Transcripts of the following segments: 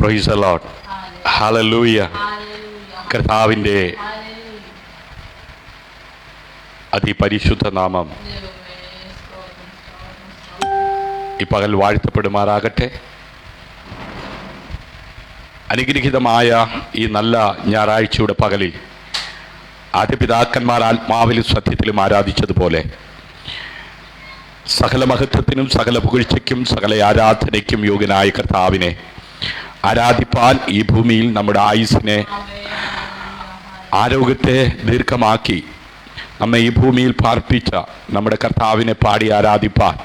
Praise the Lord. Hallelujah. കർത്താവിൻ്റെ അതിപരിശുദ്ധ നാമം ഈ പകൽ വാഴ്ത്തപ്പെടുമാറാകട്ടെ. അനുഗ്രഹീതമായ ഈ നല്ല ഞായറാഴ്ചയുടെ പകലിൽ ആദ്യപിതാക്കന്മാർ ആത്മാവിലും സത്യത്തിലും ആരാധിച്ചതുപോലെ സകല മഹത്വത്തിനും സകല പുകഴ്ചയ്ക്കും സകല ആരാധനയ്ക്കും യോഗ്യനായ കർത്താവിനെ ആരാധിപ്പാൻ ഈ ഭൂമിയിൽ നമ്മുടെ ആയുസ്സിനെ ആരോഗ്യത്തെ ദീർഘമാക്കി നമ്മെ ഈ ഭൂമിയിൽ പാർപ്പിച്ച നമ്മുടെ കർത്താവിനെ പാടി ആരാധിപ്പാൻ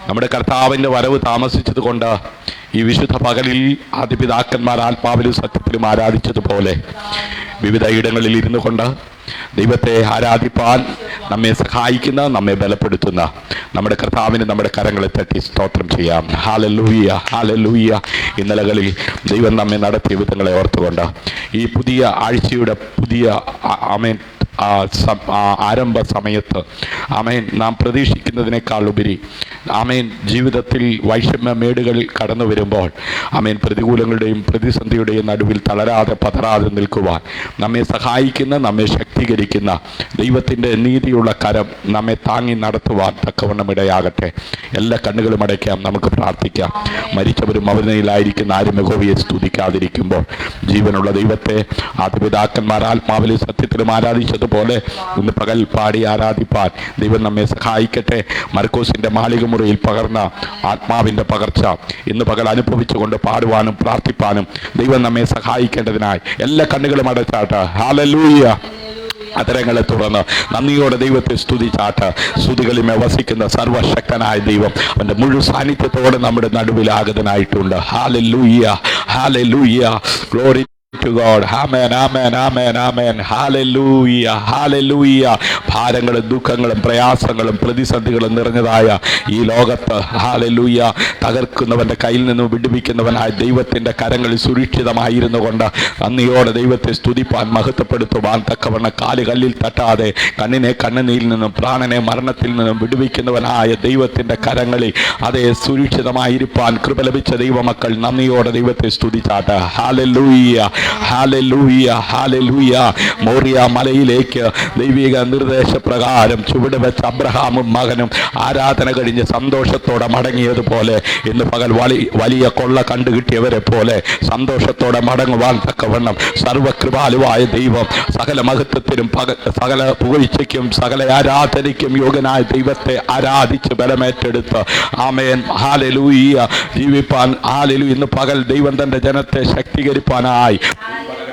നമ്മുടെ കർത്താവിൻ്റെ വരവ് താമസിച്ചത് കൊണ്ട് ഈ വിശുദ്ധ പകലിൽ ആദിപിതാക്കന്മാർ ആത്മാവിലും സത്യത്തിലും ആരാധിച്ചതുപോലെ വിവിധ ഇടങ്ങളിൽ ഇരുന്നു കൊണ്ട് ദൈവത്തെ ആരാധിപ്പാൻ നമ്മെ സഹായിക്കുന്ന നമ്മെ ബലപ്പെടുത്തുന്ന നമ്മുടെ കർത്താവിന് നമ്മുടെ കരങ്ങളെ തട്ടി സ്തോത്രം ചെയ്യാം. ഹല്ലേലൂയ, ഹല്ലേലൂയ. ഇന്നലകളിൽ ദൈവം നമ്മെ നടത്തിയ വിധങ്ങളെ ഓർത്തുകൊണ്ട് ഈ പുതിയ ആഴ്ചയുടെ പുതിയ ആമേൻ ആരംഭ സമയത്ത് ആമേൻ നാം പ്രതീക്ഷിക്കുന്നതിനേക്കാൾ ഉപരി ആമേൻ ജീവിതത്തിൽ വൈഷമ്യമേടുകൾ കടന്നു വരുമ്പോൾ ആമേൻ പ്രതികൂലങ്ങളുടെയും പ്രതിസന്ധിയുടെയും നടുവിൽ തളരാതെ പതറാതെ നിൽക്കുവാൻ നമ്മെ സഹായിക്കുന്ന നമ്മെ ശക്തീകരിക്കുന്ന ദൈവത്തിൻ്റെ നീതിയുള്ള കരം നമ്മെ താങ്ങി നടത്തുവാൻ തക്കവണ്ണം ഇടയാകട്ടെ. എല്ലാ കണ്ണുകളും അടയ്ക്കാം, നമുക്ക് പ്രാർത്ഥിക്കാം. മരിച്ചവരും അവനയിലായിരിക്കുന്ന ആരും യഹോവയെ സ്തുതിക്കാതിരിക്കുമ്പോൾ ജീവനുള്ള ദൈവത്തെ ആദിപിതാക്കന്മാർ ആത്മാവിലും സത്യത്തിലും ആരാധിച്ചതുപോലെ ഇന്ന് പകൽ പാടി ആരാധിപ്പാൻ ദൈവം നമ്മെ സഹായിക്കട്ടെ. മർക്കോസിന്റെ മാളികമുറിയിൽ പകർന്ന ആത്മാവിന്റെ പകർച്ച ഇന്ന് പകൽ അനുഭവിച്ചുകൊണ്ട് പാടുവാനും പ്രാർത്ഥിപ്പാനും ദൈവം നമ്മെ സഹായിക്കേണ്ടതിനായി എല്ലാ കണ്ണുകളും അടച്ചാട്ട് ഹല്ലേലൂയ അതരങ്ങളെ തുറന്ന് നന്ദിയോടെ ദൈവത്തെ സ്തുതിച്ചാട്ട് സ്തുതികളിമേ വസിക്കുന്ന സർവശക്തനായ ദൈവം അവൻ്റെ മുഴുവൻ സാന്നിധ്യത്തോടെ നമ്മുടെ നടുവിൽ ആഗതനായിട്ടുണ്ട്. Hallelujah, hallelujah. Glory to God. Amen, amen, amen, amen. Hallelujah, hallelujah. ഭാരങ്ങളും ദുഃഖങ്ങളും പ്രയാസങ്ങളും പ്രതിസന്ധികളും നിറഞ്ഞതായ ഈ ലോകത്ത് ഹല്ലേലൂയ തകർക്കുന്നവൻ്റെ കയ്യിൽ നിന്നും വിടുവിക്കുന്നവനായ ദൈവത്തിൻ്റെ കരങ്ങളിൽ സുരക്ഷിതമായിരുന്നു കൊണ്ട് നന്ദിയോടെ ദൈവത്തെ സ്തുതിപ്പാൻ മഹത്വപ്പെടുത്തുവാൻ തക്കവണ്ണം കാലുകല്ലിൽ തട്ടാതെ കണ്ണിനെ കണ്ണുനീരിൽ നിന്നും പ്രാണനെ മരണത്തിൽ നിന്നും വിടുവിക്കുന്നവനായ ദൈവത്തിൻ്റെ കരങ്ങളിൽ അതേ സുരക്ഷിതമായിരിക്കാൻ കൃപ ലഭിച്ച ദൈവമക്കൾ നന്ദിയോടെ ദൈവത്തെ സ്തുതിച്ചാട്ട് ഹല്ലേലൂയ, ഹല്ലേലൂയ, ഹല്ലേലൂയ. മോറിയ മലയിലേക്ക് ദൈവിക നിർദ്ദേശപ്രകാരം ചുവട് വെച്ച അബ്രഹാമും മകനും ആരാധന കഴിഞ്ഞ് സന്തോഷത്തോടെ മടങ്ങിയതുപോലെ ഇന്ന് പകൽ വലിയ കൊള്ള കണ്ടുകിട്ടിയവരെ പോലെ സന്തോഷത്തോടെ മടങ്ങുവാൻ തക്കവണ്ണം സർവകൃപാലുവായ ദൈവം സകല മഹത്വത്തിനും സകല പുകഴ്ചയ്ക്കും സകല ആരാധനയ്ക്കും യോഗ്യനായ ദൈവത്തെ ആരാധിച്ച് ബലമേറ്റെടുത്ത് ആമേൻ ഹല്ലേലൂയ ജീവിപ്പാൻ ഹല്ലേലൂയ ഇന്ന് പകൽ ദൈവം തൻ്റെ ജനത്തെ ശക്തീകരിപ്പാനായി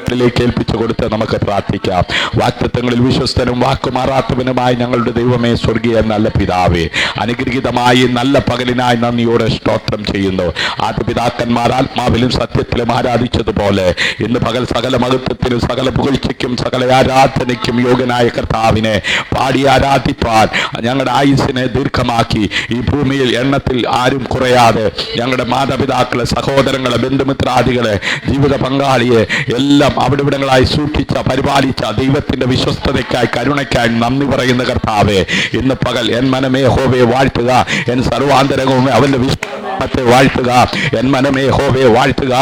ിലേക്ക് ഏൽപ്പിച്ചു കൊടുത്ത് നമുക്ക് പ്രാർത്ഥിക്കാം. വാഗ്ദത്തങ്ങളിൽ വിശ്വസ്തനും വാക്കുമാറാത്തവനുമായി ഞങ്ങളുടെ ദൈവമേ, സ്വർഗീയ നല്ല പിതാവേ, അനുഗ്രഹീതമായി നല്ല പകലിനായി നന്ദിയോടെ സ്തോത്രം ചെയ്യുന്നു. ആദിപിതാക്കന്മാർ ആത്മാവിലും സത്യത്തിലും ആരാധിച്ചതുപോലെ ഇന്ന് പകൽ സകല മഹത്വത്തിനും സകല പുകഴ്ചയ്ക്കും സകല ആരാധനയ്ക്കും യോഗ്യനായ കർത്താവിനെ പാടി ആരാധിപ്പാൻ ഞങ്ങളുടെ ആയുസ്സിനെ ദീർഘമാക്കി ഈ ഭൂമിയിൽ എണ്ണത്തിൽ ആരും കുറയാതെ ഞങ്ങളുടെ മാതാപിതാക്കളെ, സഹോദരങ്ങളെ, ബന്ധുമിത്രാദികളെ, ജീവിത പങ്കാളിയെ എല്ലാം അവിടെവിടങ്ങളായി സൂക്ഷിച്ച പരിപാലിച്ച ദൈവത്തിന്റെ വിശ്വസ്തതയ്ക്കായി കരുണയ്ക്കായി നന്ദി പറയുന്ന കർത്താവേ, ഇന്ന് പകൽ എൻ മനമേ യഹോവയെ വാഴ്ത്തുക, എൻ സർവാന്തരംഗവും അവന്റെ വിശ്വാസത്തെ വാഴ്ത്തുക, എൻ മനമേ യഹോവയെ വാഴ്ത്തുക,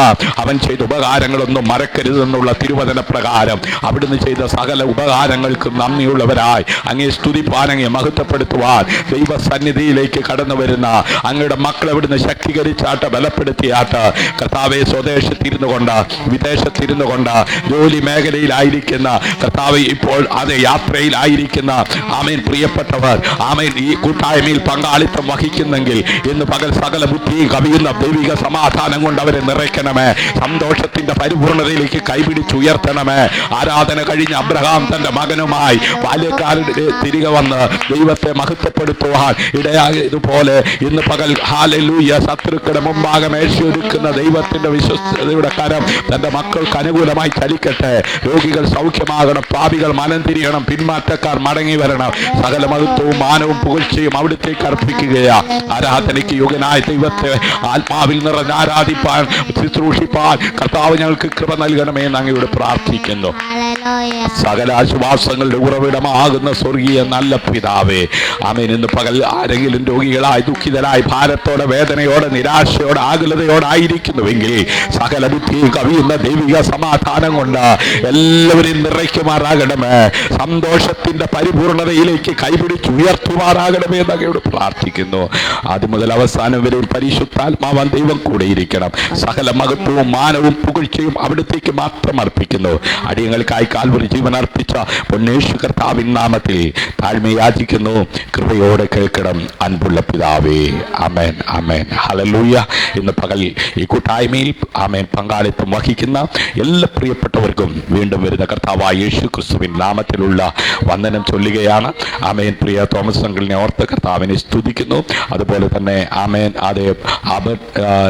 അവൻ ചെയ്ത ഉപകാരങ്ങളൊന്നും മറക്കരുതെന്നുള്ള തിരുവചന പ്രകാരം അവിടുന്ന് ചെയ്ത സകല ഉപകാരങ്ങൾക്ക് നന്ദിയുള്ളവരായി അങ്ങേ സ്തുതിപ്പാൻ, അങ്ങേ മഹത്വപ്പെടുത്തുവാൻ ദൈവസന്നിധിയിലേക്ക് കടന്നു വരുന്ന അങ്ങയുടെ മക്കളെ അവിടുന്ന് ശക്തീകരിച്ചാട്ട് ബലപ്പെടുത്തിയാട്ട് കർത്താവെ, സ്വദേശത്തിരുന്നു കൊണ്ട് വിദേശത്തിരുന്നു കൊണ്ട് ജോലി മേഖലയിലായിരിക്കുന്ന കർത്താവ്, ഇപ്പോൾ അത് യാത്രയിലായിരിക്കുന്ന ആമേൻ പ്രിയപ്പെട്ടവർ ആമേൻ ഈ കൂട്ടായ്മയിൽ പങ്കാളിത്തം വഹിക്കുന്നെങ്കിൽ ഇന്ന് പകൽ സകല ബുദ്ധി കവിയുന്ന ദൈവിക സമാധാനം കൊണ്ട് അവരെ നിറയ്ക്കണമേ. സന്തോഷത്തിന്റെ പരിപൂർണതയിലേക്ക് കൈപിടിച്ചുയർത്തണമേ. ആരാധന കഴിഞ്ഞ അബ്രഹാം തന്റെ മകനുമായി ബാല്യക്കാരുടെ തിരികെ വന്ന് ദൈവത്തെ മഹത്വപ്പെടുത്തുവാൻ ഇടയായതുപോലെ ഇന്ന് പകൽ ഹല്ലേലൂയ ശത്രുക്കളുടെ മുമ്പാകെ മേശയൊരുക്കുന്ന ദൈവത്തിന്റെ വിശ്വസ്തയുടെ കരം തന്റെ മക്കൾക്ക് അനുകൂലമായി ചലിക്കട്ടെ. രോഗികൾ സൗഖ്യമാകണം, പാപികൾ മനം തിരിയണം, പിന്മാറ്റക്കാർ മടങ്ങി വരണം. സകല മഹത്വവും മാനവും പുകഴ്ചയും അവിടുത്തേക്ക് അർപ്പിക്കുകയാ. ആരാധനയ്ക്ക് യോഗ്യനായ ദൈവത്തെ ദൈവത്തെ ആത്മാവിൽ നിറഞ്ഞ് ആരാധിപ്പാൻ, ശുശ്രൂഷിപ്പാൻ കർത്താവ് ഞങ്ങൾക്ക് കൃപ നൽകണമേ എന്ന് അങ്ങയോട് പ്രാർത്ഥിക്കുന്നു. സകല ആശ്വാസങ്ങളുടെ ഉറവിടമാകുന്ന സ്വർഗീയ നല്ല പിതാവേ, ആമേൻ. ഇന്ന് പകൽ ആരെങ്കിലും രോഗികളായി, ദുഃഖിതരായി, ഭാരത്തോടെ, വേദനയോടെ, നിരാശയോടെ, ആകുലതയോടെ ആയിരിക്കുന്നുവെങ്കിൽ സകല ബുദ്ധിയും കവിയുന്ന ദൈവിക സമാധാനം കൊണ്ട് എല്ലാവരെയും നിറയ്ക്കുമാറാകണമേ. സന്തോഷത്തിന്റെ പരിപൂർണതയിലേക്ക് കൈപിടിച്ച് ഉയർത്തുമാറാകണമേ എന്ന് അങ്ങയോട് പ്രാർത്ഥിക്കുന്നു. ആദ്യം മുതൽ അവസാനം വരെ പരിശുദ്ധാത്മാവാൻ ദൈവം കൂടെയിരിക്കണം. സകല മഹത്വവും മാനവും പുകഴ്ചയും അവിടത്തേക്ക് മാത്രം അർപ്പിക്കുന്നു. അടിയങ്ങൾക്കായി കാൽവരി ജീവൻ അർപ്പിച്ച പൊന്നേശു കർത്താവിൻ നാമത്തിൽ താഴ്മയാചിക്കുന്നു. കൃപയോടെ കേൾക്കണം അൻപുള്ള പിതാവേ. ആമേൻ, ആമേൻ, ഹല്ലേലൂയ. ഇന്ന് പകൽ ഈ കൂട്ടായ്മയിൽ ആമേൻ പങ്കാളിത്തം വഹിക്കുന്ന എല്ലാ പ്രിയപ്പെട്ടവർക്കും വീണ്ടും വരുന്ന കർത്താവായ യേശു ക്രിസ്തുവിൻ നാമത്തിലുള്ള വന്ദനം ചൊല്ലുകയാണ്. ആമേൻ. പ്രിയ തോമസ് അങ്കിളിനെ ഓർത്ത് കർത്താവിനെ സ്തുതിക്കുന്നു. അതുപോലെ തന്നെ ആമേൻ അതേ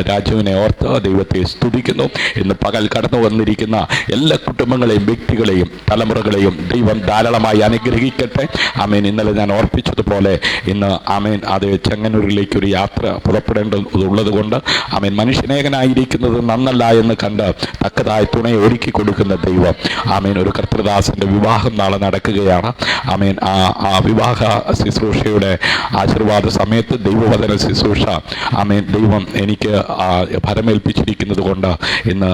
രാജുവിനെ ഓർത്ത് ദൈവത്തെ സ്തുതിക്കുന്നു. ഇന്ന് പകൽ കടന്നു വന്നിരിക്കുന്ന എല്ലാ കുടുംബങ്ങളെയും, വ്യക്തികളെയും, തലമുറകളെയും ദൈവം ധാരാളമായി അനുഗ്രഹിക്കട്ടെ. ആമേൻ. ഇന്നലെ ഞാൻ ഓർപ്പിച്ചതുപോലെ ഇന്ന് ആമേൻ അതേ ചെങ്ങന്നൂരിലേക്ക് ഒരു യാത്ര പുറപ്പെടേണ്ടതുള്ളത് കൊണ്ട് ആമേൻ മനുഷ്യനേകനായിരിക്കുന്നത് നന്നല്ല എന്ന് കണ്ട് തക്കതായ തുണയെ ഒരുക്കി കൊടുക്കുന്ന ദൈവം. ആമേൻ. ഒരു കർത്തൃദാസന്റെ വിവാഹം നാളെ നടക്കുകയാണ്. ആമേൻ. ആ വിവാഹ ശുശ്രൂഷയുടെ ആശീർവാദ സമയത്ത് ദൈവവചന ശുശ്രൂഷ ആമേൻ ദൈവം എനിക്ക് ഭരമേൽപ്പിച്ചിരിക്കുന്നത് കൊണ്ട് ഇന്ന്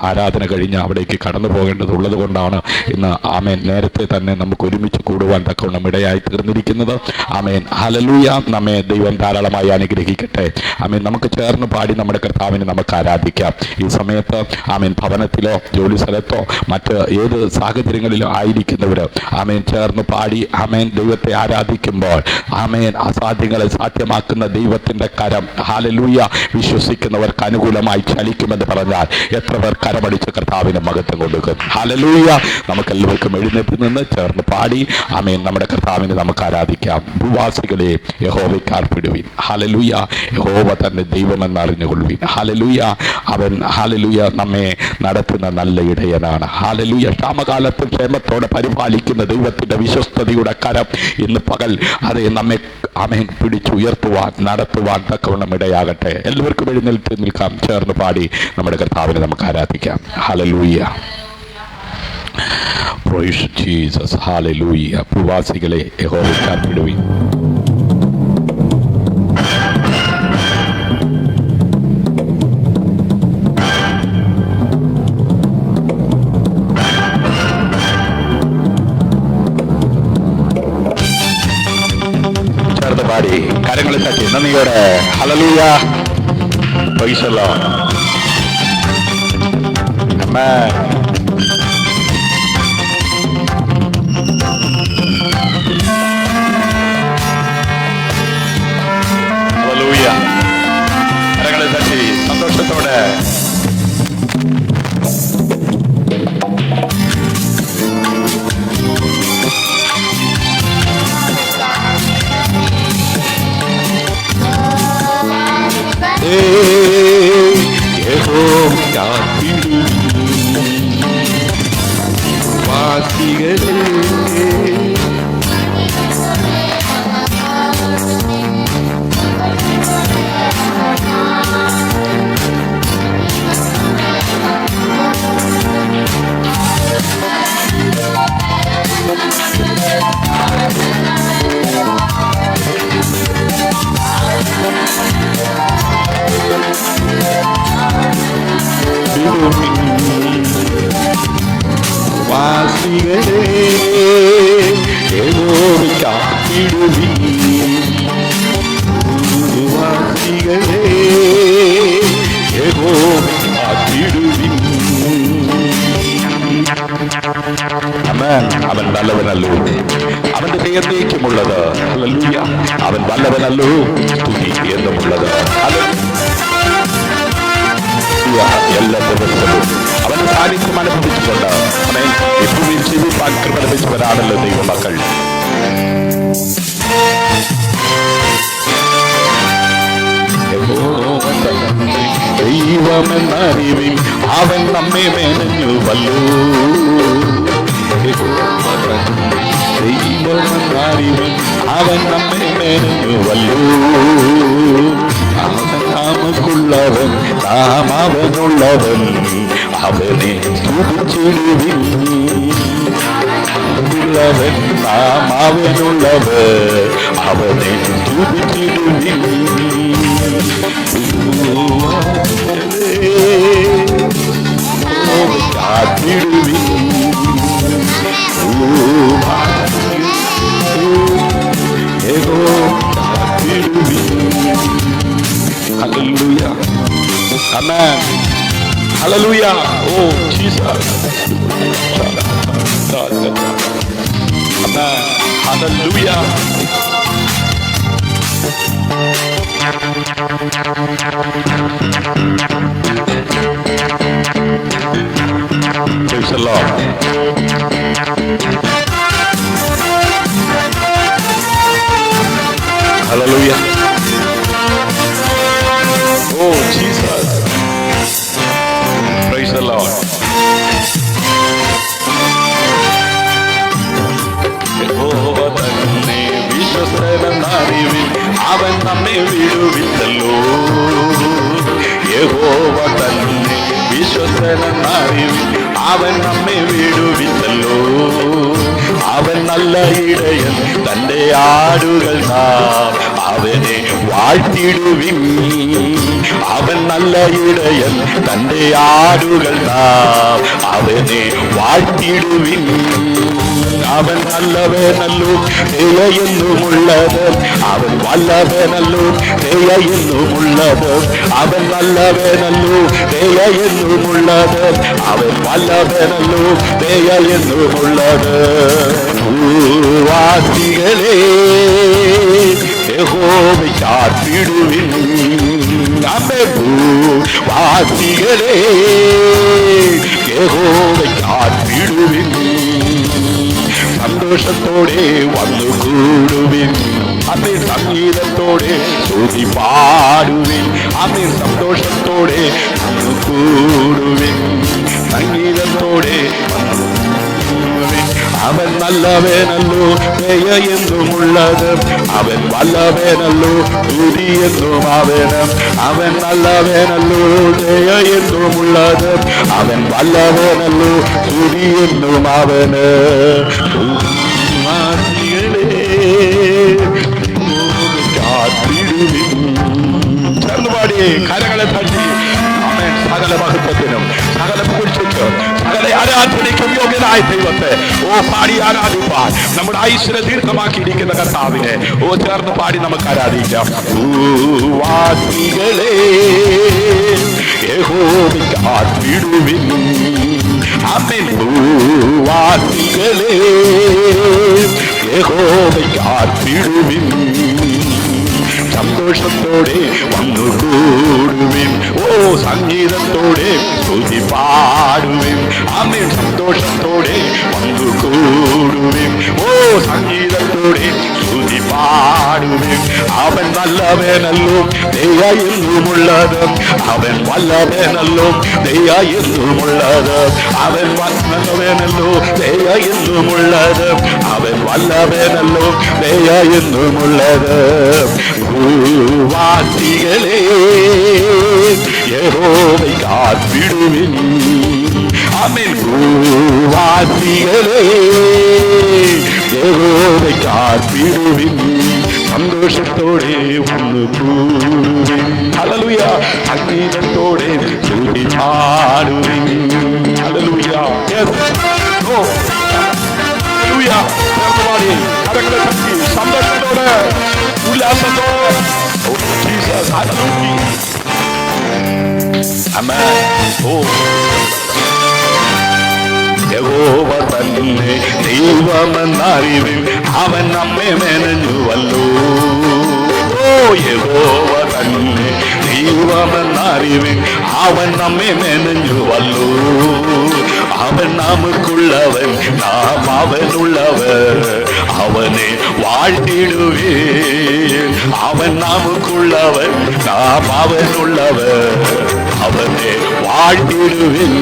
ആരാധന കഴിഞ്ഞ് അവിടേക്ക് കടന്നു പോകേണ്ടതുള്ളത് കൊണ്ടാണ് ഇന്ന് ആമേൻ നേരത്തെ തന്നെ നമുക്ക് ഒരുമിച്ച് കൂടുവാൻ തക്കവണ്ണം ഇടയായി തീർന്നിരിക്കുന്നത്. ആമേൻ, ഹല്ലേലൂയ. നമ്മെ ദൈവം ധാരാളമായി അനുഗ്രഹിക്കട്ടെ. ആമേൻ. നമുക്ക് ചേർന്ന് പാടി നമ്മുടെ കർത്താവിനെ നമുക്ക് ആരാധിക്കാം. ഈ സമയത്ത് ആമേൻ ഭവനത്തിലോ ജോലി സ്ഥലത്തോ മറ്റ് ഏത് സാഹചര്യങ്ങളിലോ ആയിരിക്കുന്നവർ ആമേൻ ചേർന്ന് പാടി ആമേൻ ദൈവത്തെ ആരാധിക്കുമ്പോൾ ആമേൻ അസാധ്യങ്ങളെ സാധ്യമാക്കുന്ന ദൈവത്തിന്റെ കരം ഹല്ലേലൂയ വിശ്വസിക്കുന്നവർക്ക് അനുകൂലമായി ചലിക്കുമെന്ന് പറഞ്ഞാൽ എത്ര പേർ കരമടിച്ച് കർത്താവിന് മഹത്വം കൊടുക്കും. ഹല്ലേലൂയ. നമുക്കെല്ലാവർക്കും എഴുന്നേറ്റ് നിന്ന് ചേർന്ന് പാടി ആമേൻ നമ്മുടെ കർത്താവിനെ നമുക്ക് ആരാധിക്കാം. ഭൂവാസികളെ യഹോവയ്ക്ക് അർപ്പിടുവിൻ. ഹല്ലേലൂയ. യഹോവ തന്നെ ദൈവമെന്ന് അറിഞ്ഞുകൊള്ളുവിൻ. ഹല്ലേലൂയ. അവൻ ഹല്ലേലൂയ നമ്മെ നടത്തുന്ന നല്ല ഇടയനാണ്. ഹല്ലേലൂയ. ക്ഷാമകാലത്ത് ക്ഷേമത്തോടെ പരിപാലിക്കുന്ന ദൈവത്തിന്റെ വിശ്വസ്തതയുടെ കരം ഇന്ന് പകൽ അതേ നമ്മെ ആമേൻ പിടിച്ചുയർത്തുവാൻ നടത്തുവാൻ തക്കവണ്ണം ഇടയാകട്ടെ. എല്ലാവർക്കും എഴുന്നേറ്റ് നിൽക്കാം. ചേർന്ന് പാടി നമ്മുടെ കർത്താവിനെ നമുക്ക് ആരാധിക്കാം. ഹല്ലേലൂയ. Price Jesus. ഹല്ലേലൂയ. ഭൂവാസികളെ യഹോവയ്ക്ക് അർപ്പിടുവിൻ. പാടി കരങ്ങളിൽ തട്ടി നന്ദിയോടെ hallelujah. Praise the Lord. Amen. Hallelujah. കരങ്ങളിൽ തട്ടി സന്തോഷത്തോടെ അവൻ നല്ലവനല്ലോ, അവന്റെ ദൈവത്തേക്കുമുള്ളത്. ഹല്ലേലൂയ. അവൻ നല്ലവനല്ലോ, സ്തുതി എന്നുമുള്ളത്. എല്ലാ ദിവസവും അവന്റെ സാന്നിധ്യം അനുഭവിച്ചുകൊണ്ട് അവൻ ഭൂമിയിൽ ജീവിപ്പാൻ കൃപ ലഭിച്ചവരാണല്ലോ ദൈവമക്കൾ. ദൈവമെന്നറിവിൻ അവൻ നമ്മെ മെനഞ്ഞുവല്ലോ. ദൈവമെന്നറിവിൻ അവൻ നമ്മെ മെനഞ്ഞുവല്ലോ. നമുക്കുള്ളവൻ നാം അവനുള്ളവൻ അവനെ സ്തുതിച്ചിടുവിൻ. ഉള്ളവൻ നാം അവനുള്ളവൻ അവനെ സ്തുതിച്ചിടുവിൻ. കാത്തിടുവിൻ. Hallelujah. Amen. Hallelujah. Oh, Jesus. Amen. Hallelujah. Praise the Lord. Hallelujah. Oh, Jesus. Praise the Lord. യഹോവ തന്നെ വിശ്വസ്തനെന്നറിവിൻ അവൻ നമ്മെ വിടുവിച്ചല്ലോ. യഹോവ തന്നെ വിശ്വസ്തനെന്നറിവിൻ അവൻ നമ്മെ വിടുവിച്ചല്ലോ. അവൻ നല്ല ഇടയൻ തന്റെ ആടുകൾ നാം അവനെ വാഴ്ത്തിടുവിൻ. അവൻ നല്ല ഇടയൻ തന്റെ ആടുകൾ നാം അവനെ വാഴ്ത്തിടുവിൻ. അവൻ നല്ലവനല്ലോ ദയയെന്നുമുള്ളത് അവൻ വല്ലവനല്ലോ ദയയെന്നുമുള്ളത്. അവൻ നല്ലവനല്ലോ ദയയെന്നുമുള്ളത് അവൻ വല്ലവനല്ലോ ദയയെന്നുമുള്ളത്. ഭൂവാസികളെ യഹോവയെ കാത്തിടുവിൻ. ഭൂവാസികളെ യഹോവയെ കാത്തിടുവിൻ. സന്തോഷത്തോടെ വന്നു കൂടുവിൻ. അമ്മേ സംഗീതത്തോടെ സ്തുതി പാടുവിൻ. അമ്മേ സന്തോഷത്തോടെ വന്നു കൂടുവിൻ. സംഗീതത്തോടെ അവൻ നല്ലവനല്ലോ ദയയെന്നുമുള്ളത് അവൻ വല്ലവനല്ലോ സ്തുതിയെന്നും അവനും. അവൻ നല്ലവനല്ലോ ദയയെന്നുമുള്ളത് അവൻ വല്ലവനല്ലോ സ്തുതിയെന്നും അവന്. ചേർന്ന് പാടി കരങ്ങളെ തട്ടി അവൻ സകല മഹത്വത്തിനും സകല പുകഴ്ചയ്ക്കും സകല ആരാധനയ്ക്കും യോഗ്യനായ ദൈവത്തെ പാടി ആരാധിപ്പാൻ നമ്മുടെ ഐശ്വര്യ ദീർഘമാക്കിയിരിക്കുന്ന കർത്താവിനെ ചേർന്ന് പാടി നമുക്ക് ആരാധിക്കാം. ഭൂവാസികളെ യഹോവയെ കാത്തിടുവിൻ. ആമേൻ. ഭൂവാസികളെ യഹോവയെ കാത്തിടുവിൻ. സന്തോഷത്തോടെ വന്നു കൂടുവിൻ. സംഗീതത്തോടെ സ്തുതി പാടുവിൻ. ആമേൻ. സന്തോഷത്തോടെ വന്നു കൂടുവിൻ. സംഗീതത്തോടെ സ്തുതി പാടുവിൻ. അവൻ നല്ലവനല്ലോ ദയയെന്നുമുള്ളത് അവൻ വല്ലവനല്ലോ ദയയെന്നുമുള്ളത്. അവൻ നല്ലവനല്ലോ ദയയെന്നുമുള്ളത് അവൻ വല്ലവനല്ലോ ദയയെന്നുമുള്ളത്. ഭൂവാസികളെ യഹോവയെ കാത്തിടുവിൻ. ആമേൻ. ഭൂവാസികളെ യഹോവയെ കാത്തിടുവിൻ. സന്തോഷത്തോടെ വന്നു കൂടുവിൻ. ഹല്ലേലൂയ. സംഗീതത്തോടെ സ്തുതി പാടുവിൻ. ഹല്ലേലൂയ. ഹല്ലേലൂയ. കരങ്ങളെ തട്ടി സന്തോഷത്തോടെ ഉല്ലാസത്തോടെ ജീസസ്. ഹല്ലേലൂയ. ആമേൻ. യഹോവ തന്നെ ദൈവമെന്നറിവിൻ അവൻ നമ്മെ മെനഞ്ഞുവല്ലോ. യഹോവ തന്നെ ദൈവമെന്നറിവിൻ അവൻ നമ്മെ മെനഞ്ഞുവല്ലോ. അവൻ നമുക്കുള്ളവൻ നാം അവനുള്ളവർ അവനെ വാഴ്ത്തിടുവേൻ. അവൻ നമുക്കുള്ളവൻ നാം അവനുള്ളവർ അവനെ വാഴ്ത്തിടുവേൻ.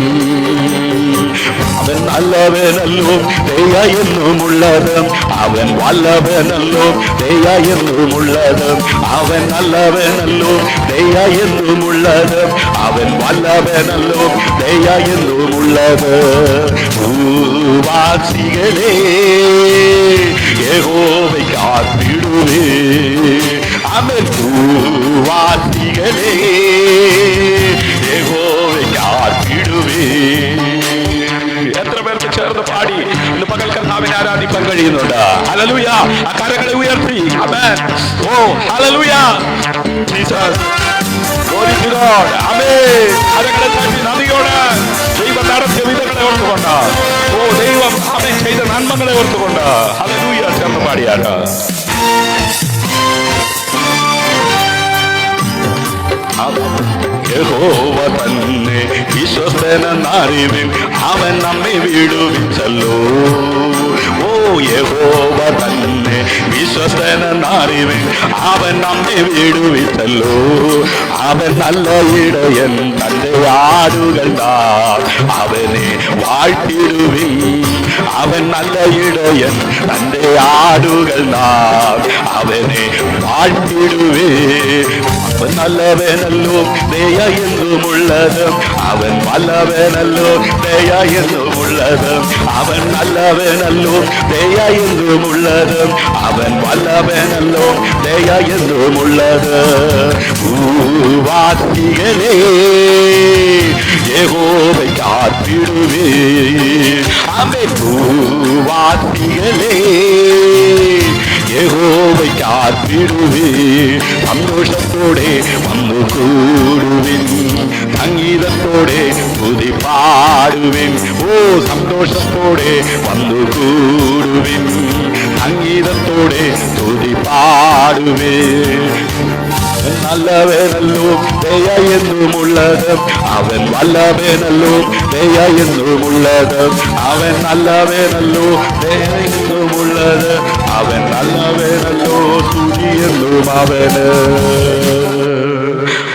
അവൻ നല്ലവനല്ലോ ദയ എന്നുമുള്ളത്, അവൻ വല്ലവനല്ലോ ദയ എന്നുമുള്ളത്, അവൻ നല്ലവനല്ലോ ദയ എന്നുമുള്ളത്, അവൻ വല്ലവനല്ലോ ദയ എന്നുമുള്ളത്. ഭൂവാസികളെ യഹോവയെ കാത്തിടുവേ, അവൻ ഭൂവാസികളെ യഹോവയെ കാത്തിടുവേ. എത്ര പേർക്ക് ചേർന്ന് പാടി ഇന്ന് പകൽ കർത്താവിനെ ആരാധിക്കാൻ കഴിയുന്നുണ്ട്? ഹല്ലേലൂയ. ആ കരങ്ങളെ ഉയർത്തി ആമേൻ. ഓ hallelujah Jesus. Glory to God. Amen. കരങ്ങളെ തട്ടി നദിയോട് ദൈവം നടത്തിയ വിധങ്ങളെ ഓർത്തുകൊണ്ട്, ഓ ദൈവം ആമേൻ ചെയ്ത നന്മകളെ ഓർത്തുകൊണ്ട് ഹല്ലേലൂയ ചേർന്ന് പാടിയാണ്. യഹോവ തന്നെ വിശ്വസ്തനെന്നറിവിൻ, അവൻ നമ്മെ വിടുവിച്ചല്ലോ. ഓ യഹോവ തന്നെ വിശ്വസ്തനെന്നറിവിൻ, അവൻ നമ്മെ വിടുവിച്ചല്ലോ. അവൻ നല്ല ഇടയൻ, തന്റെ ആടുകൾ അവനെ വാഴ്ത്തിടുവിൻ. അവൻ നല്ല ഇടയൻ, തന്റെ ആടുകൾ അവനെ വാഴ്ത്തിടുവേ. അവൻ നല്ലവനല്ലോ ദയ എന്നുമുള്ളത്, അവൻ വല്ലവനല്ലോ ദയ എന്നുമുള്ളത്, അവൻ നല്ലവനല്ലോ ദയ എന്നുമുള്ളത്, അവൻ വല്ലവനല്ലോ ദയ എന്നുമുള്ളത്. ഭൂവാസികളെ യഹോവയെ കാത്തിടുവേ, അവൻ ഭൂവാസികളെ യഹോവയെ കാത്തിടുവേ. സന്തോഷത്തോടെ വന്നു കൂടുവിൻ, സംഗീതത്തോടെ സ്തുതി പാടുവിൻ. ഓ സന്തോഷത്തോടെ വന്നു കൂടുവിൻ, സംഗീതത്തോടെ സ്തുതി പാടുവിൻ. നല്ലവനല്ലോ ദയ എന്നുമുള്ളത്, അവൻ വല്ലവനല്ലോ ദയ എന്നുമുള്ളത്, അവൻ നല്ലവനല്ലോ ദയ എന്നുമുള്ളത്, അവൻ നല്ലവനല്ലോ സ്തുതി എന്നും അവന്.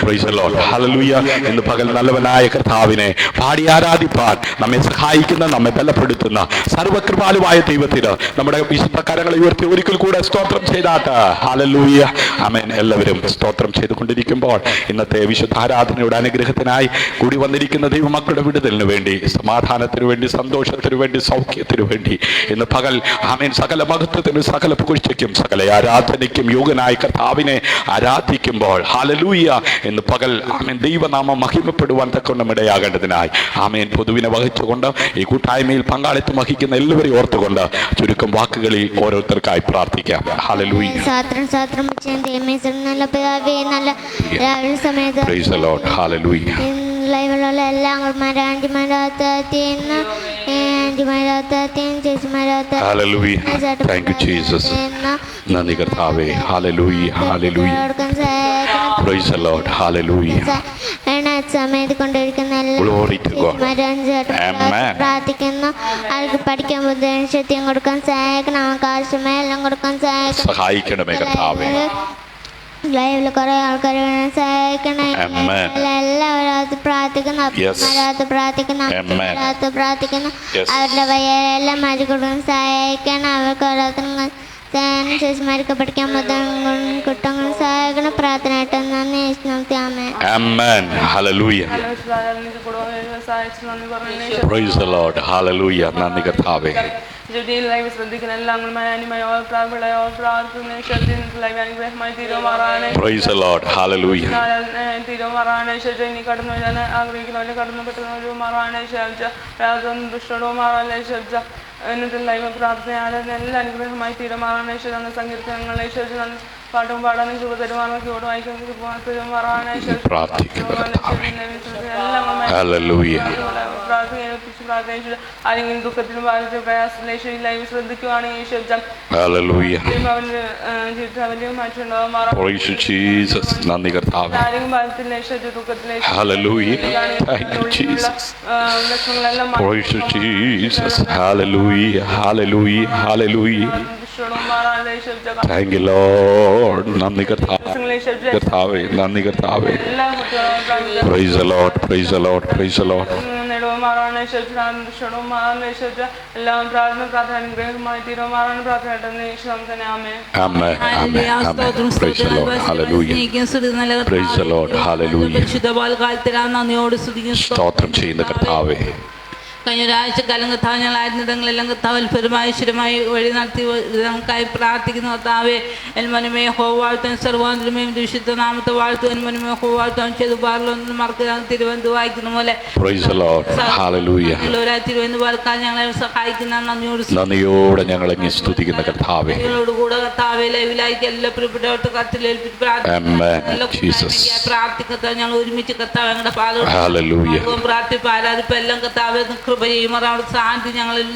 Praise the Lord. Hallelujah. ഇന്ന് പകൽ നല്ലവനായ കർത്താവിനെ പാടി ആരാധിപ്പാൻ നമ്മെ സഹായിക്കുന്ന, നമ്മെ ബലപ്പെടുത്തുന്ന സർവകൃപാലുവായ ദൈവത്തിന് നമ്മുടെ വിശുദ്ധ കരങ്ങളെ ഉയർത്തി ഒരിക്കൽ കൂടെ സ്തോത്രം ചെയ്താട്ട്. ഹല്ലേലൂയ. ആമേൻ. എല്ലാവരും സ്തോത്രം ചെയ്തുകൊണ്ടിരിക്കുമ്പോൾ ഇന്നത്തെ വിശുദ്ധ ആരാധനയുടെ അനുഗ്രഹത്തിനായി കൂടി വന്നിരിക്കുന്ന ദൈവമക്കളുടെ വിടുതലിന് വേണ്ടി, സമാധാനത്തിനു വേണ്ടി, സന്തോഷത്തിനു വേണ്ടി, സൗഖ്യത്തിനു വേണ്ടി ഇന്ന് പകൽ ആമേൻ സകല മഹത്വത്തിനും സകല പുകഴ്ചയ്ക്കും സകല ആരാധനയ്ക്കും യോഗ്യനായ കർത്താവിനെ ആരാധിക്കുമ്പോൾ ഹല്ലേലൂയ ഇന്ന് പകൽ ആമേൻ ദൈവനാമം മഹിമപ്പെടുവാൻ തക്കൊണ്ട് ഇടയാകേണ്ടതിനായി ആമേൻ പൊതുവിനെ വഹിച്ചുകൊണ്ട് ഈ കൂട്ടായ്മയിൽ പങ്കാളിത്തം വഹിക്കുന്ന എല്ലാവരെയും ഓർത്തുകൊണ്ട് ചുരുക്കം വാക്കുകളിൽ ഓരോരുത്തർക്കായി പ്രാർത്ഥിക്കാം. Hallelujah. Praise the Lord. Hallelujah. Hallelujah. Thank you Jesus. നന്ദി കർത്താവേ. Hallelujah. Hallelujah. Praise the Lord. Hallelujah. Glory to God. Amen. പ്രാർത്ഥിക്കുന്നു. ആൾക്ക് പഠിക്കാൻ ബുദ്ധിയും ശക്തിയും കൊടുക്കാൻ സഹായിക്കണം. അവകാശമേ എല്ലാം കൊടുക്കാൻ സഹായിക്കണമേ കർത്താവേ. ലൈവില് കുറെ ആൾക്കാർ സഹായിക്കണേ. എല്ലാവരും പ്രാർത്ഥിക്കുന്നു, പ്രാർത്ഥിക്കുന്നു. അവരുടെ വയ്യെല്ലാം മാറ്റി കൊടുക്കാൻ സഹായിക്കണം. അവർക്ക് ഓരോരുത്തരും ശേഷിമാർക്ക് പഠിക്കാൻ കുട്ടങ്ങൾ സഹായിക്കണം. പ്രാർത്ഥനയായിട്ട് നന്ദി. Amen. Hallelujah. Praise the Lord. Hallelujah. നന്ദി കർത്താവേ. ലൈവ് ശ്രദ്ധിക്കുന്ന എല്ലാ Praise the Lord. Hallelujah. തീരുമാറാണ് ഇനി കടന്നു വരാൻ ആഗ്രഹിക്കുന്നവരെ കടന്നു പറ്റുന്നവരുമാറാണ് ദുഷ്ടവുമാറാണ് എന്നിട്ട് ലൈവ് പ്രാർത്ഥന എല്ലാ അനുഗ്രഹമായി തീരുമാറാണ് സങ്കീർത്തനങ്ങളെ പാട്ടും പാടാനും ശുഭ തരുമാനോട് വായിക്കുമാറാണ് ആരെങ്കിലും ദുഃഖത്തിനും പ്രയാസത്തിലും ലൈവ് ശ്രദ്ധിക്കുവാണെങ്കിൽ വലിയ മാറ്റമുണ്ടാകുമാറാണ്. Thank you Lord. നന്ദി കർത്താവേ. നന്ദി കർത്താവേ. Praise the Lord. Praise the Lord. Praise the Lord. തീരുമാറാണ് ക്ഷണവും എല്ലാം പ്രാർത്ഥന പ്രാർത്ഥന അനുഗ്രഹമായി തീരുമാറാണ് പ്രാർത്ഥന തന്നെ ആമേ. Amen. Amen. Amen. Praise the Lord. Hallelujah. Praise the Lord. Hallelujah. സ്തോത്രം ചെയ്യുന്ന കർത്താവേ, കഴിഞ്ഞ ഒരാഴ്ച കാലം കർത്താവ് ഞങ്ങളായിരുന്നിടങ്ങളെല്ലാം കർത്താവ് അത്ഭുതമായി വഴി നടത്തി നമുക്കായി പ്രാർത്ഥിക്കുന്ന കർത്താവേ, എൽമനുമേ ഹോവാഴ്ത്താൻ സർവാന്തരമേ വിശുദ്ധ നാമത്തെ വാഴ്ത്തു എൽമനുമേ ഹോവാഴ്ത്താൻ ചെയ്തു പാർലൊന്നും മറക്കാൻ തിരുവനന്തപുരം വായിക്കുന്ന പോലെ തിരുവനന്തപുരം വാഴ്ക്കാൻ ഞങ്ങളെ സഹായിക്കുന്ന നന്ദിയോടെ ഞങ്ങളെ സ്തുതിക്കുന്ന കർത്താവേ, കൂടെ കർത്താവെ ലൈവിലായിക്ക് എല്ലാ പ്രിയപ്പെട്ട കത്തിലേൽപ്പിച്ച് പ്രാർത്ഥിക്കത്ത ഞങ്ങൾ ഒരുമിച്ച് കർത്താവ് ഞങ്ങളുടെ പാദം പ്രാർത്ഥിപ്പ് ആരാധിപ്പ് എല്ലാം കർത്താവെ കൃപ ചെയ്യുമാർ അവിടെ ശാന്തി ഞങ്ങളിൽ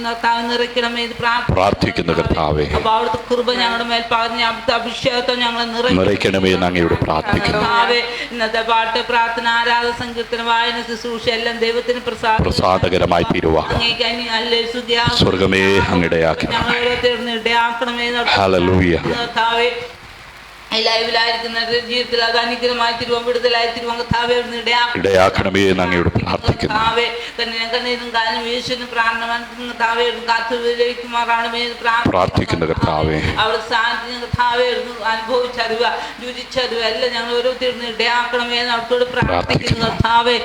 നിറയ്ക്കണമേ പ്രാർത്ഥിക്കുന്ന കർത്താവേ. അപ്പൊ അവിടുത്തെ കൃപ ഞങ്ങളുടെ മേൽ പകർന്ന് അവിടുത്തെ അഭിഷേകത്തെ ഞങ്ങളെ നിറയ്ക്കണമേ അങ്ങയോട് പ്രാർത്ഥിക്കുന്നു. ഇന്നത്തെ പാട്ട് പ്രാർത്ഥന ആരാധന സങ്കീർത്തന വായന ശുശ്രൂഷ എല്ലാം ദൈവത്തിന് പ്രസാദകരമായി തീരുവാൻ സ്വർഗമേ അങ്ങയിടയാക്കി ഇടയാക്കണമേ. കർത്താവേ ലൈവിലായിരിക്കുന്ന ജീവിതത്തിൽ അത് അനുഗ്രഹമായി തീരുവാൻ വിടുതലായി തീരുവാൻ കർത്താവേ ഇടയാക്കണമേ അങ്ങയോട് പ്രാർത്ഥിക്കുന്നു. കർത്താവേ കണ്ണീരും കാലും യേശുവിന് പ്രാർത്ഥന കർത്താവേ കാത്തുമാറാണ് പ്രാർത്ഥിക്കുന്ന കർത്താവേ, അവിടെ സാന്നിധ്യം കർത്താവേ അനുഭവിച്ചറിയുക രുചിച്ചറിയുക എല്ലാം ഞങ്ങൾ ഓരോരുത്തരും ഇടയാക്കണമേ എന്ന് അവർക്കോട് പ്രാർത്ഥിക്കുന്നു. കർത്താവേ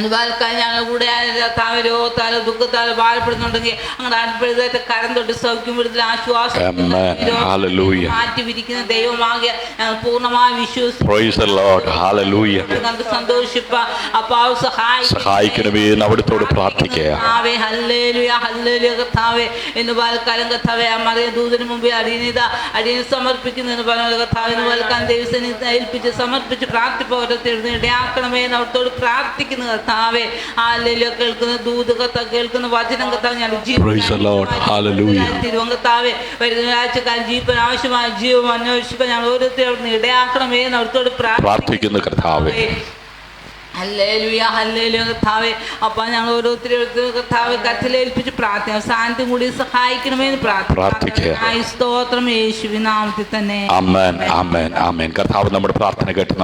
അനുപാലക്കാർ ഞങ്ങളുടെ കൂടെ കർത്താവ് രോഗത്താലോ ദുഃഖത്താലോ ഭാരപ്പെടുന്നുണ്ടെങ്കിൽ അങ്ങനെ അടുപ്പഴുതായിട്ട് കരം തൊട്ട് സൗഖ്യം വിടുതൽ ആശ്വാസം മാറ്റി വിരിക്കുന്ന ദൈവമാകിയ ഞങ്ങൾ പൂർണ്ണമായി വിശ്വസിച്ച് സന്തോഷിപ്പാ അപ്പാവ് സഹായിക്കണമേ അവിടുത്തോട് പ്രാർത്ഥിക്കുക. കർത്താവേ എന്ന് പാലക്കാലം കർത്താവെ മറിയ ദൂതന് മുമ്പേ അടിയനെ സമർപ്പിക്കുന്നതിന് പറഞ്ഞ കർത്താവിന് പാലക്കാൻ ദൈവസേന ഏൽപ്പിച്ച് സമർപ്പിച്ച് പ്രാർത്ഥിപ്പ് ഓരോരുത്തർ ഇടയാക്കണമേ എന്ന് അവിടുത്തോട് പ്രാർത്ഥിക്കുന്നു. കർത്താവേ കേൾക്കുന്ന ദൂത് കേൾക്കുന്ന വചനം കർത്താവ് ഞാൻ തിരുവങ്കത്താവേ വരുന്ന ആഴ്ചക്കാലം ജീവൻ ആവശ്യമായ ജീവം അന്വേഷിക്കാൻ ഞങ്ങൾ ഓരോരുത്തരും ഇടയാക്കണമേ എന്ന് അവിടുത്തോട് പ്രാർത്ഥിക്കുന്നു. കർത്താവേ കർത്താവേ അപ്പൊ ഞങ്ങൾ ഓരോരുത്തരും കർത്താവ് കത്തിലേൽപ്പിച്ച് പ്രാർത്ഥന സാന്നിധ്യം കൂടി സഹായിക്കണമെന്ന് പ്രാർത്ഥിക്കുക. സ്തോത്രം യേശുവിൻ നാമത്തിൽ തന്നെ. ആമേൻ ആമേൻ ആമേൻ. കർത്താവ് നമ്മുടെ പ്രാർത്ഥന കേട്ട്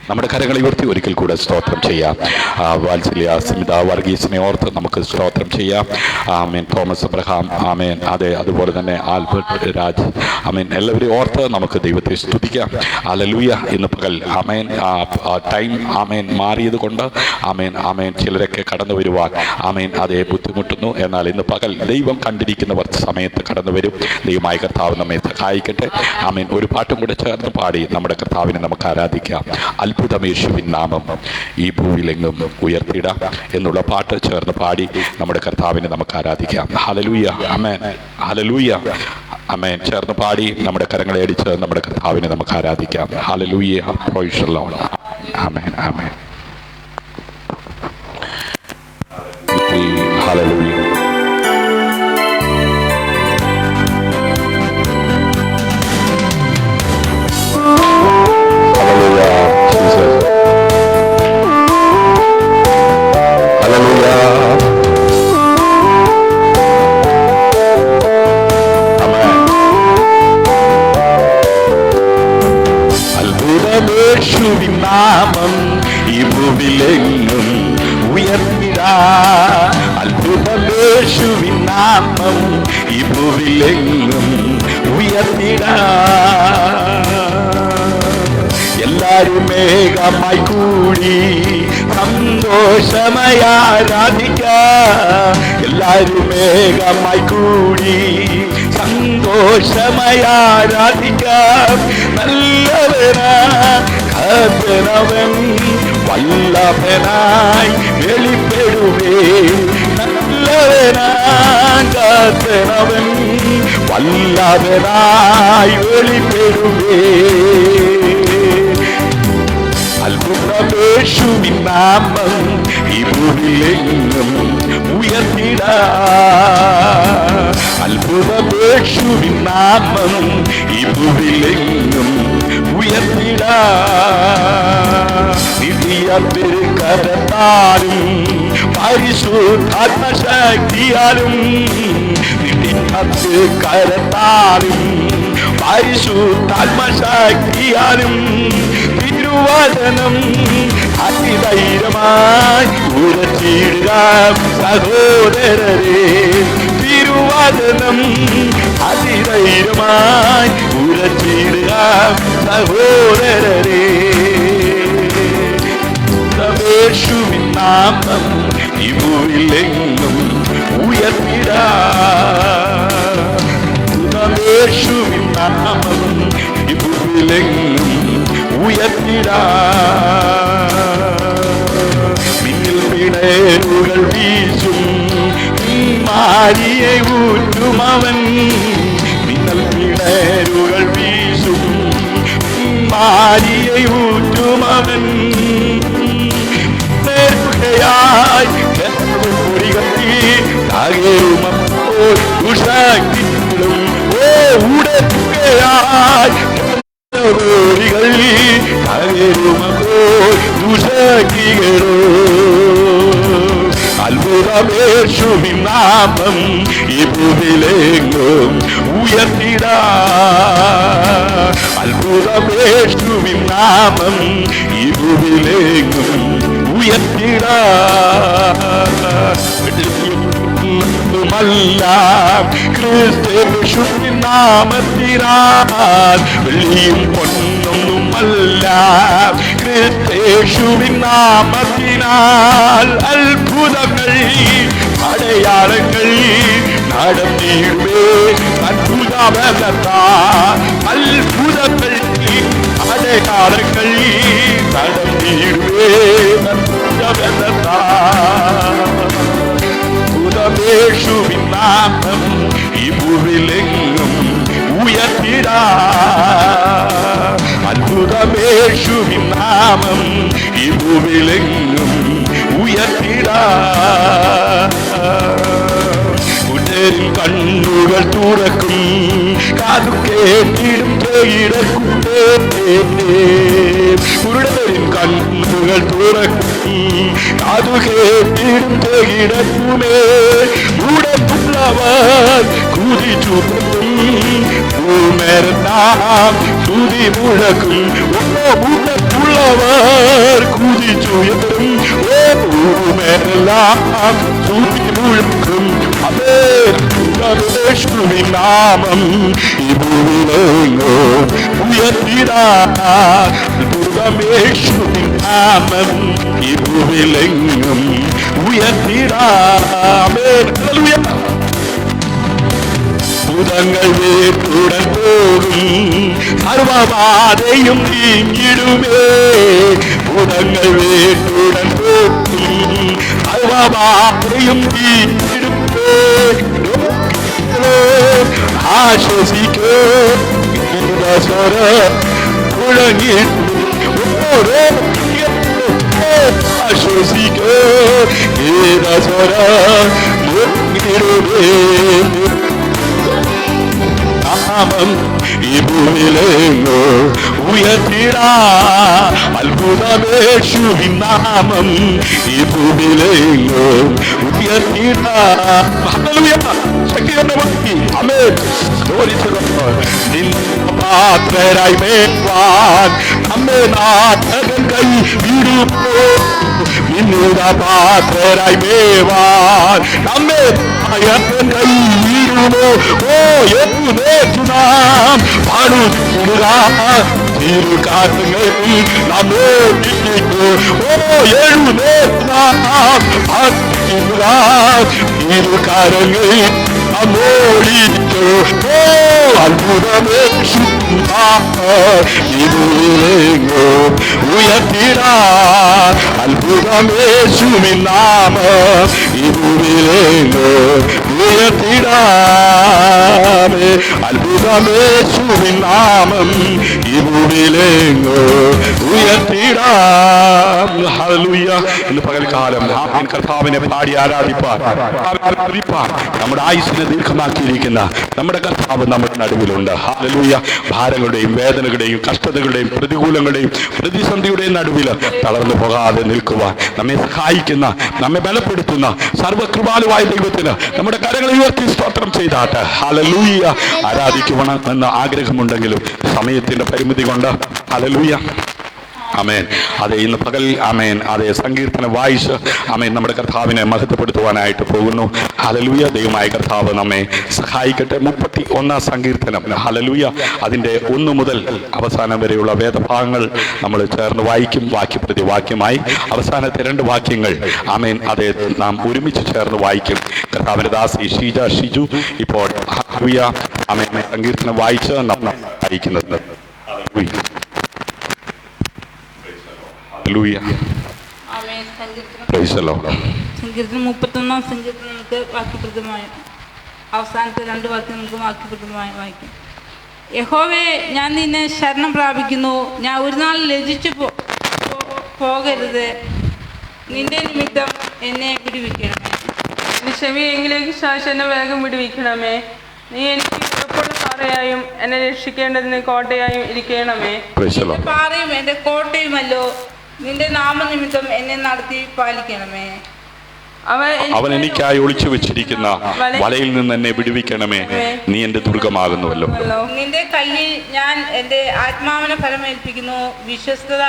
നമ്മുടെ കരങ്ങളെ ഉയർത്തി ഒരിക്കൽ കൂടെ സ്തോത്രം ചെയ്യാം. വാത്സല്യ സ്മിത വർഗീസിനെ ഓർത്ത് നമുക്ക് സ്തോത്രം ചെയ്യാം. ആമേൻ. തോമസ് അബ്രഹാം ആമേൻ. അതെ, അതുപോലെ തന്നെ ആൽബർട്ട് രാജ് ആമേൻ. എല്ലാവരെയും ഓർത്ത് നമുക്ക് ദൈവത്തെ സ്തുതിക്കാം. ഹല്ലേലൂയ. ഇന്ന് പകൽ ആമേൻ ടൈം ആമേൻ മാറിയത് കൊണ്ട് ആമേൻ ആമേൻ ചിലരൊക്കെ കടന്നു വരുവാൻ ആമേൻ അതേ ബുദ്ധിമുട്ടുന്നു. എന്നാൽ ഇന്ന് പകൽ ദൈവം കണ്ടിരിക്കുന്നവർ സമയത്ത് കടന്നു വരും. ദൈവമായ കർത്താവ് നമ്മെ സഹായിക്കട്ടെ. ആമേൻ. ഒരു പാട്ടും കൂടെ ചേർന്ന് പാടി നമ്മുടെ കർത്താവിനെ നമുക്ക് ആരാധിക്കാം. അത്ഭുതം യേശുവിൻ നാമം ഈ ഭൂമിയിലെങ്ങും ഉയർത്തിടാം എന്നുള്ള പാട്ട് ചേർന്ന് പാടി നമ്മുടെ കർത്താവിനെ നമുക്ക് ആരാധിക്കാം. ഹല്ലേലൂയ. ആമേൻ. ഹല്ലേലൂയ. ആമേൻ. ചേർന്ന് പാടി നമ്മുടെ കരങ്ങളെ അടിച്ച് നമ്മുടെ കർത്താവിനെ നമുക്ക് ആരാധിക്കാം. Hallelujah. Praise the Lord. Amen. Amen. Hallelujah. നാമം ഈ ഭൂമിയിലെങ്ങും ഉയർത്തിടാ. അത്ഭുതമേശുവിൻ നാമം ഈ ഭൂമിയിലെങ്ങും ഉയർത്തിടാ. എല്ലാരും മേഘമായി കൂടി സന്തോഷമായി ആരാധിക്കാം. എല്ലാരും മേഘമായി കൂടി സന്തോഷമായി ആരാധിക്കാം. നല്ലവനാ ഖാതനവൻ വല്ലഭനായി വെളിപ്പെടുവേ. നല്ലവനാ ഖാതനവൻ വല്ലഭനായി വെളിപ്പെടുവേ. അത്ഭുതമേശുവിൻ നാമം ഈ ഭൂമിയിലെങ്ങും ഉയർത്തിടാ. അത്ഭുതമേശുവിൻ നാമം ഈ ഭൂമിയിലെങ്ങും ഉയർത്തിടാ. നിത്യ പെരുക്കരത്താലും പരിശുദ്ധാത്മശക്തിയാലും നിത്യ പെരുക്കരത്താലും പരിശുദ്ധാത്മശക്തിയാലും തിരുവചനം അതിധൈര്യമായി ഉറച്ചിടുക സഹോദരരെ, തിരുവചനം അതിധൈര്യമായി ഉറച്ചിടുക സഹോദരരെ. യേശുവിൻ നാമം ഈ ഭൂമിയിലെങ്ങും ഉയർത്തിടാം. യേശുവിൻ നാമം ഈ ഭൂമിയിലെങ്ങും ഉയർത്തിടാം. മിന്നൽ പിണരുകൾ വീശും മാരിയെ ഊറ്റുമവൻ. മിന്നൽ പിണരുകൾ വീശും മാരിയെ ഊറ്റുമവൻ. അത്ഭുതമേശുവിൻ നാമം ഈ ഭൂമിയിലെങ്ങും ഉയർത്തിടാം. അത്ഭുതമേശുവിൻ നാമം ഈ ഭൂമിയിലെങ്ങും ഉയർത്തിടാമല്ല. ക്രിസ്തുവിൻ നാമത്തിനാൽ വെള്ളിയും പൊന്നൊന്നുമല്ല. ക്രിസ്തുവിൻ നാമത്തിനാൽ അത്ഭുതങ്ങൾ അടയാളങ്ങൾ നടത്തിയിടുവേ. അത്ഭുതമെന്നതാൽ അത്ഭുതങ്ങൾ അടയാളങ്ങൾ നടത്തിയിടുവേ. അത്ഭുതമേശുവിൻ നാമം ഈ ഭൂമിയിലെങ്ങും ഉയർത്തിടാം. അത്ഭുതമേശുവിൻ നാമം ഈ ഭൂമിയിലെങ്ങും ഉയർത്തിടാം. കണ്ണുകൾ തുറക്കും, കാതു കേട്ടിടും ഇടക്കുട്ടേ. കുരുടരിൻ കണ്ണുകൾ തുറക്കും, കാതു കേട്ടിടും ഇടക്കുമേ. മൂടത്തുള്ളവർ കുതിച്ചു ഭൂമേരനാം തുതി മുഴക്കും. മൂടത്തുള്ളവർ കുതിച്ചുയരും, ഭൂമേരെല്ലാം തുതി മുഴക്കും. യേശുവിൻ നാമം ഈ ഭൂമിയിലെങ്ങോ ഉയർത്തിടാം. യേശുവിൻ നാമം ഈ ഭൂമിയിലെങ്ങും ഉയർത്തിടാം. ഭൂതങ്ങൾ വേട്ടുടൻ പോകും, സർവബാധയും നീങ്ങിടുമേ. ഭൂതങ്ങൾ വേട്ടുടൻ പോകും, സർവബാധയും നീങ്ങിടുമേ. ആശ്വസിക്കോ മുഴങ്ങിടുമേ. ആശ്വസിക്കോ മുഴങ്ങിടുമേ. നാമം ഈ ഭൂമിയിലെങ്ങോ ഉയർത്തിടാം. അത്ഭുതമേശുവിൻ നാമം ഈ ഭൂമിയിലെങ്ങോ ഉയർത്തിടാം. പാത്രരായി മേവാൻ നമ്മെ നാട്ടകൻ കൈ വിടുമോ. നിന്നുത പാത്രരായി മേവാൻ നമ്മെ നായകൻ കൈ വിടുമോ. ഓ എഴുന്നേറ്റു നാം പാടുക തിരുകാര്യങ്ങൾ നമ്മെ വിളിക്കോ. ഓ എഴുന്നേറ്റു നാം പാടുക തിരുകാര്യങ്ങൾ നമ്മോടിക്കോ. ഓ അത്ഭുതമേശു ഇതുങ്ങോ ഉയർത്തിടാം. അത്ഭുതമേശുവിൻ നാമം ഇതുങ്ങോ ഉയർത്തിടാം. അത്ഭുതമേശുവിൻ നാമം ഇതുങ്ങോ ഉയർത്തിടാം. ഹല്ലേലൂയ. ഇന്ന് പകൽക്കാലം കർത്താവിനെ പാടി ആരാധിപ്പാൻ നമ്മുടെ ആയുസ്സിനെ ദീർഘമാക്കിയിരിക്കുന്ന നമ്മുടെ കർത്താവ് നമ്മുടെ നടുവിലുണ്ട്. ഹല്ലേലൂയ. ഭാരങ്ങളുടെയും വേദനകളുടെയും കഷ്ടതകളുടെയും പ്രതികൂലങ്ങളുടെയും പ്രതിസന്ധിയുടെയും നടുവിൽ തളർന്നു പോകാതെ നിൽക്കുവാൻ നമ്മെ സഹായിക്കുന്ന നമ്മെ ബലപ്പെടുത്തുന്ന സർവകൃപാലുവായ ദൈവത്തിന് നമ്മുടെ കരങ്ങളെ ഉയർത്തി സ്തോത്രം ചെയ്താട്ട് ഹല്ലേലൂയ ആരാധിക്കുവാൻ എന്ന ആഗ്രഹമുണ്ടെങ്കിലും സമയത്തിന്റെ പരിമിതി കൊണ്ട് ഹല്ലേലൂയ ആമേൻ. അതെ, ഇന്ന് പകൽ ആമേൻ അതെ സങ്കീർത്തനം വായിച്ച് ആമേൻ നമ്മുടെ കർത്താവിനെ മഹത്വപ്പെടുത്തുവാനായിട്ട് പോകുന്നു. ഹല്ലേലൂയ. ദൈവമായ കർത്താവ് നമ്മെ സഹായിക്കട്ടെ. 31 സങ്കീർത്തനം ഹല്ലേലൂയ, അതിൻ്റെ 1 മുതൽ അവസാനം വരെയുള്ള വേദഭാഗങ്ങൾ നമ്മൾ ചേർന്ന് വായിക്കും. വാക്യപ്രതി വാക്യമായി അവസാനത്തെ 2 വാക്യങ്ങൾ ആമേൻ അതെ നാം ഒരുമിച്ച് ചേർന്ന് വായിക്കും. കർത്താവിന്റെ ദാസി ഷീജ ഷിജു ഇപ്പോൾ ഹല്ലേലൂയ ആമേൻ സങ്കീർത്തനം വായിച്ച് നമ്മൾ വായിക്കുന്നത്. ഹല്ലേലൂയ. ആമേൻ. സങ്കീർത്തനം പ്രൈസ് ദി ലോർഡ്. സങ്കീർത്തനം 31 സങ്കീർത്തനം നമുക്ക് വാക്യപ്രദമായി അവസാനത്തെ 2 വാക്യം നമുക്ക് വാക്യപ്രദമായി വായിക്കാം. യഹോവേ, ഞാൻ നിന്നെ ശരണം പ്രാപിക്കുന്നു. ഞാൻ ഒരു നാൾ ലജ്ജിച്ചു പോകരുത്. നിന്റെ നിമിത്തം എന്നെ വിടുവിക്കണമേ. എന്റെ ചെവിയെങ്കിലേക്ക് ശാശ്വത എന്നെ വേഗം വിടുവിക്കണമേ. നീ എനിക്ക് ഉറപ്പുള്ള പാറയായും എന്നെ രക്ഷിക്കേണ്ടതിന് കോട്ടയായും ഇരിക്കണമേ. പ്രൈസ് ദി നിന്റെ ലോർഡ്. പാറയും എൻ്റെ കോട്ടയുമല്ലോ. നിന്റെ നാമനിമിത്തം എന്നെ നടത്തി പാലിക്കണമേ. അവൻ എനിക്കായി ഒളിച്ചു വെച്ചിരിക്കുന്ന വലയിൽ നിന്ന് എന്നെ വിടുവിക്കണമേ. നീ എന്റെ ദുർഗമാകുന്നുവല്ലോ. നിന്റെ കയ്യിൽ ഞാൻ എൻ്റെ ആത്മാവിനെ ഫലമേൽപ്പിക്കുന്നു. വിശ്വസ്തത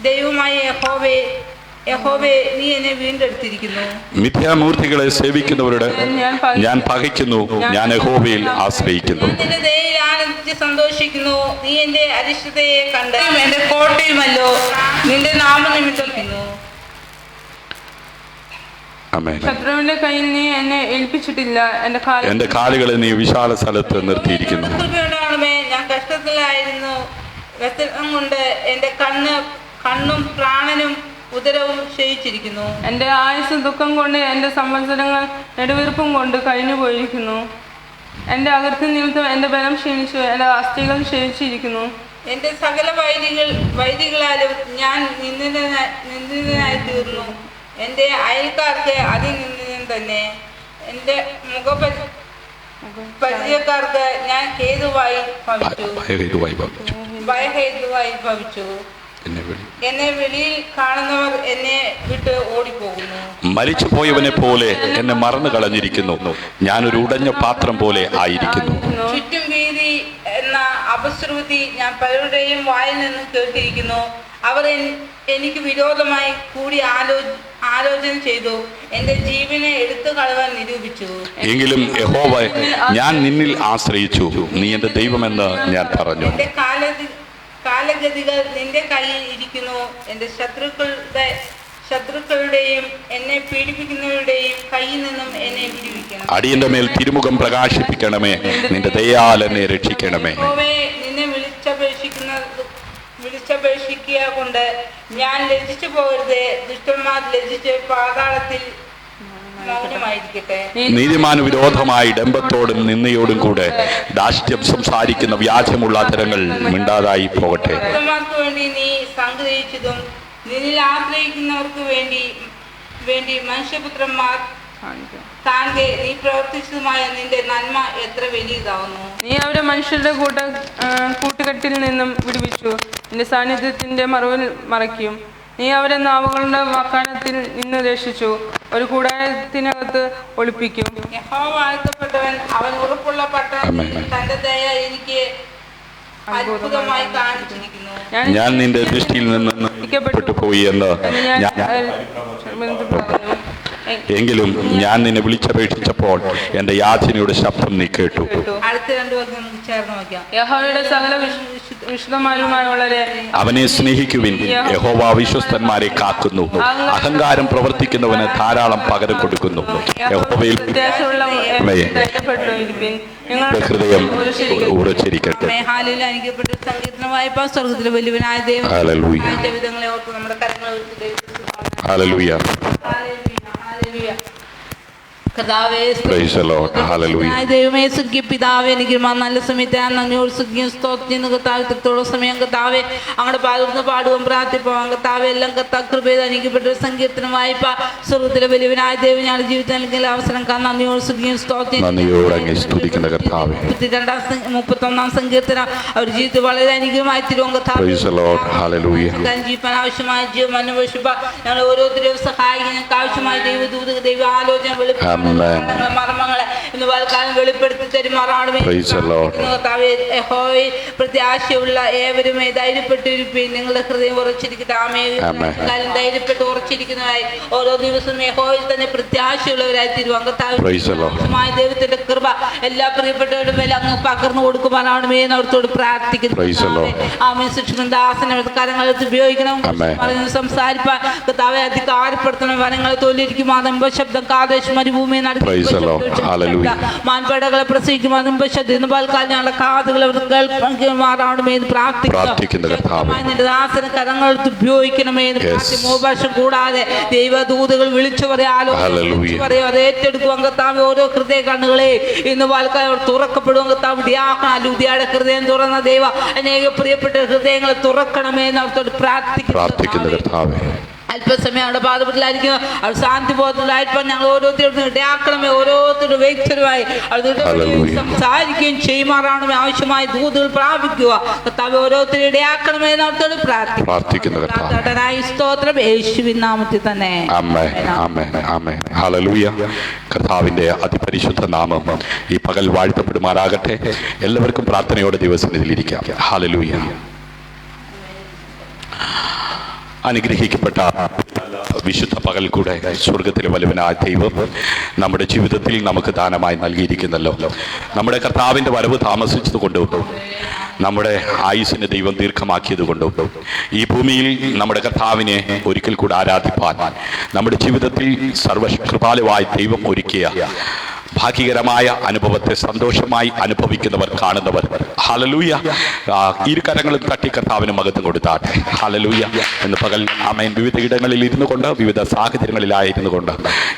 ദൈവമായ യഹോവേ, നീ എന്നെ വീണ്ടെടുത്തിരിക്കുന്നു. മിഥ്യാമൂർത്തികളെ സേവിക്കുന്നവരുടെ ഞാൻ പകയ്ക്കുന്നു. ഞാൻ യഹോവയിൽ ആശ്രയിക്കുന്നു. നിന്റെ ദയയിൽ ആനന്ദിച്ച് സന്തോഷിക്കുന്നു. നീ എൻ്റെ അരിഷ്ടതയെ കണ്ട് എൻ്റെ കോട്ടയുമല്ലോ. നിന്റെ നാമനിമിത്തം. ആമേൻ. ശത്രുവിന്റെ കയ്യിൽ നീ എന്നെ ഏൽപ്പിച്ചിട്ടില്ല. എന്റെ കാലുകളെ നീ വിശാല സ്ഥലത്ത് നിർത്തിയിരിക്കുന്നു. കൃപയുണ്ടാകണമേ. ഞാൻ കഷ്ടത്തിലായിരുന്നു. വ്യസനം കൊണ്ട് എൻ്റെ കണ്ണും പ്രാണനും ഉദരവും ക്ഷയിച്ചിരിക്കുന്നു. എന്റെ ആയുസ് ദുഃഖം കൊണ്ട് എന്റെ സംവത്സരങ്ങൾ നെടുവീർപ്പും കൊണ്ട് കഴിഞ്ഞു പോയിരിക്കുന്നു. എന്റെ അകൃത്യ നിമിത്തം എന്റെ ബലം ക്ഷീണിച്ചു. എന്റെ അസ്ഥികൾ ക്ഷയിച്ചിരിക്കുന്നു. എന്റെ സകല വൈദികളാലും ഞാൻ നിന്ദിതനായി തീർന്നു. എൻ്റെ അയൽക്കാർക്ക് അതിനിന്ദിതൻ തന്നെ. എൻ്റെ പരിചയക്കാർക്ക് ഞാൻ ഭയഹേതുവായി ഭവിച്ചു. എന്നെ വെളിയിൽ കാണുന്നവർ എന്നെ വിട്ട് ഓടിപ്പോകുന്നു. മരിച്ചു പോയവനെ പോലെ എന്നെ മറന്നു കളഞ്ഞിരിക്കുന്നു. ഞാനൊരു ഉടഞ്ഞ പാത്രം പോലെ ആയിരിക്കുന്നു. ചുറ്റും വീതി എന്ന അപശ്രുതി ഞാൻ പലരുടെയും വായിൽ നിന്നും കേട്ടിരിക്കുന്നു. അവർ എനിക്ക് വിരോധമായി കൂടി ആലോചന ചെയ്തു. എൻ്റെ ജീവനെ എടുത്തു കളവാൻ നിരൂപിച്ചു. എങ്കിലും യഹോവ, ഞാൻ നിന്നിൽ ആശ്രയിച്ചു. നീ എന്റെ ദൈവമെന്ന് ഞാൻ പറഞ്ഞു. എൻ്റെ കാലഗതികൾ നിന്റെ കയ്യിൽ ഇരിക്കുന്നു. എൻ്റെ ശത്രുക്കളുടെയും എന്നെ പീഡിപ്പിക്കുന്നവരുടെയും കയ്യിൽ നിന്നും എന്നെ വിടുവിക്കണം. അടിയന്റെ മേൽ തിരുമുഖം പ്രകാശിപ്പിക്കണമേ. നിന്റെ ദയാൽ എന്നെ രക്ഷിക്കണമേ. നിന്നെ വിളിച്ചപേക്ഷിക്കുക കൊണ്ട് ഞാൻ ലജ്ജിച്ചു പോകരുത്. ദുഷ്ടന്മാർ ലജ്ജിച്ച് പാതാളത്തിൽ മൗനമായിരിക്കട്ടെ. നീതിമാന് വിരോധമായി ഡംബത്തോടും നിന്നയോടും കൂടെ ദാഷ്ട്യം സംസാരിക്കുന്ന വ്യാജമുള്ള അധരങ്ങൾ മിണ്ടാതായി പോകട്ടെ. ദുഷ്ടന്മാർക്ക് വേണ്ടി നീ സംഗ്രഹിച്ചതും നിന്നിൽ ആശ്രയിക്കുന്നവർക്ക് വേണ്ടി മനുഷ്യപുത്രന്മാർ താങ്കൾ നീ പ്രവർത്തിച്ചതുമായ നിന്റെ നന്മ എത്ര വലിയതാവുന്നു. നീ അവരെ മനുഷ്യരുടെ കൂട്ടുകെട്ടിൽ നിന്നും വിടുവിച്ചു. നിന്റെ സാന്നിധ്യത്തിന്റെ മറവിൽ മറയ്ക്കും. നീ അവരെ നാവുകളുടെ വാക്കാനത്തിൽ നിന്ന് രക്ഷിച്ചു. ഒരു കൂടാരത്തിനകത്ത് ഒളിപ്പിക്കും. യഹോവ വാഴ്ത്തപ്പെട്ടവൻ. അവൻ ഉറപ്പുള്ള പട്ടണം. തന്റെ ദയ എനിക്ക് അത്ഭുതമായി കാണിച്ചിരിക്കുന്നു. ഞാൻ നിന്റെ ദൃഷ്ടിയിൽ നിന്ന് പെട്ടുപോയി എന്ന് എങ്കിലും ഞാൻ നിന്നെ വിളിച്ചപേക്ഷിച്ചപ്പോൾ എന്റെ യാചനയുടെ ശബ്ദം നീ കേട്ടു. അടുത്ത 2 വാക്യം ചേർന്ന് നോക്കാം. യഹോവയുടെ സകല വിശുദ്ധന്മാരുമായുള്ളവരെ അവനെ സ്നേഹിക്കുവിൻ. യഹോവ വിശ്വസ്തന്മാരെ കാക്കുന്നു. അഹങ്കാരം പ്രവർത്തിക്കുന്നവന് ധാരാളം പകരം കൊടുക്കുന്നു. യഹോവയിൽ ഹൃദയം ഉറച്ചിരിക്കട്ടെ. സ്വർഗത്തിലെ വലിയവനായ ദൈവം വിധങ്ങളെ ഓർത്ത് നമ്മുടെ കരങ്ങൾ ഹല്ലേലൂയ. ദൈവമേ സ്വർഗീയ പിതാവേ, എനിക്ക് നല്ല സമയത്ത് ഞാൻ നന്ദിയോട് സ്വർഗീയ സ്തോത്രം കർത്താവ് ഇത്രത്തോളം സമയം കർത്താവെ അങ്ങോട്ട് പാടുന്ന പാടുവാൻ പ്രാർത്ഥിപ്പോവാൻ കർത്താവ് എല്ലാം കർത്താവ് കൃപയിൽ അനുഗ്രഹിക്കപ്പെട്ട സങ്കീർത്തനം വായ്പ. സ്വർഗത്തിലെ വലിയവനായ ദൈവം ഞങ്ങളുടെ ജീവിതത്തിൽ നൽകിയ അവസരം നന്ദിയോട് സ്വർഗീയ സ്തോത്രം. 31 സങ്കീർത്തനം അവരുടെ ജീവിതത്തിൽ വളരെ അനുഗ്രഹമായി തീരുവാൻ കർത്താവ് ജീവിക്കാൻ ആവശ്യമായ ജീവൻ അന്വേഷിപ്പ ഞങ്ങൾ ഓരോരുത്തരെയും സഹായിക്കാൻ ഞങ്ങൾക്ക് ആവശ്യമായ ദൈവദൂത ദൈവ ആലോചന വെളുപ്പം മർമ്മങ്ങളെ ഇന്ന് പൽക്കാലം വെളിപ്പെടുത്തി തരുമാറാണമേ. Praise the Lord. യഹോവയിൽ പ്രത്യാശയുള്ള ഏവരുമേ ധൈര്യപ്പെട്ടിരിപ്പീൻ. നിങ്ങളുടെ ഹൃദയം ഉറച്ചിരിക്കട്ടെ. Amen. കാലം ധൈര്യപ്പെട്ട് ഉറച്ചിരിക്കുന്നതായി ഓരോ ദിവസവും യഹോവയിൽ തന്നെ പ്രത്യാശയുള്ളവരായി തീരുവാൻ Praise the Lord. ദൈവത്തിന്റെ കൃപ എല്ലാ പ്രിയപ്പെട്ടവരുടെ മേലെ അങ്ങ് പകർന്നു കൊടുക്കുവാനാണ് എന്നോർത്തോട് പ്രാർത്ഥിക്കുന്നു. Praise the Lord. ആമേൻ. ശിക്ഷണദാസനെ കരങ്ങളെടുത്ത് ഉപയോഗിക്കണം. Amen. സംസാരിപ്പാൻ കർത്താവെ അധികാരപ്പെടുത്തണം. വനങ്ങളെ തൊല്ലിരിക്കുമാ ശബ്ദം Kadesh മരുഭൂമിയെ Praise the Lord. Hallelujah. മാൻപേടകളെ പ്രസവിക്കുമാ ശബ്ദം ഇന്ന് പാൽക്കാൽ ഞങ്ങളുടെ കാതുകളെ കേൾക്കുമാറാണമേ എന്ന് പ്രാർത്ഥിക്കുന്നു കർത്താവേ. നിന്റെ ദാസനെ കരങ്ങളെടുത്ത് ഉപയോഗിക്കണമേ എന്ന് പ്രാർത്ഥിക്കുന്നു. മോഭാഷം കൂടാതെ ദൈവദൂതകൾ വിളിച്ചു പറയാലോ പറയോ അത് ഏറ്റെടുക്കും കർത്താവ്. ഓരോ ഹൃദയ കണ്ണുകളെ ഇന്ന് പാൽക്കാൽ തുറക്കപ്പെടും കർത്താവ്. ലുദിയുടെ ഹൃദയം തുറന്ന ദൈവ അനേക പ്രിയപ്പെട്ട ഹൃദയങ്ങളെ തുറക്കണമേ എന്ന് അവർത്തോട് പ്രാർത്ഥിക്കുന്നു കർത്താവേ. അല്പസമയം അവിടെ പാതപ്പെട്ടിലായിരിക്കുന്നു. അവർ ശാന്തി ബോധത്തിലായിരിക്കും. ഞങ്ങൾ ഓരോരുത്തരും ഇടയാക്കണമേ. ഓരോരുത്തരുടെ വ്യക്തരുമായി സംസാരിക്കുകയും ചെയ്യുമാറാണമേ. ആവശ്യമായ ദൂതുകൾ പ്രാപിക്കുക കർത്താവ്. ഓരോരുത്തരും ഇടയാക്കണമേ എന്നോർത്തോട് പ്രാർത്ഥിക്കുന്നു. സ്തോത്രം യേശുവിൻ നാമത്തിൽ തന്നെ. കർത്താവിന്റെ അതിപരിശുദ്ധ നാമം ഈ പകൽ വാഴ്ത്തപ്പെടുമാറാകട്ടെ. എല്ലാവർക്കും പ്രാർത്ഥനയോടെ ദിവസത്തിലിരിക്കാം. ഹല്ലേലൂയ. അനുഗ്രഹിക്കപ്പെട്ട വിശുദ്ധ പകൽ കൂടെ സ്വർഗത്തിലെ വലുവനായ ദൈവം നമ്മുടെ ജീവിതത്തിൽ നമുക്ക് ദാനമായി നൽകിയിരിക്കുന്നല്ലോ. നമ്മുടെ കർത്താവിൻ്റെ വരവ് താമസിച്ചത് കൊണ്ടും നമ്മുടെ ആയുസ്സിനെ ദൈവം ദീർഘമാക്കിയത് കൊണ്ടും ഈ ഭൂമിയിൽ നമ്മുടെ കർത്താവിനെ ഒരിക്കൽ കൂടെ ആരാധിപ്പാൻ നമ്മുടെ ജീവിതത്തിൽ സർവകൃപാലുവായ ദൈവം ഒരുക്കിയ ഭാഗ്യകരമായ അനുഭവത്തെ സന്തോഷമായി അനുഭവിക്കുന്നവർ, കാണുന്നവർ, ഹല്ലേലൂയ, ഇരു കരങ്ങളും തട്ടി കർത്താവിന് മഹത്വം കൊടുത്താട്ടെ. ഹല്ലേലൂയ എന്ന് പകൽ ആമേൻ. വിവിധ ഇടങ്ങളിൽ ഇരുന്നു കൊണ്ട്, വിവിധ സാഹചര്യങ്ങളിലായിരുന്നു കൊണ്ട്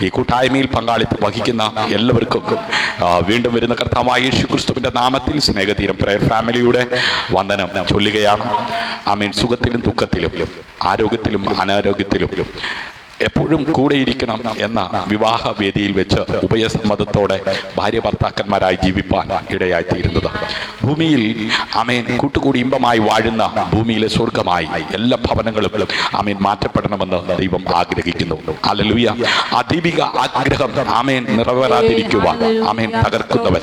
ഈ കൂട്ടായ്മയിൽ പങ്കാളിത്തം വഹിക്കുന്ന എല്ലാവർക്കും വീണ്ടും വരുന്ന കർത്താവായ യേശുക്രിസ്തുവിന്റെ നാമത്തിൽ സ്നേഹതീരം പ്രയർ ഫാമിലിയുടെ വന്ദനം ചൊല്ലുകയാണ്. ആമേൻ. സുഖത്തിലും ദുഃഖത്തിലും ആരോഗ്യത്തിലും അനാരോഗ്യത്തിലും എപ്പോഴും കൂടെയിരിക്കണം എന്ന വിവാഹ വേദിയിൽ വെച്ച് ഉഭയസമ്മതത്തോടെ ഭാര്യ ഭർത്താക്കന്മാരായി ജീവിപ്പാൻ ഇടയായിത്തീരുന്നത് ഭൂമിയിൽ ആമേൻ കൂട്ടുകൂടി ഇമ്പമായി വാഴുന്ന ഭൂമിയിലെ സ്വർഗമായി എല്ലാ ഭവനങ്ങളും ആമേൻ മാറ്റപ്പെടണമെന്ന് ദൈവം ആഗ്രഹിക്കുന്നു. ഹല്ലേലൂയ. ആ ദൈവിക ആഗ്രഹം ആമേൻ നിറവേറാതിരിക്കുവാൻ ആമേൻ തകർക്കുന്നവൻ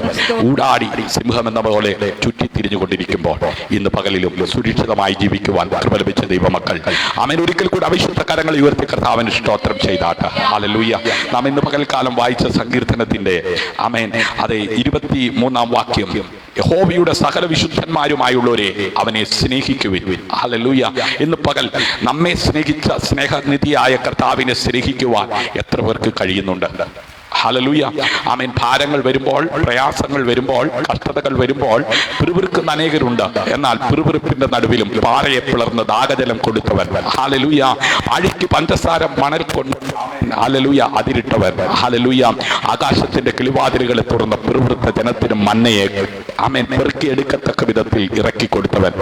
ഊടാടി സിംഹം എന്ന പോലെ ചുറ്റിത്തിരിഞ്ഞുകൊണ്ടിരിക്കുമ്പോൾ ഇന്ന് പകലിലും സുരക്ഷിതമായി ജീവിക്കുവാൻ കൃപ ലഭിച്ച ദൈവമക്കൾ ആമേൻ ഒരിക്കൽ കൂടി അവിശുദ്ധ കരങ്ങൾ ഉയർത്തി കർത്താവിന് സ്തോത്രം ചെയ്താട്ട്. ഹല്ലേലൂയ. നാം ഇന്ന് പകൽക്കാലം വായിച്ച സങ്കീർത്തനത്തിന്റെ ആമേൻ അതെ 23-ാം വാക്യം, യഹോവയുടെ സകല വിശുദ്ധന്മാരുമായുള്ളവരെ അവനെ സ്നേഹിക്കുവിൻ. ഹല്ലേലൂയ. ഇന്ന് പകൽ നമ്മെ സ്നേഹിച്ച സ്നേഹനിധിയായ കർത്താവിനെ സ്നേഹിക്കുവാൻ എത്ര പേർക്ക് കഴിയുന്നുണ്ട്? ഹല്ലേലൂയ. ആമേൻ. ഭാരങ്ങൾ വരുമ്പോൾ, പ്രയാസങ്ങൾ വരുമ്പോൾ, കഷ്ടതകൾ വരുമ്പോൾ പിറുപിറുക്കുന്ന അനേകരുണ്ട്. എന്നാൽ പിറുപിറുപ്പിന്റെ നടുവിലും പാറയെ പിളർന്ന് ദാഹജലം കൊടുത്തവൻ. ഹല്ലേലൂയ. അഴിക്ക് പഞ്ചസാര മണൽ കൊണ്ട് ഹല്ലേലൂയ അതിരിട്ടവൻ. ഹല്ലേലൂയ. ആകാശത്തിന്റെ കിളിവാതിലുകളെ തുറന്ന് പിറുപിറുത്ത ജനത്തിന് മന്നയെ ആമേൻ പെറുക്കിയെടുക്കത്തക്ക വിധത്തിൽ ഇറക്കി കൊടുത്തവൻ.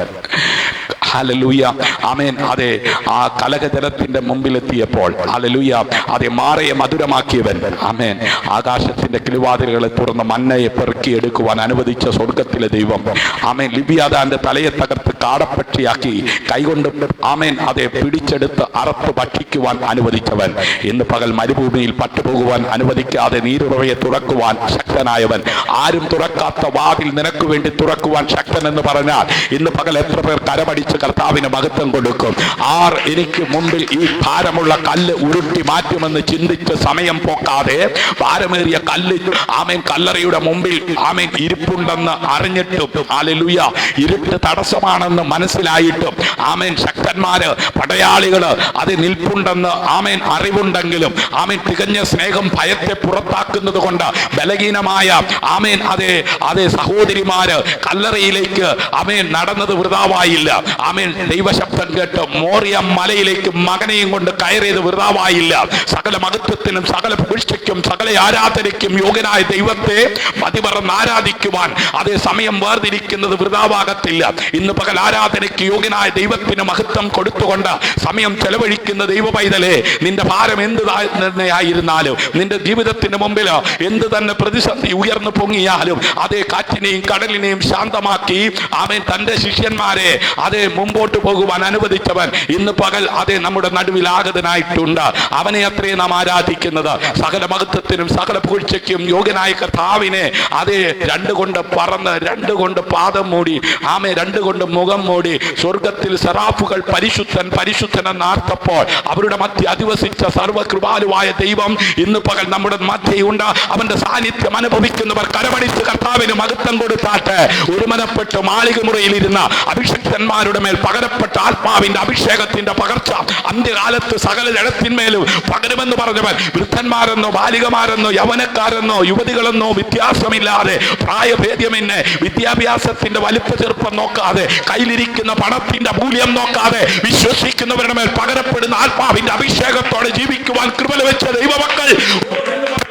ഹല്ലേലൂയ. ആമേൻ. അതെ, ആ കലഹജലത്തിന്റെ മുമ്പിലെത്തിയപ്പോൾ ഹല്ലേലൂയ അതെ മാറയെ മധുരമാക്കിയവൻ. ആമേൻ. ആകാശത്തിന്റെ കിളിവാതിലുകളെ തുറന്ന് മന്നയെ പെറുക്കിയെടുക്കുവാൻ അനുവദിച്ച സ്വർഗത്തിലെ ദൈവം ആമേൻ ലിബിയാദാന്റെ തലയെ തകർത്ത് കാടപ്പക്ഷിയാക്കി കൈകൊണ്ട് ആമേൻ അതെ പിടിച്ചെടുത്ത് അറത്ത് ഭക്ഷിക്കുവാൻ അനുവദിച്ചവൻ. ഇന്ന് പകൽ മരുഭൂമിയിൽ പട്ടുപോകുവാൻ അനുവദിക്കാതെ നീരുറവയെ തുറക്കുവാൻ ശക്തനായവൻ. ആരും തുറക്കാത്ത വാതിൽ നിനക്ക് വേണ്ടി തുറക്കുവാൻ ശക്തൻ എന്ന് പറഞ്ഞാൽ ഇന്ന് പകൽ എത്ര പേർ കരമടിച്ച് കർത്താവിന് മഹത്വം കൊടുക്കും? ആർ എനിക്ക് മുമ്പിൽ ഈ ഭാരമുള്ള കല്ല് ഉരുട്ടി മാറ്റുമെന്ന് ചിന്തിച്ച് സമയം പോക്കാതെ ഭാരമേറിയ കല്ല് ആമേൻ കല്ലറയുടെ മുമ്പിൽ ആമേൻ ഇരിപ്പുണ്ടെന്ന് അറിഞ്ഞിട്ടും ഹല്ലേലൂയ ഇരുട്ട് തടസ്സമാണെന്ന് മനസ്സിലായിട്ടും ആമേൻ ശക്തന്മാര് പടയാളികള് അത് നിൽപ്പുണ്ടെന്ന് ആമേൻ അറിവുണ്ടെങ്കിലും ആമേൻ തികഞ്ഞ സ്നേഹം ഭയത്തെ പുറത്താക്കുന്നത് കൊണ്ട് ബലഹീനമായ ആമേൻ അതെ സഹോദരിമാര് കല്ലറയിലേക്ക് ആമേൻ നടന്നത് വൃഥാവായില്ല. ആമേൻ. ദൈവശബ്ദം കേട്ട് മോറിയ മലയിലേക്ക് മകനെയും കൊണ്ട് കയറിയത് വൃഥാവായില്ല. സകല മഹത്വത്തിനും സകല പുകഴ്ചയ്ക്കും സകല ആരാധനയ്ക്കും യോഗ്യനായ ദൈവത്തെ മതിമറന്ന് ആരാധിക്കുവാൻ അതേ സമയം വേർതിരിക്കുന്നത് വൃഥാവാകത്തില്ല. ഇന്ന് പകൽ പകൽ ആരാധനയ്ക്ക് യോഗ്യനായ ദൈവത്തിന് മഹത്വം കൊടുത്തുകൊണ്ട് സമയം ചെലവഴിക്കുന്ന ദൈവ പൈതലേ, നിന്റെ ഭാരം എന്ത് തന്നെയായിരുന്നാലും, നിന്റെ ജീവിതത്തിന് മുമ്പിൽ എന്ത് തന്നെ പ്രതിസന്ധി ഉയർന്നു പൊങ്ങിയാലും, അതേ കാറ്റിനെയും കടലിനെയും ശാന്തമാക്കി ആമേൻ തന്റെ ശിഷ്യന്മാരെ അതേ മുമ്പോട്ട് പോകുവാൻ അനുവദിച്ചവൻ ഇന്ന് പകൽ അതേ നമ്മുടെ നടുവിൽ ആഗതനായിട്ടുണ്ട്. അവനെ അത്രേ നാം ആരാധിക്കുന്നത്. സകല മഹത്വത്തിനും സകല പുകഴ്ചയ്ക്കും യോഗ്യനായ കർത്താവിനെ അതേ രണ്ടുകൊണ്ട് പറന്ന്, രണ്ടുകൊണ്ട് പാദം മൂടി, ആമേ രണ്ടുകൊണ്ട് മുഖം മൂടി, സ്വർഗത്തിൽ സെറാഫുകൾ പരിശുദ്ധൻ പരിശുദ്ധൻ എന്നാർത്തപ്പോൾ അവരുടെ മധ്യ അധിവസിച്ച സർവകൃപാലുവായ ദൈവം ഇന്ന് പകൽ നമ്മുടെ മധ്യയുണ്ട്. അവന്റെ സാന്നിധ്യം അനുഭവിക്കുന്നവർ കരമടിച്ച് കർത്താവിന് മഹത്വം കൊടുത്താട്ടെ. ഒരുമനപ്പെട്ട് മാളിക മുറിയിലിരുന്ന അഭിഷിക്തന്മാരുടെ മേൽ പകരപ്പെട്ട ആത്മാവിന്റെ അഭിഷേകത്തിന്റെ പകർച്ച അന്ത്യകാലത്ത് സകല ജഡത്തിന്മേലും പകരുമെന്ന് പറഞ്ഞവൻ വൃദ്ധന്മാരെന്നോ ബാലികമാരെന്നോ യൗവനക്കാരെന്നോ യുവതികളെന്നോ വ്യത്യാസമില്ലാതെ, പ്രായഭേദ്യമെന്നെ വിദ്യാഭ്യാസത്തിന്റെ വലിപ്പ ചെറുപ്പം നോക്കാതെ, കയ്യിലിരിക്കുന്ന പണത്തിന്റെ മൂല്യം നോക്കാതെ വിശ്വസിക്കുന്നവരുടെ മേൽ പകരപ്പെടുന്ന ആത്മാവിന്റെ അഭിഷേകത്തോടെ ജീവിക്കുവാൻ കൃപ ലഭിച്ച ദൈവമക്കൾ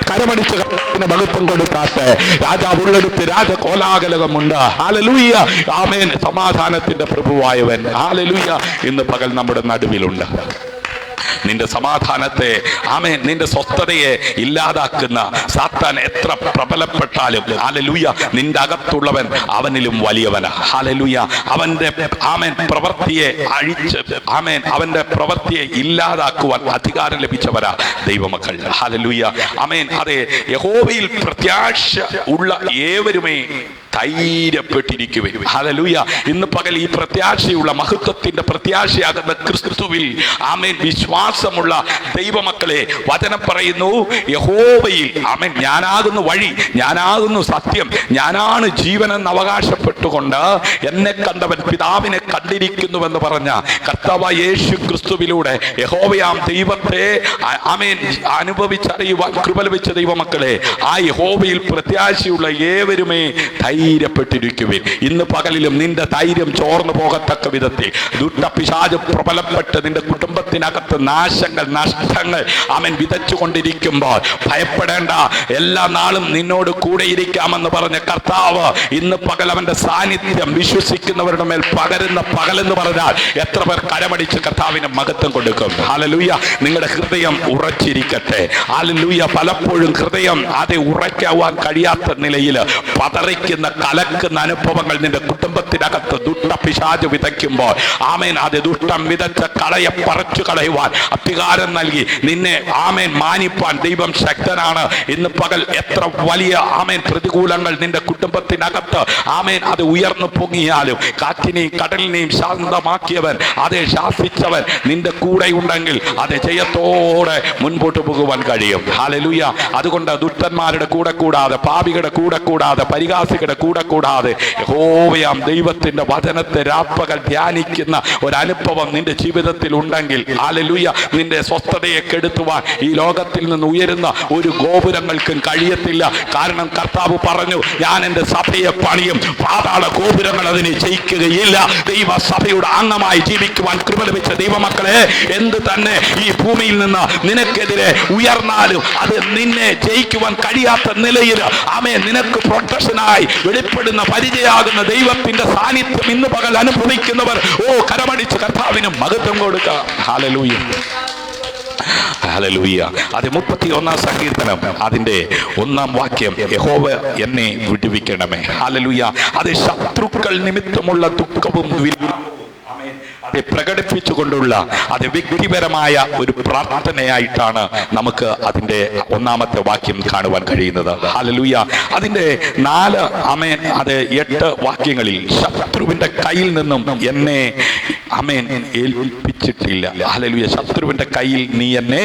കരമടിച്ച് മഹത്വം കൊടുക്കാത്ത രാജാവ് ഉള്ളെടുത്ത് രാജകോലാഹലമുണ്ട്. ഹല്ലേലൂയ, ആമേൻ. സമാധാനത്തിന്റെ പ്രഭുവായവൻ ഹല്ലേലൂയ ഇന്ന് പകൽ നമ്മുടെ നടുവിലുണ്ട്. നിന്റെ സമാധാനത്തെ ആമേൻ നിന്റെ സ്വസ്ഥതയെ ഇല്ലാതാക്കുന്ന സാത്താൻ എത്ര പ്രബലപ്പെട്ടാലും ഹല്ലേലൂയ നിന്റെ അകത്തുള്ളവൻ അവനിലും വലിയവനാ. ഹല്ലേലൂയ അവന്റെ ആമേൻ പ്രവൃത്തിയെ അഴിച്ച് ആമേൻ അവന്റെ പ്രവൃത്തിയെ ഇല്ലാതാക്കുവാൻ അധികാരം ലഭിച്ചവരാ ദൈവമക്കൾ. ഹല്ലേലൂയ ആമേൻ. അതെ, യഹോവയിൽ പ്രത്യാശ ഉള്ള ഏവരുമേ ധൈര്യപ്പെട്ടിരിക്കുവേ. ഹല്ലേലൂയ ഇന്ന് പകൽ ഈ പ്രത്യാശയുള്ള മഹത്വത്തിന്റെ പ്രത്യാശയാകുന്ന ക്രിസ്തുവിൽ ആമേൻ വിശ്വാസമുള്ള ദൈവമക്കളെ വചനം പറയുന്നു, യഹോവയിൽ ആമേൻ ഞാനാകുന്നു വഴി, ഞാനാകുന്നു സത്യം, ഞാനാണ് ജീവനെന്ന് അവകാശപ്പെട്ടുകൊണ്ട് എന്നെ കണ്ടവൻ പിതാവിനെ കണ്ടിരിക്കുന്നുവെന്ന് പറഞ്ഞ കർത്താവായ യേശു ക്രിസ്തുവിലൂടെ യഹോവയാം ദൈവത്തെ ആമേൻ അനുഭവിച്ചറിയുവാൻ കൃപ ലഭിച്ച ദൈവമക്കളെ, ആ യഹോവയിൽ പ്രത്യാശയുള്ള ഏവരുമേ ധൈര്യപ്പെട്ടിരിക്കുവിൻ. ഇന്ന് പകലിലും നിന്റെ ധൈര്യം ചോർന്നു പോകത്തക്ക വിധത്തിൽ ദുഷ്ടപിശാച് പ്രബലപ്പെട്ട് നിന്റെ കുടുംബത്തിനകത്ത് നാശങ്ങൾ നഷ്ടങ്ങൾ അവൻ വിതച്ചുകൊണ്ടിരിക്കുമ്പോൾ ഭയപ്പെടേണ്ട, എല്ലാ നാളും നിന്നോട് കൂടെ ഇരിക്കാമെന്ന് പറഞ്ഞ കർത്താവ് ഇന്ന് പകൽ അവന്റെ സാന്നിധ്യം വിശ്വസിക്കുന്നവരുടെ മേൽ പകരുന്ന പകലെന്ന് പറഞ്ഞാൽ എത്ര പേർ കരമടിച്ച് കർത്താവിന് മഹത്വം കൊടുക്കും. ഹല്ലേലൂയ. നിങ്ങളുടെ ഹൃദയം ഉറച്ചിരിക്കട്ടെ. ഹല്ലേലൂയ. പലപ്പോഴും ഹൃദയം അത് ഉറയ്ക്കാവാൻ കഴിയാത്ത നിലയിൽ പതറിക്കുന്ന കലക്കുന്ന അനുഭവങ്ങൾ നിന്റെ കുടുംബത്തിനകത്ത് ദുഷ്ടപിശാച് വിതയ്ക്കുമ്പോൾ ആമേൻ അത് ദുഷ്ടം വിതച്ച കളയെ പറിച്ചു കളയുവാൻ അധികാരം നൽകി നിന്നെ ആമേൻ മാനിപ്പാൻ ദൈവം ശക്തനാണ്. ഇന്ന് പകൽ എത്ര വലിയ ആമേൻ പ്രതികൂലങ്ങൾ നിന്റെ കുടുംബത്തിനകത്ത് ആമേൻ അത് ഉയർന്നു പൊങ്ങിയാലും കാറ്റിനെയും കടലിനെയും ശാന്തമാക്കിയവൻ, അതേ ശാസിച്ചവൻ നിന്റെ കൂടെ ഉണ്ടെങ്കിൽ അത് ജയത്തോടെ മുൻപോട്ട് പോകുവാൻ കഴിയും. ഹല്ലേലൂയ. അതുകൊണ്ട് ദുഷ്ടന്മാരുടെ കൂടെ കൂടാതെ, പാപികളുടെ കൂടെ കൂടാതെ, പരിഹാസികളുടെ കൂടെ കൂടാതെ യഹോവയാം ദൈവത്തിന്റെ വചനത്തെ രാപ്പകൽ ധ്യാനിക്കുന്ന ഒരനുഭവം നിന്റെ ജീവിതത്തിൽ ഉണ്ടെങ്കിൽ ഹല്ലേലൂയ നിന്റെ സ്വസ്ഥതയെ കെടുത്തുവാൻ ഈ ലോകത്തിൽ നിന്ന് ഉയരുന്ന ഒരു ഗോപുരങ്ങൾക്കും കഴിയത്തില്ല. കാരണം കർത്താവ് പറഞ്ഞു, ഞാൻ എൻ്റെ സഭയെ പണിയും, പാതാള ഗോപുരങ്ങൾ അതിനെ ജയിക്കുകയില്ല. ദൈവ സഭയുടെ അംഗമായി ജീവിക്കുവാൻ കൃപ ലഭിച്ച ദൈവമക്കളെ, എന്ത് തന്നെ ഈ ഭൂമിയിൽ നിന്ന് നിനക്കെതിരെ ഉയർന്നാലും അത് നിന്നെ ജയിക്കുവാൻ കഴിയാത്ത നിലയിൽ ആമേൻ നിനക്ക് പ്രൊട്ടക്ഷനായി വെളിപ്പെടുന്ന പരിചയാകുന്ന ദൈവത്തിന്റെ സാന്നിധ്യം ഇന്ന് പകൽ അനുഭവിക്കുന്നവർ കരമടിച്ച് കർത്താവിന് മഹത്വം കൊടുക്കുക. ഹല്ലേലൂയ. ഹല്ലേലൂയ. അത് 31-ാം സങ്കീർത്തനം അതിന്റെ 1-ാം വാക്യം, യഹോവ എന്നെ വിടുവിക്കണമേ. ഹല്ലേലൂയ. അത് ശത്രുക്കൾ നിമിത്തമുള്ള ദുഃഖവും അത് പ്രകടിപ്പിച്ചുകൊണ്ടുള്ള അത് വ്യക്തിപരമായ ഒരു പ്രാർത്ഥനയായിട്ടാണ് നമുക്ക് അതിന്റെ 1-ാമത്തെ വാക്യം കാണുവാൻ കഴിയുന്നത്. ഹല്ലേലൂയ. അതിന്റെ 4 ആമേൻ അത് 8 വാക്യങ്ങളിൽ ശത്രുവിന്റെ കയ്യിൽ നിന്നും എന്നെ ആമേൻ ഏൽപ്പിച്ചിട്ടില്ല. ഹല്ലേലൂയ. ശത്രുവിന്റെ കയ്യിൽ നീ എന്നെ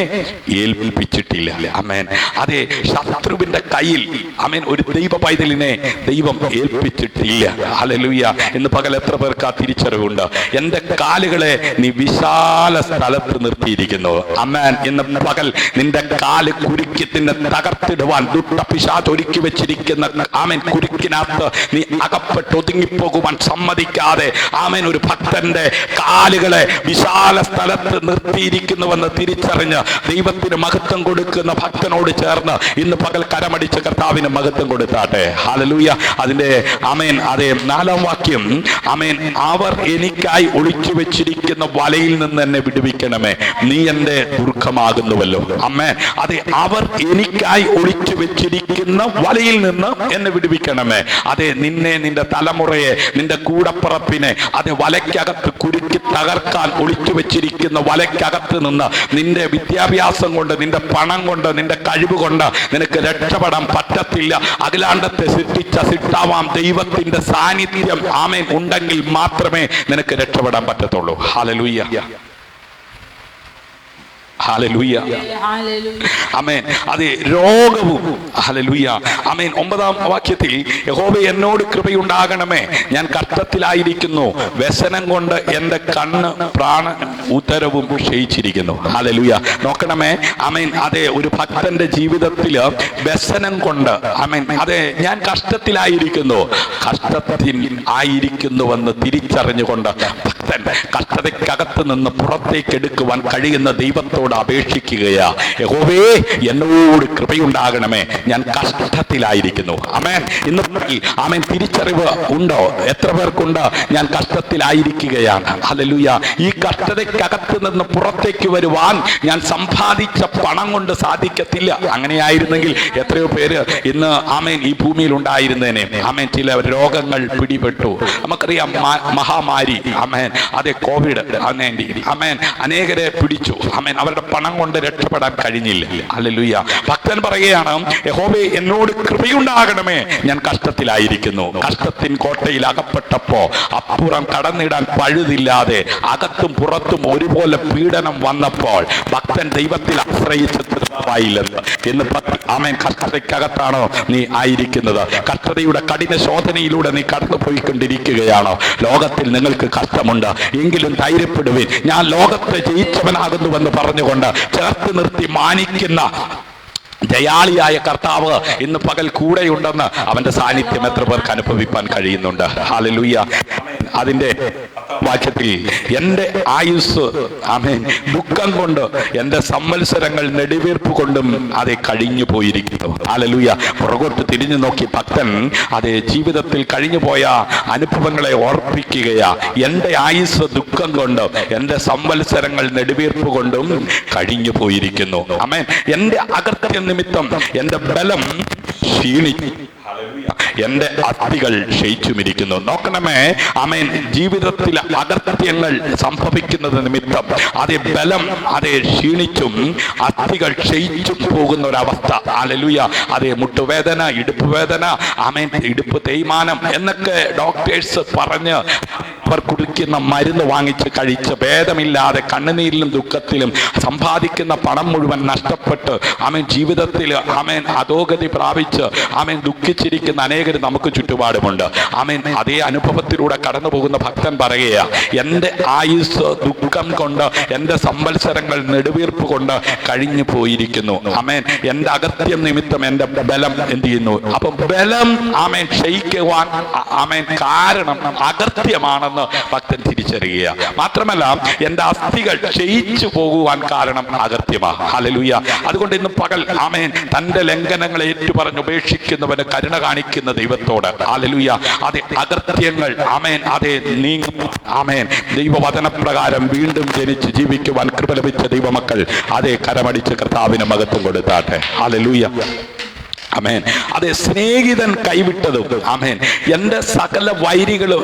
ഏൽപ്പിച്ചിട്ടില്ല. ആമേൻ. അതെ, ശത്രുവിന്റെ കയ്യിൽ ആമേൻ ഒരു ദൈവ പൈതലിനെ ദൈവം ഏൽപ്പിച്ചിട്ടില്ല. ഹല്ലേലൂയ. ഇന്ന് പകൽ എത്ര പേർക്ക് ആ തിരിച്ചറിവുണ്ട്? എന്റെ കാലുകളെ നീ വിശാല സ്ഥലത്ത് നിർത്തിയിരിക്കുന്നു. ആമേൻ. ഇന്ന് പകൽ നിന്റെ കാല് കുരുക്കി നിന്നെ തകർത്തിടുവാൻ ദുഷ്ടപിശാച് ഒരുക്കി വെച്ചിരിക്കുന്ന ആമേൻ കുരുക്കിനകത്ത് നീ അകപ്പെട്ട് ഒതുങ്ങിപ്പോകുവാൻ സമ്മതിക്കാതെ ആമേൻ ഒരു ഭക്തന്റെ കാലുകളെ വിശാല സ്ഥലത്ത് നിർത്തിയിരിക്കുന്നുവെന്ന് തിരിച്ചറിഞ്ഞ് ദൈവത്തിന് മഹത്വം കൊടുക്കുന്ന ഭക്തനോട് ചേർന്ന് ഇന്ന് പകൽ കരമടിച്ച് കർത്താവിന് മഹത്വം കൊടുത്താട്ടെ. ഹല്ലേലൂയ. അതിന്റെ ആമേൻ അതെ 4-ാം വാക്യം, ആമേൻ, അവർ എനിക്കായി ഒളിച്ചു വെച്ചിരിക്കുന്ന വലയിൽ നിന്ന് എന്നെ വിടുവിക്കണമേ, നീ എന്റെ ദുർഗമാകുന്നുവല്ലോ. ആമേൻ. അതെ, അവർ എനിക്കായി ഒളിച്ചു വെച്ചിരിക്കുന്ന വലയിൽ നിന്ന് എന്നെ വിടുവിക്കണമേ. അതെ, നിന്നെ, നിന്റെ തലമുറയെ, നിന്റെ കൂടപ്പുറപ്പിനെ അതെ വലയ്ക്കകത്ത് കുരുക്കി തകർക്കാൻ ഒളിച്ചു വെച്ചിരിക്കുന്ന വലയ്ക്കകത്ത് നിന്ന് നിന്റെ വിദ്യാഭ്യാസം കൊണ്ട്, നിന്റെ പണം കൊണ്ട്, നിന്റെ കഴിവ് കൊണ്ട് നിനക്ക് രക്ഷപ്പെടാൻ പറ്റത്തില്ല. അഖിലാണ്ടത്തെ സൃഷ്ടിച്ച സിട്ടാവാം ദൈവത്തിന്റെ സാന്നിധ്യം ആമേൻ ഉണ്ടെങ്കിൽ മാത്രമേ നിനക്ക് രക്ഷപ്പെടാൻ പറ്റത്തുള്ളൂ. ഹല്ലേലൂയ, ഹല്ലേലൂയ, ആമേൻ. അത് രോഗവും, ഹല്ലേലൂയ, ആമേൻ. 9-ാം വാക്യത്തിൽ, യഹോവേ എന്നോട് കൃപയുണ്ടാകണമേ, ഞാൻ കഷ്ടത്തിലായിരിക്കുന്നു, വ്യസനം കൊണ്ട് എന്റെ കണ്ണ് പ്രാണ ഉദരവും ക്ഷയിച്ചിരിക്കുന്നു. ഹല്ലേലൂയ. നോക്കണമേ, ആമേൻ. അതെ, ഒരു ഭക്തന്റെ ജീവിതത്തിൽ വ്യസനം കൊണ്ട്, ആമേൻ, അതെ, ഞാൻ കഷ്ടത്തിലായിരിക്കുന്നു, കഷ്ടത്തിൽ ആയിരിക്കുന്നുവെന്ന് തിരിച്ചറിഞ്ഞുകൊണ്ട് ഭക്തൻ കഷ്ടതയ്ക്കകത്ത് നിന്ന് പുറത്തേക്ക് എടുക്കുവാൻ കഴിയുന്ന ദൈവത്തോട് അപേക്ഷിക്കുകയാ, യഹോവേ എന്നോട് കൃപയുണ്ടാകണമേ, ഞാൻ കഷ്ടത്തിലായിരിക്കുന്നു. ആമേൻ. ഇന്ന് ആമേൻ തിരിച്ചറിവ് ഉണ്ടോ? എത്ര പേർക്കുണ്ട് ഞാൻ കഷ്ടത്തിലായിരിക്കുകയാണ്? ഹല്ലേലൂയ. ഈ കഷ്ടതയ്ക്കകത്ത് നിന്ന് പുറത്തേക്ക് വരുവാൻ ഞാൻ സമ്പാദിച്ച പണം കൊണ്ട് സാധിക്കത്തില്ല. അങ്ങനെയായിരുന്നെങ്കിൽ എത്രയോ പേര് ഇന്ന് ആമേൻ ഈ ഭൂമിയിൽ ഉണ്ടായിരുന്നേനെ. ആമേൻ. ചില രോഗങ്ങൾ പിടിപെട്ടു, നമുക്കറിയാം, മഹാമാരി, ആമേൻ, അതെ, COVID-19, ആമേൻ, അനേകരെ പിടിച്ചു. ആമേൻ. അവരുടെ പണം കൊണ്ട് രക്ഷപ്പെടാൻ കഴിഞ്ഞില്ല. ഹല്ലേലൂയ. ഭക്തൻ പറയുകയാണ്, യഹോവേ എന്നോട് കൃപയുണ്ടാകണമേ, ഞാൻ കഷ്ടത്തിലായിരിക്കുന്നു. കഷ്ടത്തിൻ കോട്ടയിൽ അകപ്പെട്ടപ്പോ അപ്പുറം കടന്നിടാൻ പഴുതില്ലാതെ അകത്തും പുറത്തും ഒരുപോലെ പീഡനം വന്നപ്പോൾ ഭക്തൻ ദൈവത്തിൽ ആശ്രയിച്ച് തൃപ്തമായില്ലെന്ന്. ഇന്ന് ആമേൻ കഷ്ടതയ്ക്കകത്താണോ നീ ആയിരിക്കുന്നത്? കഷ്ടതയുടെ കഠിന ശോധനയിലൂടെ നീ കടന്നു പോയിക്കൊണ്ടിരിക്കുകയാണോ? ലോകത്തിൽ നിങ്ങൾക്ക് കഷ്ടമുണ്ട്, എങ്കിലും ധൈര്യപ്പെടുവിൻ, ഞാൻ ലോകത്തെ ജയിച്ചവനാകുന്നുവെന്ന് പറഞ്ഞുകൊണ്ട് ചേർത്ത് നിർത്തി മാനിക്കുന്ന ജയാളിയായ കർത്താവ് ഇന്ന് പകൽ കൂടെയുണ്ടെന്ന് അവന്റെ സാന്നിധ്യം എത്ര പേർക്ക് അനുഭവിപ്പാൻ കഴിയുന്നുണ്ട്? ഹല്ലേലൂയ. അതിന്റെ വാക്യത്തിൽ, എന്റെ ആയുസ്, ആമേൻ, ദുഃഖം കൊണ്ട്, എന്റെ സംവത്സരങ്ങൾ നെടുവീർപ്പ് കൊണ്ടും അതെ കഴിഞ്ഞു പോയിരിക്കുന്നു. ഹല്ലേലൂയ. പുറകോട്ട് തിരിഞ്ഞു നോക്കി ഭക്തൻ അതെ ജീവിതത്തിൽ കഴിഞ്ഞു പോയ അനുഭവങ്ങളെ ഓർപ്പിക്കുകയാ. എന്റെ ആയുസ് ദുഃഖം കൊണ്ട്, എന്റെ സംവത്സരങ്ങൾ നെടുവീർപ്പ് കൊണ്ടും കഴിഞ്ഞു പോയിരിക്കുന്നു. ആമേൻ. എന്റെ അകൃത്യം നിമിത്തം എന്റെ ബലം ക്ഷീണിച്ചു, എന്റെ അസ്ഥികൾ ക്ഷയിച്ചുമിരിക്കുന്നു. നോക്കണമേ, ആമേൻ, ജീവിതത്തിൽ അകൃത്യങ്ങൾ സംഭവിക്കുന്നത് നിമിത്തം അതേ ബലം അതേ ക്ഷീണിച്ചും അസ്ഥികൾ ക്ഷയിച്ചും പോകുന്ന ഒരവസ്ഥ. ഹല്ലേലൂയ. അതേ മുട്ടുവേദന, ഇടുപ്പ് വേദന, ആമേൻ, ഇടുപ്പ് തേയ്മാനം എന്നൊക്കെ ഡോക്ടേഴ്സ് പറഞ്ഞ് അവർ കുടിക്കുന്ന മരുന്ന് വാങ്ങിച്ച് കഴിച്ച് ഭേദമില്ലാതെ കണ്ണുനീരിലും ദുഃഖത്തിലും സമ്പാദിക്കുന്ന പണം മുഴുവൻ നഷ്ടപ്പെട്ട് ആമേൻ ജീവിതത്തിൽ ആമേൻ അധോഗതി പ്രാപിച്ച് ആമേൻ ദുഃഖിച്ചിരിക്കുന്ന അനേകർ നമുക്ക് ചുറ്റുപാടുമുണ്ട്. ആമേൻ. അതേ അനുഭവത്തിലൂടെ കടന്നു പോകുന്ന ഭക്തൻ പറയുകയാ, എന്റെ ആയുസ് ദുഃഖം കൊണ്ട്, എന്റെ സംവത്സരങ്ങൾ നെടുവീർപ്പ് കൊണ്ട് കഴിഞ്ഞു പോയിരിക്കുന്നു. ആമേൻ. എന്റെ അകത്യം നിമിത്തം എന്റെ ബലം എന്ത് ചെയ്യുന്നു? അപ്പൊ ബലം ആമേൻ ക്ഷയിക്കുവാൻ ആമേൻ കാരണം അകൃത്യമാണെന്ന് ഭക്തൻ തിരിച്ചറിയുക. മാത്രമല്ല, എന്റെ അസ്ഥികൾ ക്ഷയിച്ചു പോകുവാൻ കാരണം അകൃത്യമാണ്. ഹല്ലേലൂയ. അതുകൊണ്ട് ഇന്ന് പകൽ ആമേൻ തന്റെ ലംഘനങ്ങളെ ഏറ്റുപറഞ്ഞ് ഉപേക്ഷിക്കുന്നവന് കരുണ കാണിക്കുന്ന ദൈവത്തോട് ഹല്ലേലൂയ അതേ അകൃത്യങ്ങൾ ആമേൻ അതേ നീങ്ങും. ആമേൻ. ദൈവവചനപ്രകാരം വീണ്ടും ജനിച്ച് ജീവിക്കുവാൻ കൃപ ലഭിച്ച ദൈവമക്കൾ അതേ കരമടിച്ച് കർത്താവിന് മഹത്വം കൊടുത്താട്ടെ. ഹല്ലേലൂയ. ആമേൻ. അതെ, സ്നേഹിതൻ കൈവിട്ടതും ആമേൻ എന്റെ സകല വൈരികളും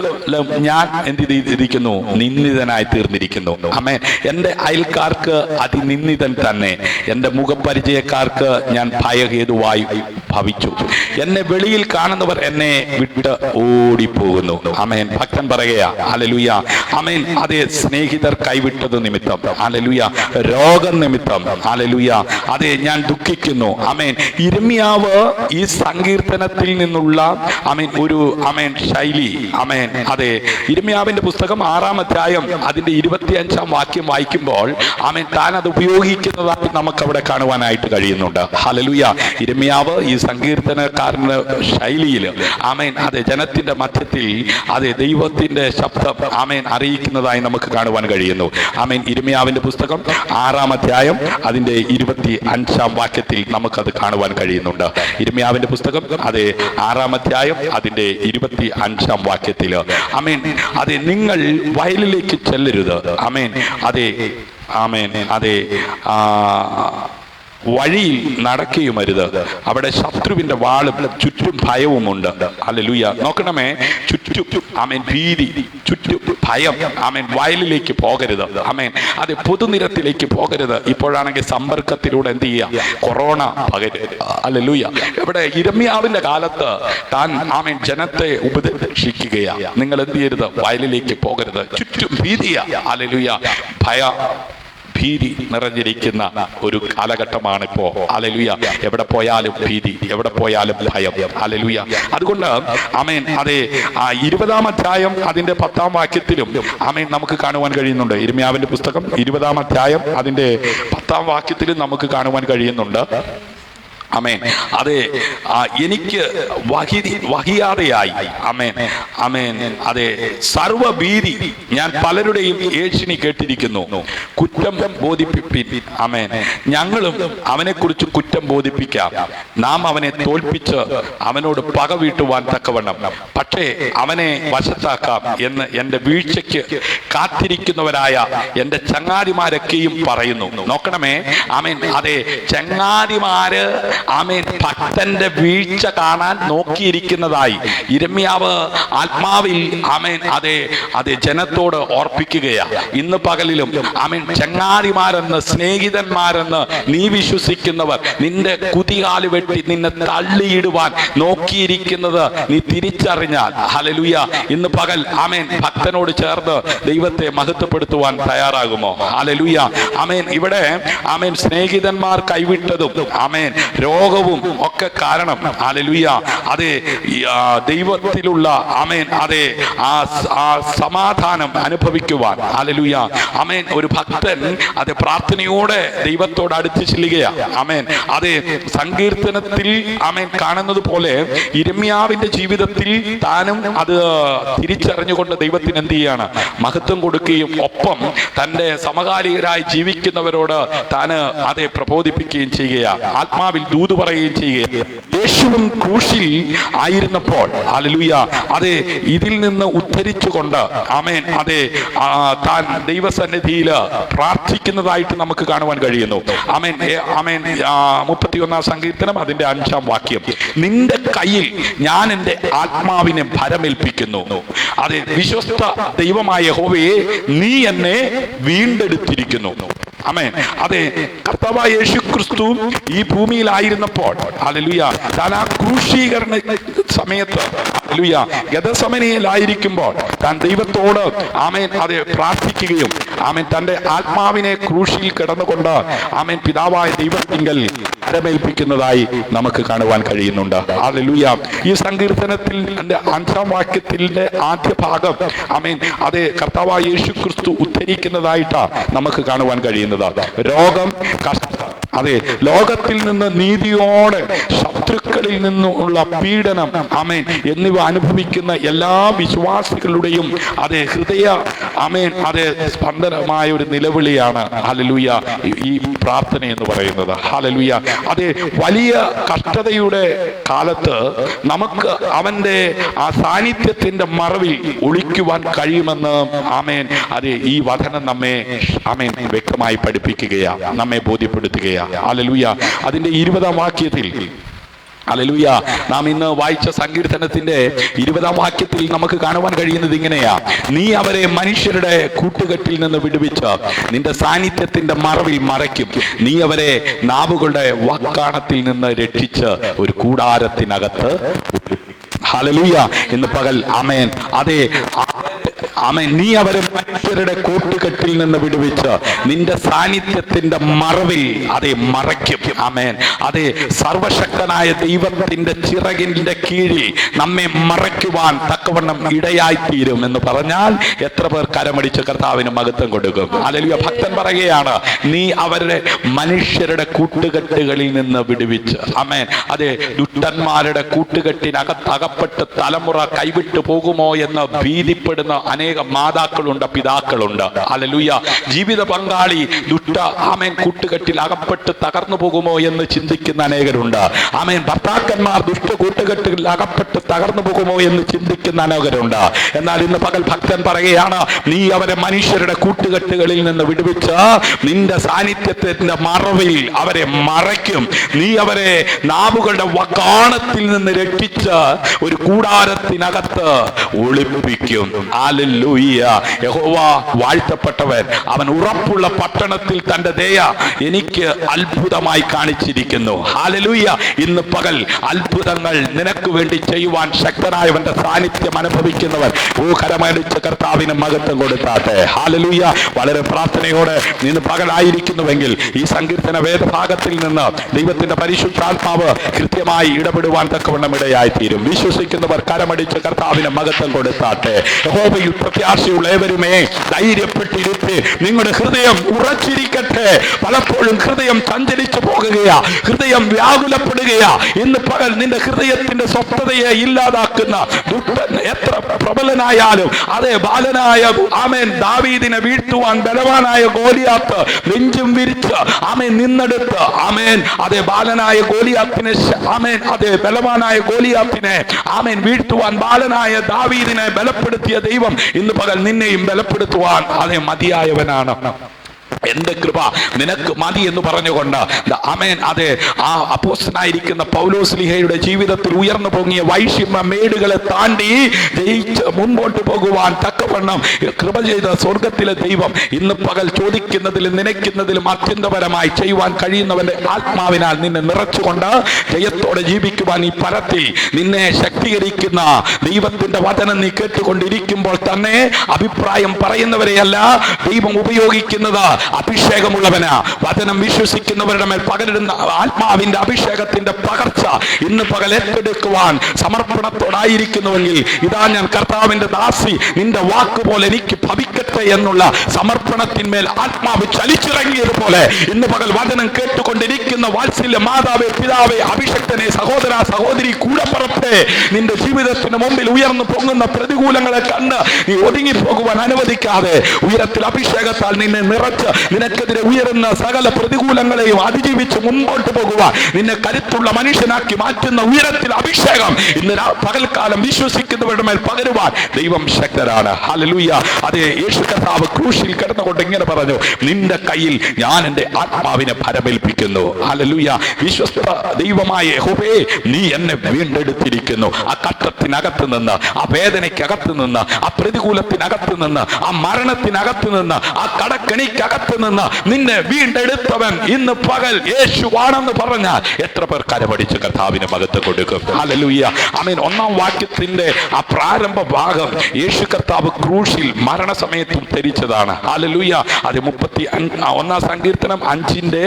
ഞാൻ എന്ത് ചെയ്തിരിക്കുന്നു? നിന്ദിതനായി തീർന്നിരിക്കുന്നു. ആമേൻ. എന്റെ അയൽക്കാർക്ക് അതിനിന്ദിതൻ തന്നെ, എന്റെ മുഖപരിചയക്കാർക്ക് ഞാൻ ഭയഹേതുവായി ഭവിച്ചു. എന്നെ വെളിയിൽ കാണുന്നവർ എന്നെ വിട്ട് ഓടിപ്പോകുന്നു. ആമേൻ. ഭക്തൻ പറയുകയാ, ഹല്ലേലൂയ. ആമേൻ. അതേ, സ്നേഹിതർ കൈവിട്ടത് നിമിത്തം, ഹല്ലേലൂയ, രോഗം നിമിത്തം, ഹല്ലേലൂയ, അതെ, ഞാൻ ദുഃഖിക്കുന്നു. ആമേൻ. യിരെമ്യാവ് ഈ സങ്കീർത്തനത്തിൽ നിന്നുള്ള ഒരു ശൈലി അതെ യിരെമ്യാവിന്റെ പുസ്തകം 6-ാം അധ്യായം അതിന്റെ 25-ാം വാക്യം വായിക്കുമ്പോൾ താൻ അത് ഉപയോഗിക്കുന്നതായി നമുക്ക് അവിടെ കാണുവാനായിട്ട് കഴിയുന്നുണ്ട്. ഹല്ലേലൂയ. യിരെമ്യാവ് ഈ സങ്കീർത്തനക്കാരന്റെ ശൈലിയിൽ അതെ ജനത്തിന്റെ മധ്യത്തിൽ അതെ ദൈവത്തിന്റെ ശബ്ദം അറിയിക്കുന്നതായി നമുക്ക് കാണുവാൻ കഴിയുന്നു. യിരെമ്യാവിന്റെ പുസ്തകം 6-ാം അധ്യായം അതിന്റെ 25-ാം വാക്യത്തിൽ നമുക്കത് കാണുവാൻ കഴിയുന്നുണ്ട്. യിരെമ്യാവിന്റെ പുസ്തകം അതെ 6-ാം അധ്യായം അതിന്റെ 25-ാം വാക്യത്തിൽ അതെ നിങ്ങൾ വയലിലേക്ക് ചെല്ലരുത്. അതെ അതെ വഴിയിൽ നടക്കുകയുമരുത്, അവിടെ ശത്രുവിന്റെ വാളും ചുറ്റും ഭയവുമുണ്ട്. ഹല്ലേലൂയ. നോക്കണമേ, ചുറ്റും ഭീതി, ചുറ്റും ഭയം. വയലിലേക്ക് പോകരുത്. അതെ പൊതുനിരത്തിലേക്ക് പോകരുത്. ഇപ്പോഴാണെങ്കിൽ സമ്പർക്കത്തിലൂടെ എന്ത് ചെയ്യുക, കൊറോണ പകരുത്. ഹല്ലേലൂയ. ഇവിടെ യിരെമ്യാവിന്റെ കാലത്ത് താൻ ജനത്തെ ഉപദേശിക്കുകയാ, നിങ്ങൾ എന്ത് ചെയ്യരുത്, വയലിലേക്ക് പോകരുത്, ചുറ്റും ഭീതിയാ. ഹല്ലേലൂയ. ഭീതി നിറഞ്ഞിരിക്കുന്ന ഒരു കാലഘട്ടമാണിപ്പോ. ഹല്ലേലൂയ. എവിടെ പോയാലും ഭീതി, എവിടെ പോയാലും ഭയം. ഹല്ലേലൂയ. അതുകൊണ്ട് അതെ 20-ാം അധ്യായം അതിന്റെ 10-ാം വാക്യത്തിലും നമുക്ക് കാണുവാൻ കഴിയുന്നുണ്ട്. യിരെമ്യാവിന്റെ പുസ്തകം 20-ാം അധ്യായം അതിന്റെ 10-ാം വാക്യത്തിലും നമുക്ക് കാണുവാൻ കഴിയുന്നുണ്ട്. അതെ എനിക്ക് വഹിയാതെയായി. അതെ സർവഭീതി ഞാൻ പലരുടെയും ഏഷ്ണി കേട്ടിരിക്കുന്നു, കുറ്റം ബോധിപ്പിപ്പിൻ. ഞങ്ങളും അവനെ കുറിച്ച് കുറ്റം ബോധിപ്പിക്കാം, നാം അവനെ തോൽപ്പിച്ച് അവനോട് പക വീട്ടുവാൻ തക്കവണ്ണം, പക്ഷേ അവനെ വശത്താക്കാം എന്ന് എന്റെ വീഴ്ചയ്ക്ക് കാത്തിരിക്കുന്നവരായ എന്റെ ചങ്ങാതിമാരൊക്കെയും പറയുന്നു. നോക്കണമേ, അതെ ചങ്ങാതിമാര് ഭക്തന്റെ വീഴ്ച കാണാൻ നോക്കിയിരിക്കുന്നതായി യിരെമ്യാവ് ആത്മാവിൽ അതെ അതെ ജനത്തോട് ഓർപ്പിക്കുകയാ. ഇന്ന് പകലിലും ചങ്ങാതിമാരെന്ന്, സ്നേഹിതന്മാരെന്ന് നീ വിശ്വസിക്കുന്നവർ നിന്റെ കുതികാല് വെട്ടി നിന്നെ തള്ളിയിടുവാൻ നോക്കിയിരിക്കുന്നത് നീ തിരിച്ചറിഞ്ഞാൽ, ഹല്ലേലൂയ, ഇന്ന് പകൽ ഭക്തനോട് ചേർന്ന് ദൈവത്തെ മഹത്വപ്പെടുത്തുവാൻ തയ്യാറാകുമോ? ഹല്ലേലൂയ. ഇവിടെ സ്നേഹിതന്മാർ കൈവിട്ടതും രോഗവും ഒക്കെ കാരണം, ഹല്ലേലൂയ, അതെ ദൈവത്തിലുള്ള അതെ ആ സമാധാനം അനുഭവിക്കുവാൻ, ഹല്ലേലൂയ, ഒരു ഭക്തൻ അത് പ്രാർത്ഥനയോടെ ദൈവത്തോട് അടുത്ത് ചെല്ലുകയാ. അതെ സങ്കീർത്തനത്തിൽ കാണുന്നത് പോലെ യിരെമ്യാവിന്റെ ജീവിതത്തിൽ താനും അത് തിരിച്ചറിഞ്ഞുകൊണ്ട് ദൈവത്തിന് എന്ത് ചെയ്യാണ്, മഹത്വം കൊടുക്കുകയും ഒപ്പം തന്റെ സമകാലികരായി ജീവിക്കുന്നവരോട് താന് അതെ പ്രബോധിപ്പിക്കുകയും ചെയ്യുകയാണ്. ആത്മാവിൽ ദൂത് പറയുകയും ചെയ്യുക. യേശുവും ക്രൂശിൽ ആയിരുന്നപ്പോൾ, ഹല്ലേലൂയ, അതെ ഇതിൽ നിന്ന് ഉദ്ധരിച്ചുകൊണ്ട് അതെ താൻ ദൈവസന്നിധിയിൽ പ്രാർത്ഥിക്കുന്നതായിട്ട് നമുക്ക് കാണുവാൻ കഴിയുന്നു. 31-ാം സങ്കീർത്തനം അതിന്റെ 5-ാം വാക്യം, നിന്റെ കയ്യിൽ ഞാൻ എന്റെ ആത്മാവിനെ ഭരമേൽപ്പിക്കുന്നു. അതെ വിശ്വസ്ത ദൈവമായ യഹോവയെ നീ എന്നെ വീണ്ടെടുത്തിരിക്കുന്നു. അതെ കർത്താവായ യേശുക്രിസ്തു ഈ ഭൂമിയിലായിരുന്നപ്പോൾ, ഹല്ലേലൂയ, താൻ ആ ക്രൂശീകരണ സമയത്ത്, ഹല്ലേലൂയ, ഗെത്സമനയിലായിരിക്കുമ്പോൾ താൻ ദൈവത്തോട് അതെ പ്രാർത്ഥിക്കുകയും തന്റെ ആത്മാവിനെ ക്രൂശിൽ കിടന്നുകൊണ്ട് പിതാവായ ദൈവത്തിങ്കൽ ഭരമേൽപ്പിക്കുന്നതായി നമുക്ക് കാണുവാൻ കഴിയുന്നുണ്ട്. ഹല്ലേലൂയ. ഈ സങ്കീർത്തനത്തിൽ 5-ാം വാക്യത്തിന്റെ ആദ്യ ഭാഗം അതെ കർത്താവായ യേശുക്രിസ്തു ഉദ്ധരിക്കുന്നതായിട്ടാ നമുക്ക് കാണുവാൻ കഴിയുന്നത്. രോഗം, കഷ്ടം, അതെ ലോകത്തിൽ നിന്ന് നീതിയോടെ ശത്രുക്കളിൽ നിന്നുള്ള പീഡനം എന്നിവ അനുഭവിക്കുന്ന എല്ലാ വിശ്വാസികളുടെയും അതെ ഹൃദയ അതെ സ്പന്ദനമായ ഒരു നിലവിളിയാണ്, ഹല്ലേലൂയ, ഈ പ്രാർത്ഥന എന്ന് പറയുന്നത്. ഹല്ലേലൂയ. അതെ വലിയ കഷ്ടതയുടെ കാലത്ത് നമുക്ക് അവന്റെ ആ സാന്നിധ്യത്തിന്റെ മറവിൽ ഒളിക്കുവാൻ കഴിയുമെന്ന് അതെ ഈ വചനം നമ്മെ വ്യക്തമായി പഠിപ്പിക്കുകയാണ്, നമ്മെ ബോധ്യപ്പെടുത്തുകയാണ്. ഹല്ലേലൂയ. അതിന്റെ 20-ാം വാക്യത്തിൽ, ഹല്ലേലൂയ, നാം ഇന്ന് വായിച്ച സങ്കീർത്തനത്തിന്റെ 20-ാം വാക്യത്തിൽ നമുക്ക് കാണുവാൻ കഴിയുന്നത് ഇങ്ങനെയാ, നീ അവരെ മനുഷ്യരുടെ കൂട്ടുകെട്ടിൽ നിന്ന് വിടുവിച്ച് നിന്റെ സാന്നിധ്യത്തിന്റെ മറവിൽ മറയ്ക്കും, നീ അവരെ നാവുകളുടെ വാഗ്ദാനത്തിൽ നിന്ന് രക്ഷിച്ച് ഒരു കൂടാരത്തിനകത്ത്. ഹല്ലേലൂയ. ഇന്ന് പകൽ അതെ ആമേൻ, നീ അവരെ മനുഷ്യരുടെ കൂട്ടുകെട്ടിൽ നിന്ന് വിടുവിച്ച് നിന്റെ സാന്നിധ്യത്തിന്റെ മറവിൽ അതെ മറയ്ക്കും. ആമേൻ. അതെ, സർവശക്തനായ ദൈവത്തിന്റെ ചിറകിന്റെ കീഴിൽ നമ്മെ മറയ്ക്കുവാൻ തക്കവണ്ണം ഇടയായിത്തീരും എന്ന് പറഞ്ഞാൽ എത്ര പേർ കരമടിച്ച് കർത്താവിന് മഹത്വം കൊടുക്കും? ഹല്ലേലൂയ. ഭക്തൻ പറയുകയാണ്, നീ അവരുടെ മനുഷ്യരുടെ കൂട്ടുകെട്ടുകളിൽ നിന്ന് വിടുവിച്ച്. ആമേൻ. അതെ, ദുഷ്ടന്മാരുടെ കൂട്ടുകെട്ടിനകത്ത് അകപ്പെട്ട് തലമുറ കൈവിട്ടു പോകുമോ എന്ന് ഭീതിപ്പെടുന്ന അനേകം മാതാക്കളുണ്ട്, പിതാക്കളുണ്ട്. ഹല്ലേലൂയ. ജീവിത പങ്കാളി ആമേൻ കൂട്ടുകെട്ടിൽ അകപ്പെട്ട് തകർന്നു പോകുമോ എന്ന് ചിന്തിക്കുന്ന അനേകരുണ്ട്. ആമേൻ. ഭർത്താക്കന്മാർ ദുഷ്ട കൂട്ടുകെട്ടിൽ അകപ്പെട്ട് തകർന്നു പോകുമോ എന്ന് ചിന്തിക്കുന്ന അനേകരുണ്ട്. എന്നാൽ ഇന്ന് പകൽ ഭക്തൻ പറയുകയാണ്, നീ അവരെ മനുഷ്യരുടെ കൂട്ടുകെട്ടുകളിൽ നിന്ന് വിടുവിച്ച് നിന്റെ സാന്നിധ്യത്തിന്റെ മറവിൽ അവരെ മറയ്ക്കും. നീ അവരെ നാവുകളുടെ വക്കാണത്തിൽ നിന്ന് രക്ഷിച്ച് ഒരു കൂടാരത്തിനകത്ത് ഒളിപ്പിക്കും. ഹല്ലേലൂയ. യഹോവ വാഴ്ത്തപ്പെട്ടവൻ. അവൻ ഉറപ്പുള്ള പട്ടണത്തിൽ തന്റെ ദയ എനിക്ക് അത്ഭുതമായി കാണിച്ചിരിക്കുന്നു. ഹല്ലേലൂയ. ഇന്ന് പകൽ അത്ഭുതങ്ങൾ നിനക്ക് വേണ്ടി ചെയ്യുവാൻ ശക്തനായവന്റെ സാന്നിധ്യം അനുഭവിക്കുന്നവൻ കരമടിച്ച് കർത്താവിന് മഹത്വം കൊടുത്താട്ടെ. ഹല്ലേലൂയ. വളരെ പ്രാർത്ഥനയോടെ ഇന്ന് പകലായിരിക്കുന്നുവെങ്കിൽ ഈ സങ്കീർത്തന വേദഭാഗത്തിൽ നിന്ന് ദൈവത്തിന്റെ പരിശുദ്ധാത്മാവ് കൃത്യമായി ഇടപെടുവാൻ തക്കവണ്ണം ഇടയായിത്തീരും. വിശ്വസിക്കുന്നവർ കരമടിച്ച് കർത്താവിന് മഹത്വം കൊടുത്താട്ടെ. യഹോവയിൽ പ്രത്യാശയുള്ള ഏവരുമേ ധൈര്യപ്പെട്ടിരുത്തി നിങ്ങളുടെ ഹൃദയം ഉറച്ചിരിക്കട്ടെ. പലപ്പോഴും ഹൃദയം സഞ്ചരിച്ചു പോകുകയാ, ഹൃദയം വ്യാകുലപ്പെടുകയാ. ഇന്ന് പകൽ നിന്റെ ഹൃദയത്തിന്റെ സ്വസ്ഥതയെ ഇല്ലാതാക്കുന്ന ദുഷ്ടൻ എത്ര പ്രബലനായാലും, അതേ ബാലനായ ആമേൻ ദാവീദിനെ വീഴ്ത്തുവാൻ ബലവാനായ ഗോലിയാത്ത് നെഞ്ചും വിരിച്ച് ആമേൻ നിന്നെടുത്ത് ആമേൻ അതേ ബാലനായ ഗോലിയാത്തിനെ ആമേൻ അതേ ബലവാനായ ഗോലിയാത്തിനെ ആമേൻ വീഴ്ത്തുവാൻ ബാലനായ ദാവീദിനെ ബലപ്പെടുത്തിയ ദൈവം ഇന്ന് പകൽ നിന്നെയും ബലപ്പെടുത്തുവാൻ അതേ മതിയായവനാണ്. എന്റെ കൃപ നിനക്ക് മതി എന്ന് പറഞ്ഞുകൊണ്ട് ആമേൻ അതെ ആ അപ്പോസ്തലനായിരിക്കുന്ന പൗലോസ്ലീഹയുടെ ജീവിതത്തിൽ ഉയർന്നു പൊങ്ങിയ വൈഷമ്യ മേടുകളെ താണ്ടി ജയിച്ച് മുൻപോട്ട് പോകുവാൻ തക്കവണ്ണം കൃപ ചെയ്ത സ്വർഗത്തിലെ ദൈവം ഇന്ന് പകൽ ചോദിക്കുന്നതിലും നനയ്ക്കുന്നതിലും അത്യന്തപരമായി ചെയ്യുവാൻ കഴിയുന്നവന്റെ ആത്മാവിനാൽ നിന്നെ നിറച്ചുകൊണ്ട് ജയത്തോടെ ജീവിക്കുവാൻ ഈ പരത്തിൽ നിന്നെ ശക്തീകരിക്കുന്ന ദൈവത്തിന്റെ വചനം നീ കേട്ടുകൊണ്ടിരിക്കുമ്പോൾ തന്നെ അഭിപ്രായം പറയുന്നവരെയല്ല ദൈവം ഉപയോഗിക്കുന്നത്. അഭിഷേകമുള്ളവനാ. വചനം വിശ്വസിക്കുന്നവരുടെ മേൽ പകരുന്ന ആത്മാവിന്റെ അഭിഷേകത്തിന്റെ പകർച്ച ഇന്ന് പകൽ ഏറ്റെടുക്കുവാൻ സമർപ്പണത്തോടായിരിക്കുന്നുവെങ്കിൽ ഇതാ ഞാൻ കർത്താവിന്റെ ദാസി, നിന്റെ വാക്കുപോലെ എനിക്ക് ഭവിക്കട്ടെ എന്നുള്ള സമർപ്പണത്തിന്മേൽ ആത്മാവ് ചലിച്ചിറങ്ങിയതുപോലെ ഇന്ന് പകൽ വചനം കേട്ടുകൊണ്ടിരിക്കുന്ന വാത്സല്യ മാതാവേ, പിതാവേ, അഭിഷക്തനെ, സഹോദര സഹോദരി, കൂടപ്പുറത്തെ നിന്റെ ജീവിതത്തിന് മുമ്പിൽ ഉയർന്നു പൊങ്ങുന്ന പ്രതികൂലങ്ങളെ കണ്ട് നീ ഒതുങ്ങിപ്പോകുവാൻ അനുവദിക്കാതെ ഉയരത്തിൽ അഭിഷേകത്താൽ നിന്നെ നിറച്ച് നിനക്കെതിരെ ഉയരുന്ന സകല പ്രതികൂലങ്ങളെയും അതിജീവിച്ച് മുൻപോട്ട് പോകുവാൻ നിന്നെ കരുത്തുള്ള മനുഷ്യനാക്കി മാറ്റുന്ന ഉയരത്തിൽ അഭിഷേകം ഇന്ന് പകൽക്കാലം വിശ്വസിക്കുന്നവരുടെ മേൽ പകരുവാൻ ദൈവം ശക്തരാണ്. ഹല്ലേലൂയ. അതേ, യേശു കർത്താവ് ക്രൂശിൽ കിടന്നുകൊണ്ട് ഇങ്ങനെ പറഞ്ഞു, നിന്റെ കയ്യിൽ ഞാൻ എൻ്റെ ആത്മാവിനെ ഭരമേൽപ്പിക്കുന്നു. ഹല്ലേലൂയ. വിശ്വസ്ത ദൈവമായ യഹോവേ, നീ എന്നെ വീണ്ടെടുത്തിരിക്കുന്നു. ആ കഷ്ടത്തിനകത്ത് നിന്ന്, ആ വേദനയ്ക്കകത്ത് നിന്ന്, ആ പ്രതികൂലത്തിനകത്ത് നിന്ന്, ആ മരണത്തിനകത്ത് നിന്ന്, ആ കടക്കണിക്കകത്ത് നിന്ന് നിന്നെ വീണ്ടെടുത്തവൻ ഇന്ന് പകൽ യേശുവാണെന്ന് പറഞ്ഞാൽ എത്ര പേർ കരമടിച്ച് കർത്താവിന് മഹത്വം കൊടുക്കും? ഹല്ലേലൂയ. ആമേൻ. 1-ാം വാക്യത്തിന്റെ ആ പ്രാരംഭ ഭാഗം യേശു കർത്താവ് ക്രൂശിൽ മരണസമയത്തും ധരിച്ചതാണ്. ഹല്ലേലൂയ. അത് 31-ാം സങ്കീർത്തനം 5-ന്റെ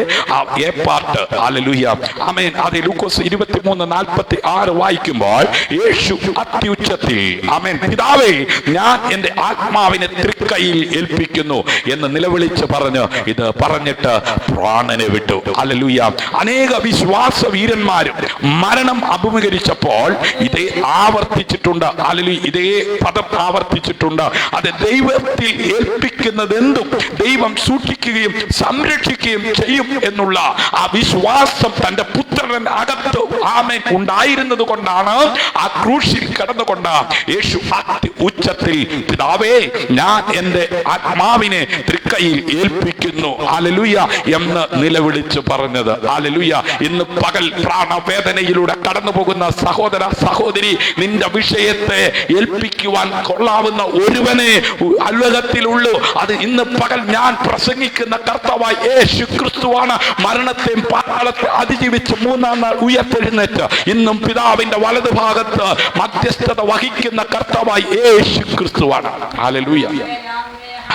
എ പാർട്ട്. ഹല്ലേലൂയ. ആമേൻ. അത് ലൂക്കോസ് 23:46 വായിക്കുമ്പോൾ യേശു അത്യുച്ചത്തിൽ ആമേൻ പിതാവേ, ഞാൻ എൻ്റെ ആത്മാവിനെ തൃക്കൈയിൽ ഏൽപ്പിക്കുന്നു എന്ന് നിലവിളിച്ച് പറഞ്ഞു. ഇത് പറഞ്ഞിട്ട് പ്രാണനെ വിട്ടു. ഹല്ലേലൂയ. അനേക വിശ്വാസ വീരന്മാരും മരണം അഭിമുഖീകരിച്ചപ്പോൾ ഇതേ ആവർത്തിച്ചിട്ടുണ്ട്. ഹല്ലേലൂയ. ഇതേ പദം ആവർത്തിച്ചിട്ടുണ്ട്. അത് ദൈവത്തിൽ ഏൽപ്പിക്കുന്നതെന്തും ദൈവം സൂക്ഷിക്കുകയും സംരക്ഷിക്കുകയും ചെയ്യും എന്നുള്ള ആ വിശ്വാസം തന്റെ പുത്രൻ അകത്ത് ആമേൻ ഉണ്ടായിരുന്നത് കൊണ്ടാണ് ആ ക്രൂശിൽ കിടന്നുകൊണ്ട് യേശു ഉച്ചത്തിൽ പിതാവേ, ഞാൻ എൻ്റെ ആത്മാവിനെ തൃക്കൈയിൽ ഏൽപ്പിക്കുന്നു ഹല്ലേലൂയ എന്ന് നിലവിളിച്ച് പറഞ്ഞത്. ഹല്ലേലൂയ. ഇന്ന് പകൽ പ്രാണവേദനയിലൂടെ കടന്നു പോകുന്ന സഹോദര സഹോദരി, നിന്റെ വിഷയത്തെ ഏൽപ്പിക്കുവാൻ കൊള്ളാവുന്ന ഒരുവനെ അൽവകത്തിലുള്ളൂ. അത് ഇന്ന് പകൽ ഞാൻ പ്രസംഗിക്കുന്ന കർത്താവായ യേശു ക്രിസ്തുവാണ്. മരണത്തെയും പാതാളത്തെ അതിജീവിച്ച് മൂന്നാം നാൾ ഉയർത്തെഴുന്നേറ്റ് ഇന്നും പിതാവിന്റെ വലതു ഭാഗത്ത് മധ്യസ്ഥത വഹിക്കുന്ന കർത്താവായ യേശു ക്രിസ്തുവാണ്. Hallelujah,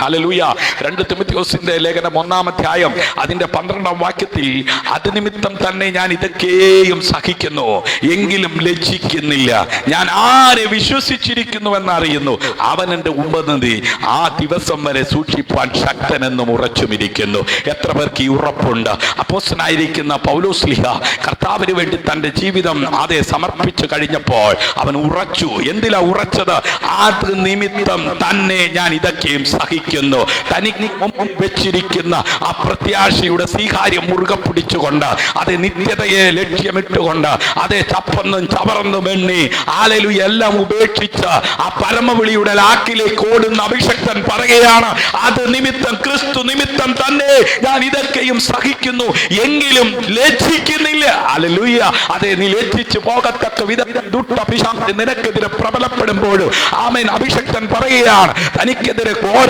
hallelujah. 2 തിമോഥെയോസിന്റെ ലേഖനം 1-ാം അധ്യായം അതിന്റെ 12-ാം വാക്യത്തിൽ അത് നിമിത്തം തന്നെ ഞാൻ ഇതൊക്കെയും സഹിക്കുന്നു, എങ്കിലും ലജ്ജിക്കുന്നില്ല. ഞാൻ ആരെ വിശ്വസിച്ചിരിക്കുന്നുവെന്ന് അറിയുന്നു, അവൻ എൻ്റെ ഉപനിധി ആ ദിവസം വരെ സൂക്ഷിപ്പാൻ ശക്തനെന്നും ഉറച്ചുമിരിക്കുന്നു. എത്ര പേർക്ക് ഈ ഉറപ്പുണ്ട്? അപ്പോസ്തലനായിരിക്കുന്ന പൗലോസ്ലീഹ കർത്താവിന് വേണ്ടി തന്റെ ജീവിതം അതേ സമർപ്പിച്ചു കഴിഞ്ഞപ്പോൾ അവൻ ഉറച്ചു. എന്തിലാ ഉറച്ചത്? അത് നിമിത്തം തന്നെ ഞാൻ ഇതൊക്കെയും സഹിക്കുന്നു. തനിക്ക് മുമ്പിൽ വെച്ചിരിക്കുന്ന ആ പ്രത്യാശയുടെ സ്വീകാര്യം മുറുകെ പിടിച്ചുകൊണ്ട്, അത് നിത്യതയെ ലക്ഷ്യമിട്ടുകൊണ്ട്, അതേ ചപ്പന്നും ചവറന്നും എണ്ണി ഹല്ലേലൂയ എല്ലാം ഉപേക്ഷിച്ച് ആ പരമവിളിയുടെ ലാക്കിലേക്ക് ഓടുന്ന അഭിഷക്തൻ പറയുകയാണ്, അത് നിമിത്തം, ക്രിസ്തു നിമിത്തം തന്നെ ഞാൻ ഇതൊക്കെയും സഹിക്കുന്നു, എങ്കിലും ലജ്ജിക്കുന്നില്ല. ഹല്ലേലൂയ. അതേ, നീ ലജ്ജിച്ചു പോകത്തക്ക വിധത്തിൽ ദുഷ്ടപിശാച് നിനക്കെതിരെ പ്രബലപ്പെടുമ്പോഴും ആമേൻ അഭിഷക്തൻ പറയുകയാണ്, തനിക്കെതിരെ ഘോര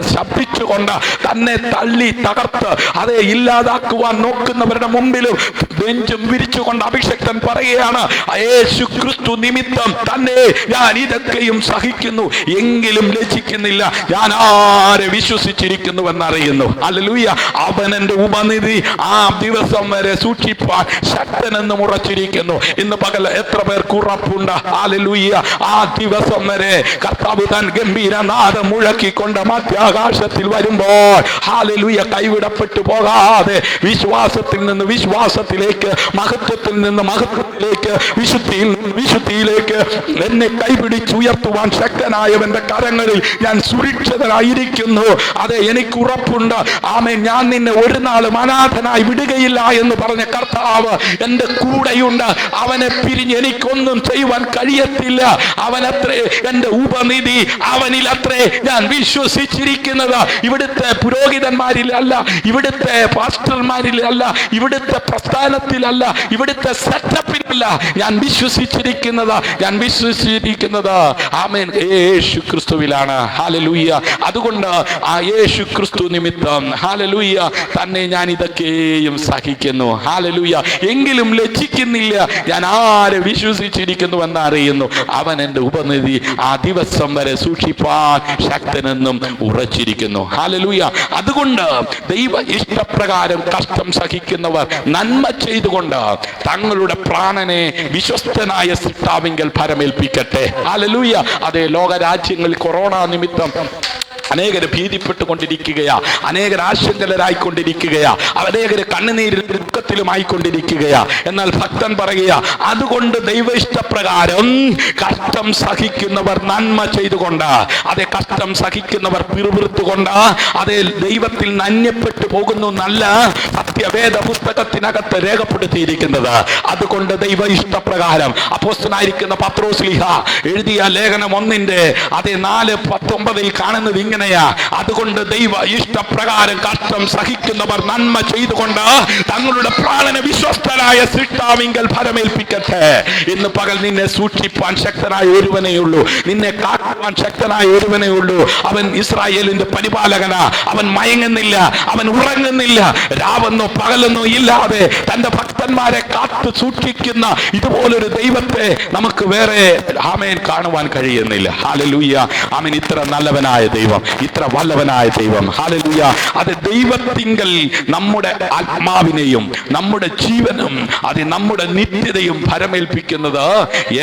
ശബ്ദിച്ചുകൊണ്ട് തന്നെ തള്ളി തകർത്ത് അതേ ഇല്ലാതാക്കുവാൻ നോക്കുന്നവരുടെ മുമ്പിലും നെഞ്ചും വിരിച്ചുകൊണ്ട് അഭിഷക്തൻ പറയുകയാണ്, യേശു ക്രിസ്തു നിമിത്തം തന്നെ ഞാൻ ഇതൊക്കെയും സഹിക്കുന്നു, എങ്കിലും ലജ്ജിക്കുന്നില്ല. ഞാൻ ആരെ വിശ്വസിച്ചിരിക്കുന്നുവെന്നറിയുന്നു. ഹല്ലേലൂയ. അവൻ എൻ്റെ ഉപനിധി ആ ദിവസം വരെ സൂക്ഷിപ്പാൻ ശക്തനെന്നും ഉറച്ചിരിക്കുന്നു. ഇന്ന് പകൽ എത്ര പേർക്ക് ഉറപ്പുണ്ട്? ഹല്ലേലൂയ. ആ ദിവസം വരെ കർത്താവ് താൻ ഗംഭീരനാദം മുഴക്കിക്കൊണ്ട് മധ്യാകാശത്തിൽ വരുമ്പോൾ ഹല്ലേലൂയ കൈവിടപ്പെട്ടു പോകാതെ വിശ്വാസത്തിൽ നിന്ന് വിശ്വാസത്തിലേക്ക്, മഹത്വത്തിൽ നിന്ന് മഹത്വത്തിലേക്ക്, വിശുദ്ധിയിൽ നിന്ന് വിശുദ്ധിയിലേക്ക് എന്നെ കൈപിടിച്ചുയർത്തുവാൻ ശക്തനായവന്റെ കരങ്ങളിൽ ഞാൻ സുരക്ഷിതനായിരിക്കുന്നു. അതെ, എനിക്ക് ഉറപ്പുണ്ട്. ആമേൻ. ഞാൻ നിന്നെ ഒരു നാളും അനാഥനായി വിടുകയില്ല എന്ന് പറഞ്ഞ കർത്താവ് എൻ്റെ കൂടെയുണ്ട്. അവനെ പിരിഞ്ഞ് എനിക്കൊന്നും ചെയ്യുവാൻ കഴിയത്തില്ല. അവനത്രേ എൻ്റെ ഉപനിധി, അവനിലത്രേ ഞാൻ വിശ്വസിച്ചിരിക്കുന്നത്. ഇവിടുത്തെ പുരോഹിതന്മാരിലല്ല, ഇവിടുത്തെ പാസ്റ്റർമാരിലല്ല, ഇവിടുത്തെ പ്രസ്ഥാനത്തിലല്ല, ഇവിടുത്തെ സെറ്റപ്പിലല്ല ഞാൻ വിശ്വസിച്ചിരിക്കുന്നത്. ഞാൻ വിശ്വസിച്ചിരിക്കുന്നത് ആമേൻ യേശു ക്രിസ്തുവിലാണ്. ഹല്ലേലൂയ. അതുകൊണ്ട് ആ യേശു ക്രിസ്തു നിമിത്തം ഹല്ലേലൂയ തന്നെ ഞാൻ ഇതൊക്കെയും സഹിക്കുന്നു. ഹല്ലേലൂയ. എങ്കിലും ലജ്ജിക്കുന്നില്ല. ഞാൻ ആരെ വിശ്വസിച്ചിരിക്കുന്നുവെന്ന് അറിയുന്നു, അവൻ എൻ്റെ ഉപനിധി ആ ദിവസം വരെ സൂക്ഷിപ്പാൻ ശക്തനെന്നും ഉറച്ചിരിക്കുന്നു. ഹല്ലേലൂയ. അതുകൊണ്ട് ദൈവ ഇഷ്ടപ്രകാരം കഷ്ടം സഹിക്കുന്നവർ നന്മ ചെയ്തുകൊണ്ട് തങ്ങളുടെ പ്രാണനെ വിശ്വസ്തനായ സൃഷ്ടാവിങ്കൽ ഫലമേൽപ്പിക്കട്ടെ. ഹല്ലേലൂയ. അതേ, ലോകരാജ്യങ്ങളിൽ കൊറോണ നിമിത്തം അനേകര് ഭീതിപ്പെട്ടുകൊണ്ടിരിക്കുകയാ, അനേകർ ആശങ്കരായിക്കൊണ്ടിരിക്കുകയാ, അനേകര് കണ്ണുനീരിൽ ദുഃഖത്തിലുമായിക്കൊണ്ടിരിക്കുകയാ. എന്നാൽ ഭക്തൻ പറയുക, അതുകൊണ്ട് ദൈവ ഇഷ്ടപ്രകാരം കഷ്ടം സഹിക്കുന്നവർ നന്മ ചെയ്തുകൊണ്ട്, അതേ കഷ്ടം സഹിക്കുന്നവർ പിറുപിറുത്തുകൊണ്ട്, അതേ ദൈവത്തിൽ നന്യപ്പെട്ടു പോകുന്നു നല്ല സത്യവേദ പുസ്തകത്തിനകത്ത് രേഖപ്പെടുത്തിയിരിക്കുന്നത്. അതുകൊണ്ട് ദൈവ ഇഷ്ടപ്രകാരം അപ്പോസ്തലനായിരിക്കുന്ന പത്രോസ്ലീഹ എഴുതിയ ലേഖനം 1-ന്റെ അതേ 4:19 കാണുന്നത് ഇങ്ങനെ, അതുകൊണ്ട് ദൈവ ഇഷ്ടപ്രകാരം കഷ്ടം സഹിക്കുന്നവർ നന്മ ചെയ്തുകൊണ്ട് തങ്ങളുടെ പ്രാണനെ വിശ്വസ്തനായ സൃഷ്ടാവിങ്കൽ ഫലമേൽപ്പിക്കട്ടെ. ഇന്ന് പകൽ നിന്നെ സൂക്ഷിപ്പാൻ ശക്തനായ ഒരുവനേ ഉള്ളൂ, നിന്നെ കാക്കുവാൻ ശക്തനായ ഒരുവനേ ഉള്ളൂ. അവൻ ഇസ്രായേലിന്റെ പരിപാലകനാ. അവൻ മയങ്ങുന്നില്ല, അവൻ ഉറങ്ങുന്നില്ല. രാവെന്നോ പകലെന്നോ ഇല്ലാതെ തന്റെ ഭക്തന്മാരെ കാത്തു സൂക്ഷിക്കുന്ന ഇതുപോലൊരു ദൈവത്തെ നമുക്ക് വേറെ ആമേൻ കാണുവാൻ കഴിയുന്നില്ല. ഹല്ലേലൂയ. ആമേൻ. ഇത്ര നല്ലവനായ ദൈവം, ഇത്ര വല്ലവനായ ദൈവം. ഹല്ലേലൂയ. അത് ദൈവത്തിങ്കൽ നമ്മുടെ ആത്മാവിനെയും നമ്മുടെ ജീവനും അത് നമ്മുടെ നിത്യതയും ഫലമേൽപ്പിക്കുന്നത്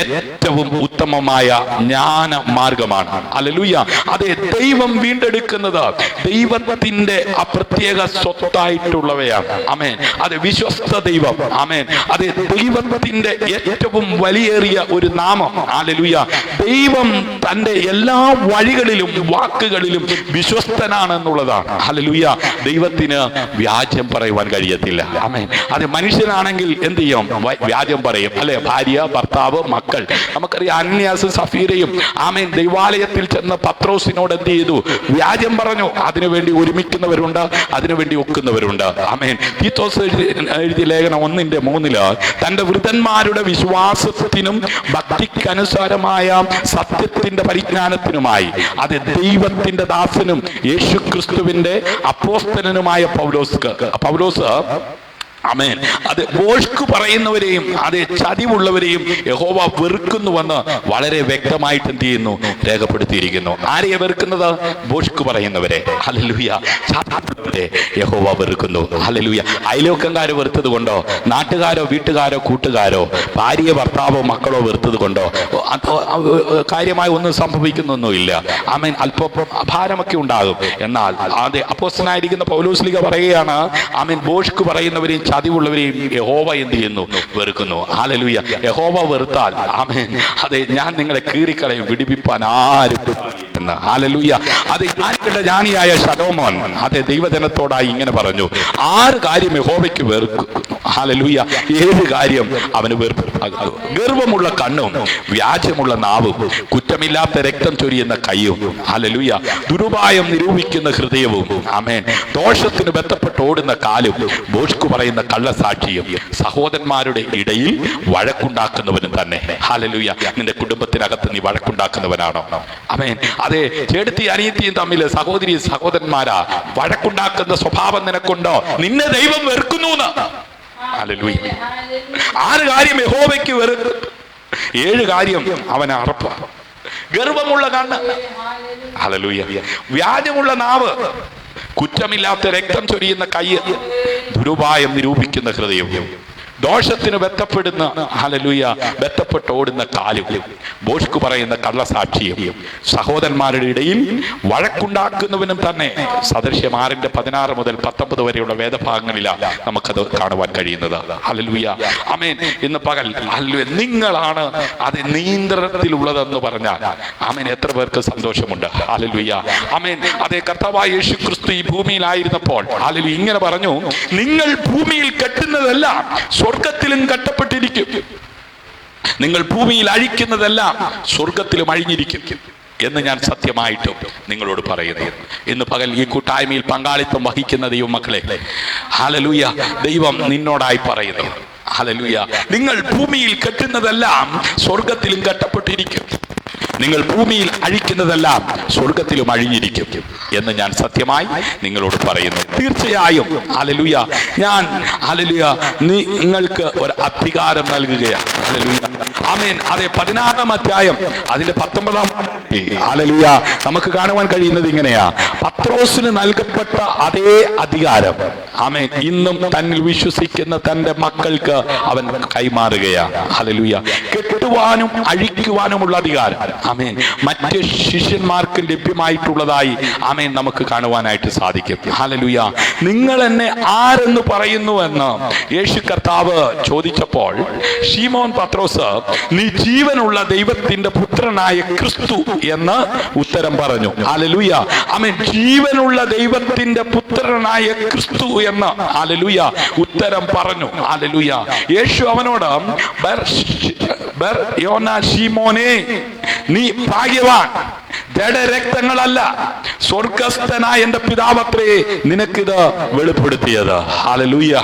ഏറ്റവും ഉത്തമമായ ജ്ഞാന മാർഗമാണ്. ഹല്ലേലൂയ. അതെ, ദൈവം വീണ്ടെടുക്കുന്നത് ദൈവത്തിന്റെ ആ പ്രത്യേക സ്വത്തായിട്ടുള്ളവയാണ്. ആമേൻ. അത് വിശ്വസ്ത ദൈവം. ആമേൻ. അത് ദൈവത്തിന്റെ ഏറ്റവും വലിയേറിയ ഒരു നാമം. ഹല്ലേലൂയ. ദൈവം തന്റെ എല്ലാ വഴികളിലും വാക്കുകളിലും കാര്യങ്ങളിലും വിശ്വസ്തനാണെന്നുള്ളതാണ്. ഹല്ലേലൂയ. ദൈവത്തിന് വ്യാജം പറയുവാൻ കഴിയത്തില്ല. ആമേൻ. അത് മനുഷ്യനാണെങ്കിൽ എന്ത് ചെയ്യും? വ്യാജം പറയും, അല്ലെ? ഭാര്യ, ഭർത്താവ്, മക്കൾ. നമുക്കറിയാം അന്യാസും സഫീരയും ആമേൻ ദൈവാലയത്തിൽ ചെന്ന് പത്രോസിനോട് എന്ത് ചെയ്തു? വ്യാജം പറഞ്ഞു. അതിനുവേണ്ടി ഒരുമിക്കുന്നവരുണ്ട്, അതിനുവേണ്ടി ഒക്കുന്നവരുണ്ട്. ആമേൻ. തീത്തോസ് എഴുതിയ ലേഖനം 1:3 തന്റെ വൃതന്മാരുടെ വിശ്വാസത്തിനും ഭക്തിക്കനുസാരമായ സത്യത്തിന്റെ പരിജ്ഞാനത്തിനുമായി അത് ദൈവത്തിന്റെ ദാസനും യേശു ക്രിസ്തുവിന്റെ അപ്പോസ്തലനുമായ പൗലോസ് ആമേൻ അത് ഭോഷ്ക് പറയുന്നവരെയും അത് ചതിവുള്ളവരെയും യഹോവ വെറുക്കുന്നുവെന്ന് വളരെ വ്യക്തമായിട്ട് എന്ത് ചെയ്യുന്നു? രേഖപ്പെടുത്തിയിരിക്കുന്നു. ആരെയാ വെറുക്കുന്നത്? ഭോഷ്ക് പറയുന്നവരെ. ഹല്ലേലൂയ. ചതിവുള്ളവരെ യഹോവ വെറുക്കുന്നു. ഹല്ലേലൂയ. അയൽവക്കംകാരോ വെറുത്തത് കൊണ്ടോ, നാട്ടുകാരോ വീട്ടുകാരോ കൂട്ടുകാരോ ഭാര്യയോ ഭർത്താവോ മക്കളോ വെറുത്തത് കൊണ്ടോ കാര്യമായി ഒന്നും സംഭവിക്കുന്നൊന്നുമില്ല. ആമേൻ. അല്പം ഭാരമൊക്കെ ഉണ്ടാകും. എന്നാൽ അത് അപ്പോസ്തലനായിരിക്കുന്ന പൗലോസ്ലീഹ പറയുകയാണ്, ആമേൻ, ഭോഷ്ക് പറയുന്നവരെയും ചതിവുള്ളവരെയും യഹോവ എന്ത് ചെയ്യുന്നു? വെറുക്കുന്നു. ഹല്ലേലൂയ. യഹോവ വെറുത്താൽ ആമേൻ അതെ ഞാൻ നിങ്ങളെ കീറിക്കളയും, വിടിപ്പിപ്പാൻ ആരും. ഹല്ലേലൂയ. അത് ജ്ഞാനിയായ ശലോമോൻ അതെ ദൈവജനത്തോടായി ഇങ്ങനെ പറഞ്ഞു, 6 കാര്യം യഹോവയ്ക്ക് വെറുക്കും. ഹല്ലേലൂയ. 7 കാര്യം അവന് വെറുക്കും. ഗർവമുള്ള കണ്ണും വ്യാജമുള്ള നാവും കുറ്റമില്ലാത്ത രക്തം ചൊരിയുന്ന കൈയും. ഹല്ലേലൂയ. ദുരുപായം നിരൂപിക്കുന്ന ഹൃദയവും. ആമേൻ. ദോഷത്തിന് ബന്ധപ്പെട്ട് ഓടുന്ന കാലും. ഭോഷ്ക് പറയുന്ന കള്ളസാക്ഷിയും. സഹോദരന്മാരുടെ ഇടയിൽ വഴക്കുണ്ടാക്കുന്നവനും തന്നെ. ഹല്ലേലൂയ. നിന്റെ കുടുംബത്തിനകത്ത് നീ വഴക്കുണ്ടാക്കുന്നവനാണോ? ആമേൻ. അതെ, ചേട്ടത്തി അനിയത്തിയും തമ്മിൽ സഹോദരി സഹോദരന്മാരാ വഴക്കുണ്ടാക്കുന്ന സ്വഭാവം നിനക്കുണ്ടോ? നിന്നെ ദൈവം വെറുക്കുന്നു. ഹല്ലേലൂയ. 6 കാര്യം യഹോവയ്ക്ക് വെറുക്കും, 7 കാര്യം അവന് അറപ്പ. ഗർവമുള്ള കണ്ണ്. ഹല്ലേലൂയ. വ്യാജമുള്ള നാവ്, കുറ്റമില്ലാത്ത രക്തം ചൊരിയുന്ന കൈ, ദുരുപായം നിരൂപിക്കുന്ന ഹൃദയം, ദോഷത്തിന് ബന്ധപ്പെടുന്ന ഹല്ലേലൂയ ബന്ധപ്പെട്ട് ഓടുന്ന കാലും, ഭോഷ്ക് പറയുന്ന കള്ളസാക്ഷിയും, സഹോദരന്മാരുടെ ഇടയിൽ വഴക്കുണ്ടാക്കുന്നവനും തന്നെ. സദൃശ്യം 6:16 മുതൽ 19 വരെയുള്ള വേദഭാഗങ്ങളിലാണ് നമുക്കത് കാണുവാൻ കഴിയുന്നത്. ഹല്ലേലൂയ. ആമേൻ. ഇന്ന് പകൽ ഹല്ലേലൂയ നിങ്ങളാണ് അത് നിയന്ത്രണത്തിലുള്ളതെന്ന് പറഞ്ഞാൽ ആമേൻ എത്ര പേർക്ക് സന്തോഷമുണ്ട്. ഹല്ലേലൂയ. ആമേൻ. അതേ കർത്താവായ യേശു ക്രിസ്തു ഈ ഭൂമിയിലായിരുന്നപ്പോൾ ഹല്ലേലൂയ ഇങ്ങനെ പറഞ്ഞു, നിങ്ങൾ ഭൂമിയിൽ കെട്ടുന്നതെല്ലാം സ്വർഗത്തിലും കെട്ടപ്പെട്ടിരിക്കും, നിങ്ങൾ ഭൂമിയിൽ അഴിക്കുന്നതെല്ലാം സ്വർഗത്തിലും അഴിഞ്ഞിരിക്കും എന്ന് ഞാൻ സത്യമായിട്ടും നിങ്ങളോട് പറയുന്നു. ഇന്ന് പകൽ ഈ കൂട്ടായ്മയിൽ പങ്കാളിത്തം വഹിക്കുന്ന ദൈവമക്കളെ, ഹല്ലേലൂയ, ദൈവം നിന്നോടായി പറയുന്നു. ഹല്ലേലൂയ. നിങ്ങൾ ഭൂമിയിൽ കെട്ടുന്നതെല്ലാം സ്വർഗത്തിലും കെട്ടപ്പെട്ടിരിക്കും, നിങ്ങൾ ഭൂമിയിൽ അഴിക്കുന്നതെല്ലാം സ്വർഗത്തിലും അഴിഞ്ഞിരിക്കും എന്ന് ഞാൻ സത്യമായി നിങ്ങളോട് പറയുന്നു. തീർച്ചയായും ഹല്ലേലൂയ ഞാൻ ഹല്ലേലൂയ നിങ്ങൾക്ക് ഒരു അധികാരം നൽകുകയാണ്. ഹല്ലേലൂയ. ആമേൻ. അതെ 16-ാം അധ്യായം അതിന്റെ 19-ാം ഹല്ലേലൂയ നമുക്ക് കാണുവാൻ കഴിയുന്നത് ഇങ്ങനെയാ. പത്രോസിന് നൽകപ്പെട്ട അതേ അധികാരം ആമേൻ ഇന്നും തന്നിൽ വിശ്വസിക്കുന്ന തന്റെ മക്കൾക്ക് അവൻ കൈമാറുകയാണ്. ഹല്ലേലൂയ. കെട്ടുവാനും അഴിക്കുവാനുമുള്ള അധികാരം ആമേൻ മറ്റ് ശിഷ്യന്മാർക്ക് ലഭ്യമായിട്ടുള്ളതായി ആമേൻ നമുക്ക് കാണുവാനായിട്ട് സാധിക്കും. ഹല്ലേലൂയ. നിങ്ങൾ എന്നെ ആരെന്ന് പറയുന്നുവെന്ന് യേശു കർത്താവ് ചോദിച്ചപ്പോൾ ശീമോൻ പത്രോസ് നീ ജീവനുള്ള ദൈവത്തിന്റെ പുത്രനായ ക്രിസ്തു എന്ന് ഉത്തരം പറഞ്ഞു. ഹല്ലേലൂയ. ആമേൻ. ജീവനുള്ള ദൈവത്തിന്റെ പുത്രനായ ക്രിസ്തു എന്ന് ഹല്ലേലൂയ ഉത്തരം പറഞ്ഞു. ഹല്ലേലൂയ. യേശു അവനോട് ശീമോനേ നീ ഭാഗ്യവാൻ, ജഡരക്തങ്ങളല്ല സ്വർഗസ്ഥനായ എന്റെ പിതാവത്രേ നിനക്കിത് വെളിപ്പെടുത്തിയത്. ഹല്ലേലൂയ.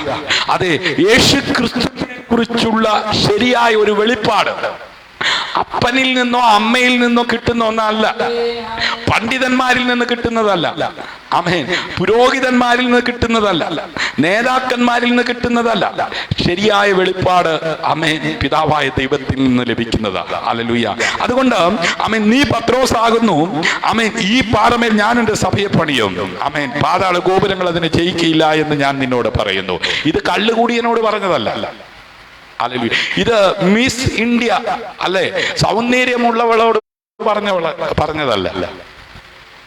അതെ, യേശു ക്രിസ്തുവിനെ കുറിച്ചുള്ള ശരിയായ ഒരു വെളിപ്പാട് അപ്പനിൽ നിന്നോ അമ്മയിൽ നിന്നോ കിട്ടുന്ന ഒന്നല്ല, പണ്ഡിതന്മാരിൽ നിന്ന് കിട്ടുന്നതല്ല, ആമേൻ, പുരോഹിതന്മാരിൽ നിന്ന് കിട്ടുന്നതല്ല, നേതാക്കന്മാരിൽ നിന്ന് കിട്ടുന്നതല്ല. ശരിയായ വെളിപ്പാട് ആമേൻ പിതാവായ ദൈവത്തിൽ നിന്ന് ലഭിക്കുന്നതാണ്. ഹല്ലേലൂയ. അതുകൊണ്ട് ആമേൻ നീ പത്രോസ് ആകുന്നു, ആമേൻ ഈ പാറമേൽ ഞാൻ എന്റെ സഭയെ പണിയും, ആമേൻ പാതാള ഗോപുരങ്ങൾ അതിനെ ജയിക്കില്ല എന്ന് ഞാൻ നിന്നോട് പറയുന്നു. ഇത് കള്ളുകൂടിയനോട് പറഞ്ഞതല്ല. ഇത് മിസ് ഇന്ത്യ അല്ലെ സൗന്ദര്യമുള്ളവളോട് പറഞ്ഞതല്ല.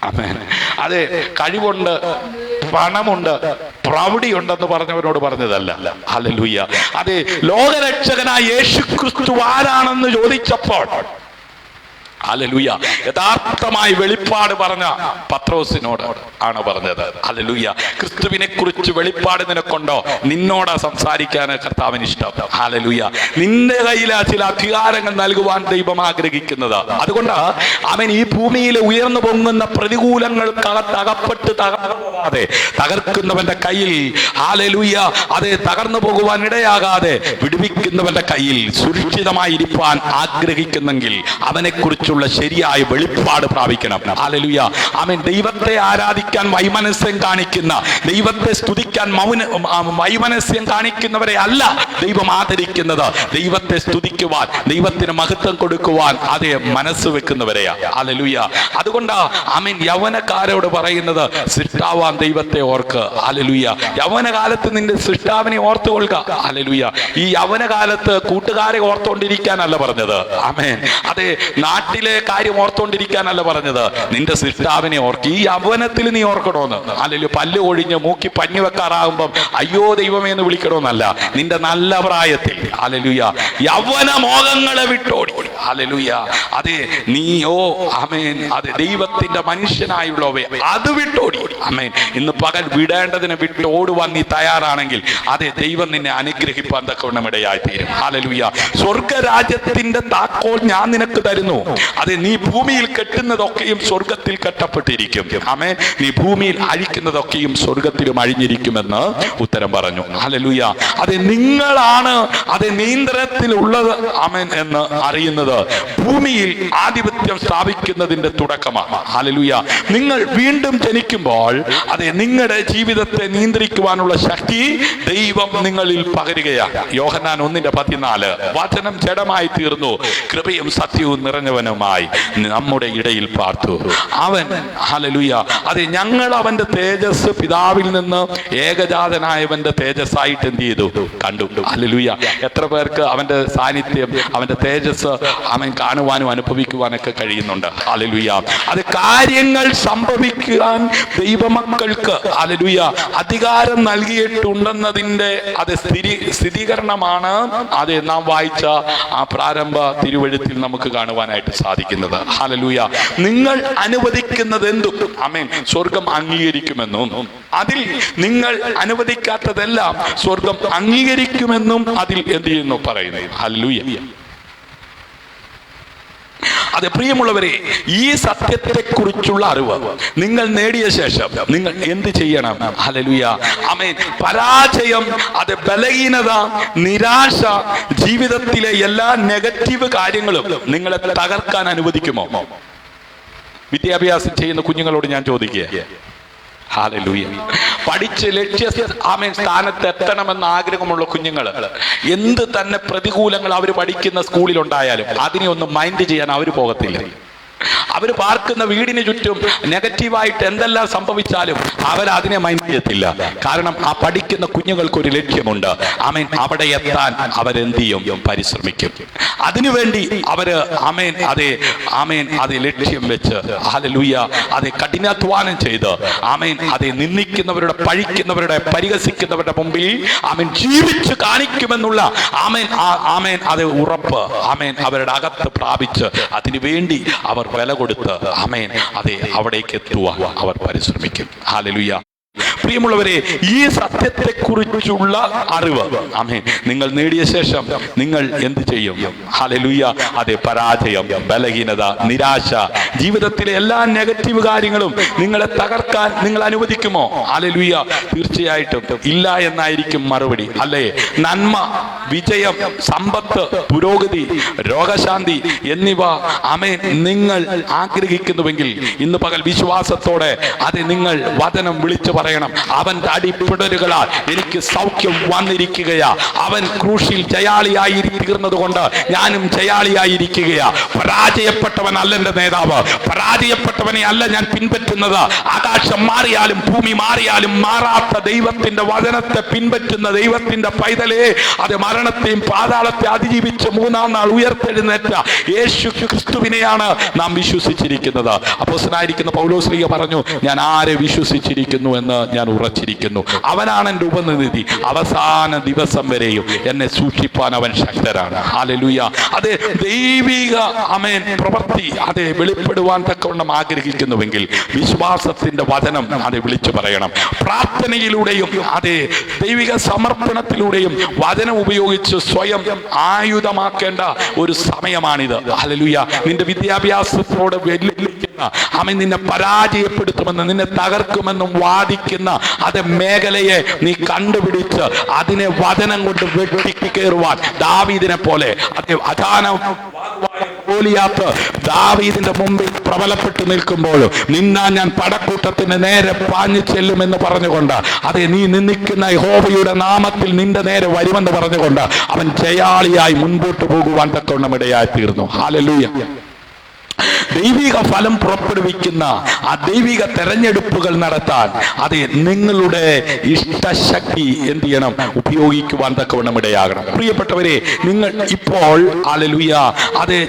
ആമേൻ. അതെ, കഴിവുണ്ട്, പണമുണ്ട്, പ്രൗഢിയുണ്ടെന്ന് പറഞ്ഞവരോട് പറഞ്ഞതല്ല. ഹല്ലേലൂയ. അതെ, ലോകരക്ഷകനായ യേശു ക്രിസ്തു ആരാണെന്ന് ചോദിച്ചപ്പോൾ ഹല്ലേലൂയ. യഥാർത്ഥമായി വെളിപ്പാട് പറഞ്ഞ പത്രോസിനോട് ആണ് പറഞ്ഞത്. ഹല്ലേലൂയ. ക്രിസ്തുവിനെ കുറിച്ച് വെളിപ്പാട് നിനക്കുണ്ടോ? നിന്നോടാ സംസാരിക്കാൻ കർത്താവിന് ഇഷ്ടം. ഹല്ലേലൂയ. നിന്റെ കയ്യിലാ ചില അധികാരങ്ങൾ നൽകുവാൻ ദൈവം ആഗ്രഹിക്കുന്നത്. അതുകൊണ്ട് അവൻ ഈ ഭൂമിയിൽ ഉയർന്നു പൊങ്ങുന്ന പ്രതികൂലങ്ങൾക്കകത്ത് അകപ്പെട്ട് തകർക്കാതെ തകർക്കുന്നവന്റെ കയ്യിൽ, ഹല്ലേലൂയ, അത് തകർന്നു പോകുവാൻ ഇടയാകാതെ വിടുവിക്കുന്നവന്റെ കയ്യിൽ സുരക്ഷിതമായി ഇരിപ്പാൻ ആഗ്രഹിക്കുന്നെങ്കിൽ അവനെ കുറിച്ചുള്ള ശരിയായ വെളിപ്പാട് പ്രാപിക്കണം. ഹല്ലേലൂയ. ആമേൻ. ദൈവത്തെ ആരാധിക്കാൻ വൈമനസ്യം കാണിക്കുന്ന, ദൈവത്തെ സ്തുതിക്കാൻ വൈമനസ്യം കാണിക്കുന്നവരെ അല്ല ദൈവം ആദരിക്കുന്നത്. ദൈവത്തെ സ്തുതിക്കുവാൻ, ദൈവത്തിന് മഹത്വം കൊടുക്കുവാൻ അതേ മനസ്സ് വെക്കുന്നവരെയാ. ഹല്ലേലൂയ. അതുകൊണ്ടാ ആമേൻ യൗവനക്കാരോട് പറയുന്നത്, സൃഷ്ടാവാൻ ദൈവത്തെ ഓർക്ക്. ഹല്ലേലൂയ. യൗവനകാലത്ത് നിന്റെ സൃഷ്ടാവിനെ ഓർത്തുകൊള്ളുക. ഹല്ലേലൂയ. ഈ യൗവനകാലത്ത് കൂട്ടുകാരെ ഓർത്തുകൊണ്ടിരിക്കാനല്ല പറഞ്ഞത്. ആമേൻ. അതെ, നാട്ടിലെ കാര്യം ഓർത്തുകൊണ്ടിരിക്കാനല്ല പറഞ്ഞത്. നിന്റെ സൃഷ്ടാവിനെ ഓർക്ക്. ഈ യൗവനത്തിൽ നീ ഓർക്കണോന്ന്. അല്ലെങ്കിൽ പല്ല് ഒഴിഞ്ഞ് മൂക്കി പഞ്ഞു വെക്കാറാകുമ്പം അയ്യോ ദൈവമേ എന്ന് വിളിക്കണമെന്നല്ല. നിന്റെ നല്ല പ്രായത്തിൽ, ഹല്ലേലൂയ, യൗവന മോഹങ്ങളെ വിട്ടോടി. ഹല്ലേലൂയ. അതെ, നീയോ ആമേൻ, അതെ, ദൈവത്തിന്റെ മനുഷ്യനായുള്ളവേ അത് വിട്ടോടി. ആമേൻ. ഇന്ന് പകൽ വിടേണ്ടതിനെ വിട്ടോടുവാൻ നീ തയ്യാറാണെങ്കിൽ അതെ, ദൈവം നിന്നെ അനുഗ്രഹിപ്പാൻ തക്കവണ്ണമിടയായി തീരും. ഹല്ലേലൂയ. സ്വർഗരാജ്യത്തിന്റെ താക്കോൽ ഞാൻ നിനക്ക് തരുന്നു. അതെ, നീ ഭൂമിയിൽ കെട്ടുന്നതൊക്കെയും സ്വർഗത്തിൽ കെട്ടപ്പെട്ടിരിക്കും. ആമേൻ. നീ ഭൂമിയിൽ അഴിക്കുന്നതൊക്കെയും സ്വർഗത്തിലും അഴിഞ്ഞിരിക്കുമെന്ന് ഉത്തരം പറഞ്ഞു. ഹല്ലേലൂയ. അതെ, നിങ്ങളാണ് അതെ നിയന്ത്രണത്തിലുള്ളത് ആമേൻ എന്ന് അറിയുന്നത് ഭൂമിയിൽ ആധിപത്യം സ്ഥാപിക്കുന്നതിന്റെ തുടക്കമാണ്. ഹല്ലേലൂയ. നിങ്ങൾ വീണ്ടും ജനിക്കുമ്പോൾ അതെ നിങ്ങളുടെ ജീവിതത്തെ നിയന്ത്രിക്കുവാനുള്ള ശക്തി ദൈവം നിങ്ങളിൽ പകരുകയാണ്. യോഹന്നാൻ 1:14 വചനം ജഡമായി തീർന്നു, കൃപയും സത്യവും നിറഞ്ഞവനുമായി നമ്മുടെ ഇടയിൽ പാർത്തു. അവൻ, ഹല്ലേലൂയ, അതെ, ഞങ്ങൾ അവന്റെ തേജസ് പിതാവിൽ നിന്ന് ഏകജാതനായവന്റെ തേജസ്സായിട്ട് എന്ത് ചെയ്തു? കണ്ടു. ഹല്ലേലൂയ. എത്ര പേർക്ക് അവന്റെ സാന്നിധ്യം, അവന്റെ തേജസ് അവൻ കാണുവാനും അനുഭവിക്കുവാനൊക്കെ കഴിയുന്നുണ്ട്? ഹല്ലേലൂയ. അത് കാര്യങ്ങൾ സംഭവിക്കാൻ ദൈവമക്കൾക്ക്, ഹല്ലേലൂയ, അധികാരം നൽകിയിട്ടുണ്ടെന്നതിന്റെ അത് സ്ഥിരീകരണമാണ് അത് നാം വായിച്ച ആ പ്രാരംഭ തിരുവെഴുത്തിൽ നമുക്ക് കാണുവാനായിട്ട് സാധിക്കുന്നത്. ഹല്ലേലൂയ. നിങ്ങൾ അനുവദിക്കുന്നത് എന്തും ആമേൻ സ്വർഗം അംഗീകരിക്കുമെന്നും അതിൽ നിങ്ങൾ അനുവദിക്കാത്തതെല്ലാം സ്വർഗം അംഗീകരിക്കുമെന്നും അതിൽ എന്ത് ചെയ്യുന്നു പറയുന്നത്. ഹല്ലേലൂയ. അതെ, പ്രിയമുള്ളവരെ, ഈ സത്യത്തെ കുറിച്ചുള്ള അറിവ് നിങ്ങൾ നേടിയ ശേഷം നിങ്ങൾ എന്ത് ചെയ്യണം? ഹല്ലേലൂയ. ആമേൻ. പരാജയം, അത് ബലഹീനത, നിരാശ, ജീവിതത്തിലെ എല്ലാ നെഗറ്റീവ് കാര്യങ്ങളും നിങ്ങളെ തകർക്കാൻ അനുവദിക്കുമോ? വിദ്യാഭ്യാസം ചെയ്യുന്ന കുഞ്ഞുങ്ങളോട് ഞാൻ ചോദിക്കുക. ഹല്ലേലൂയ. പഠിച്ച് സ്ഥാനത്ത് എത്തണമെന്ന് ആഗ്രഹമുള്ള കുഞ്ഞുങ്ങൾ എന്ത് തന്നെ പ്രതികൂലങ്ങൾ അവർ പഠിക്കുന്ന സ്കൂളിലുണ്ടായാലും അതിനെ ഒന്നും മൈൻഡ് ചെയ്യാൻ അവർ പോകത്തില്ല. അവർ പാർക്കുന്ന വീടിന് ചുറ്റും നെഗറ്റീവായിട്ട് എന്തെല്ലാം സംഭവിച്ചാലും അവരതിനെ മൈൻഡ് ചെയ്യത്തില്ല. കാരണം ആ പഠിക്കുന്ന കുഞ്ഞുങ്ങൾക്കൊരു ലക്ഷ്യമുണ്ട്. ആമേൻ. അവിടെ എത്താൻ അവരെന്ത് ചെയ്യും? പരിശ്രമിക്കും. അതിനുവേണ്ടി അവര് ആമേൻ അതെ ലക്ഷ്യം വെച്ച് ഹല്ലേലൂയ അതെ കഠിനാധ്വാനം ചെയ്ത് ആമേൻ അതെ നിന്ദിക്കുന്നവരുടെ, പഴിക്കുന്നവരുടെ, പരിഹസിക്കുന്നവരുടെ മുമ്പിൽ ആമേൻ ജീവിച്ച് കാണിക്കുമെന്നുള്ള ആമേൻ അതെ ഉറപ്പ് ആമേൻ അവരുടെ അകത്ത് പ്രാപിച്ച് അതിനു വേണ്ടി അവർ വില കൊടുത്ത് ആമേൻ അതെ അവിടേക്ക് എത്തുവാൻ അവർ പരിശ്രമിക്കും. ഹല്ലേലൂയ. പ്രിയമുള്ളവരെ, ഈ സത്യത്തെ കുറിച്ചുള്ള അറിവ് ആമേൻ നിങ്ങൾ നേടിയ ശേഷം നിങ്ങൾ എന്ത് ചെയ്യും? ഹല്ലേലൂയ. അതെ, പരാജയം, ബലഹീനത, നിരാശ, ജീവിതത്തിലെ എല്ലാ നെഗറ്റീവ് കാര്യങ്ങളും നിങ്ങളെ തകർക്കാൻ നിങ്ങൾ അനുവദിക്കുമോ? ഹല്ലേലൂയ. തീർച്ചയായിട്ടും ഇല്ല എന്നായിരിക്കും മറുപടി, അല്ലേ? നന്മ, വിജയം, സമ്പത്ത്, പുരോഗതി, രോഗശാന്തി എന്നിവ ആമേൻ നിങ്ങൾ ആഗ്രഹിക്കുന്നുവെങ്കിൽ ഇന്ന് പകൽ വിശ്വാസത്തോടെ അതെ നിങ്ങൾ വചനം വിളിച്ചു പറയണം. അവന്റെ അടിപ്പിടലുകളാൽ എനിക്ക് സൗഖ്യം വന്നിരിക്കുകയാ. അവൻ ക്രൂശിൽ ജയാളിയായി തീർന്നത് കൊണ്ട് ഞാനും ജയാളിയായിരിക്കുകയാ. പരാജയപ്പെട്ടവനല്ല എന്റെ നേതാവ്, പരാജയപ്പെട്ടവനെ അല്ല ഞാൻ പിൻപറ്റുന്നത്. ആകാശം മാറിയാലും ഭൂമി മാറിയാലും മാറാത്ത ദൈവത്തിന്റെ വചനത്തെ പിൻപറ്റുന്ന ദൈവത്തിന്റെ പൈതലേ, അത് മരണത്തെയും പാതാളത്തെ അതിജീവിച്ച് മൂന്നാം നാൾ ഉയർത്തെഴുന്നേറ്റ യേശു ക്രിസ്തുവിനെയാണ് നാം വിശ്വസിച്ചിരിക്കുന്നത്. അപ്പോസ്തലനായിരിക്കുന്ന പൗലോസ് പറഞ്ഞു, ഞാൻ ആരെ വിശ്വസിച്ചിരിക്കുന്നു എന്ന് എന്ന് ഞാൻ ഉറച്ചിരിക്കുന്നു. അവനാണ് എൻ്റെ ഉപനിധി, അവസാന ദിവസം വരെയും എന്നെ സൂക്ഷിപ്പാൻ അവൻ ശക്തരാണ്. ഹല്ലേലൂയ. അതെ, ദൈവിക ആമേൻ പ്രവൃത്തി അതെ വെളിപ്പെടുവാൻ തക്കവണ്ണം ആഗ്രഹിക്കുന്നുവെങ്കിൽ വിശ്വാസത്തിന്റെ വചനം അതെ വിളിച്ചു പറയണം. പ്രാർത്ഥനയിലൂടെയും അതെ ദൈവിക സമർപ്പണത്തിലൂടെയും വചനം ഉപയോഗിച്ച് സ്വയം ആയുധമാക്കേണ്ട ഒരു സമയമാണിത്. ഹല്ലേലൂയ. നിന്റെ വിദ്യാഭ്യാസത്തോട് വെല്ലുവിളിക്കുന്ന ആമേൻ നിന്നെ പരാജയപ്പെടുത്തുമെന്ന്, നിന്നെ തകർക്കുമെന്നും വാദിക്കുന്ന അതേ മേഖലയെ നീ കണ്ടുപിടിച്ച് അതിനെ വചനം കൊണ്ട് വെട്ടിക്കേറുവാൻ ദാവീദിനെ പോലെ അതേ ഗോലിയാത്ത് ദാവീദിന്റെ മുമ്പിൽ പ്രബലപ്പെട്ടു നിൽക്കുമ്പോൾ നിന്നാ ഞാൻ പടക്കൂട്ടത്തിന് നേരെ പാഞ്ഞു ചെല്ലുമെന്ന് പറഞ്ഞുകൊണ്ട് അതെ നീ നിന്ദിക്കുന്ന യഹോവയുടെ നാമത്തിൽ നിന്റെ നേരെ വരുമെന്ന് പറഞ്ഞുകൊണ്ട് അവൻ ജയാളിയായി മുൻപോട്ട് പോകുവാൻ തക്കവണ്ണം ഇടയായി തീർന്നു. ഹല്ലേലൂയ. ദൈവിക ഫലം പുറപ്പെടുവിക്കുന്ന ആ ദൈവിക തെരഞ്ഞെടുപ്പുകൾ നടത്താൻ അതെ നിങ്ങളുടെ ഇഷ്ടശക്തി എന്ത് ചെയ്യണം? ഉപയോഗിക്കുവാൻ തക്കവണ്ണം ഇടയാകണം. പ്രിയപ്പെട്ടവരെ, നിങ്ങൾ ഇപ്പോൾ ഹല്ലേലൂയ അതെ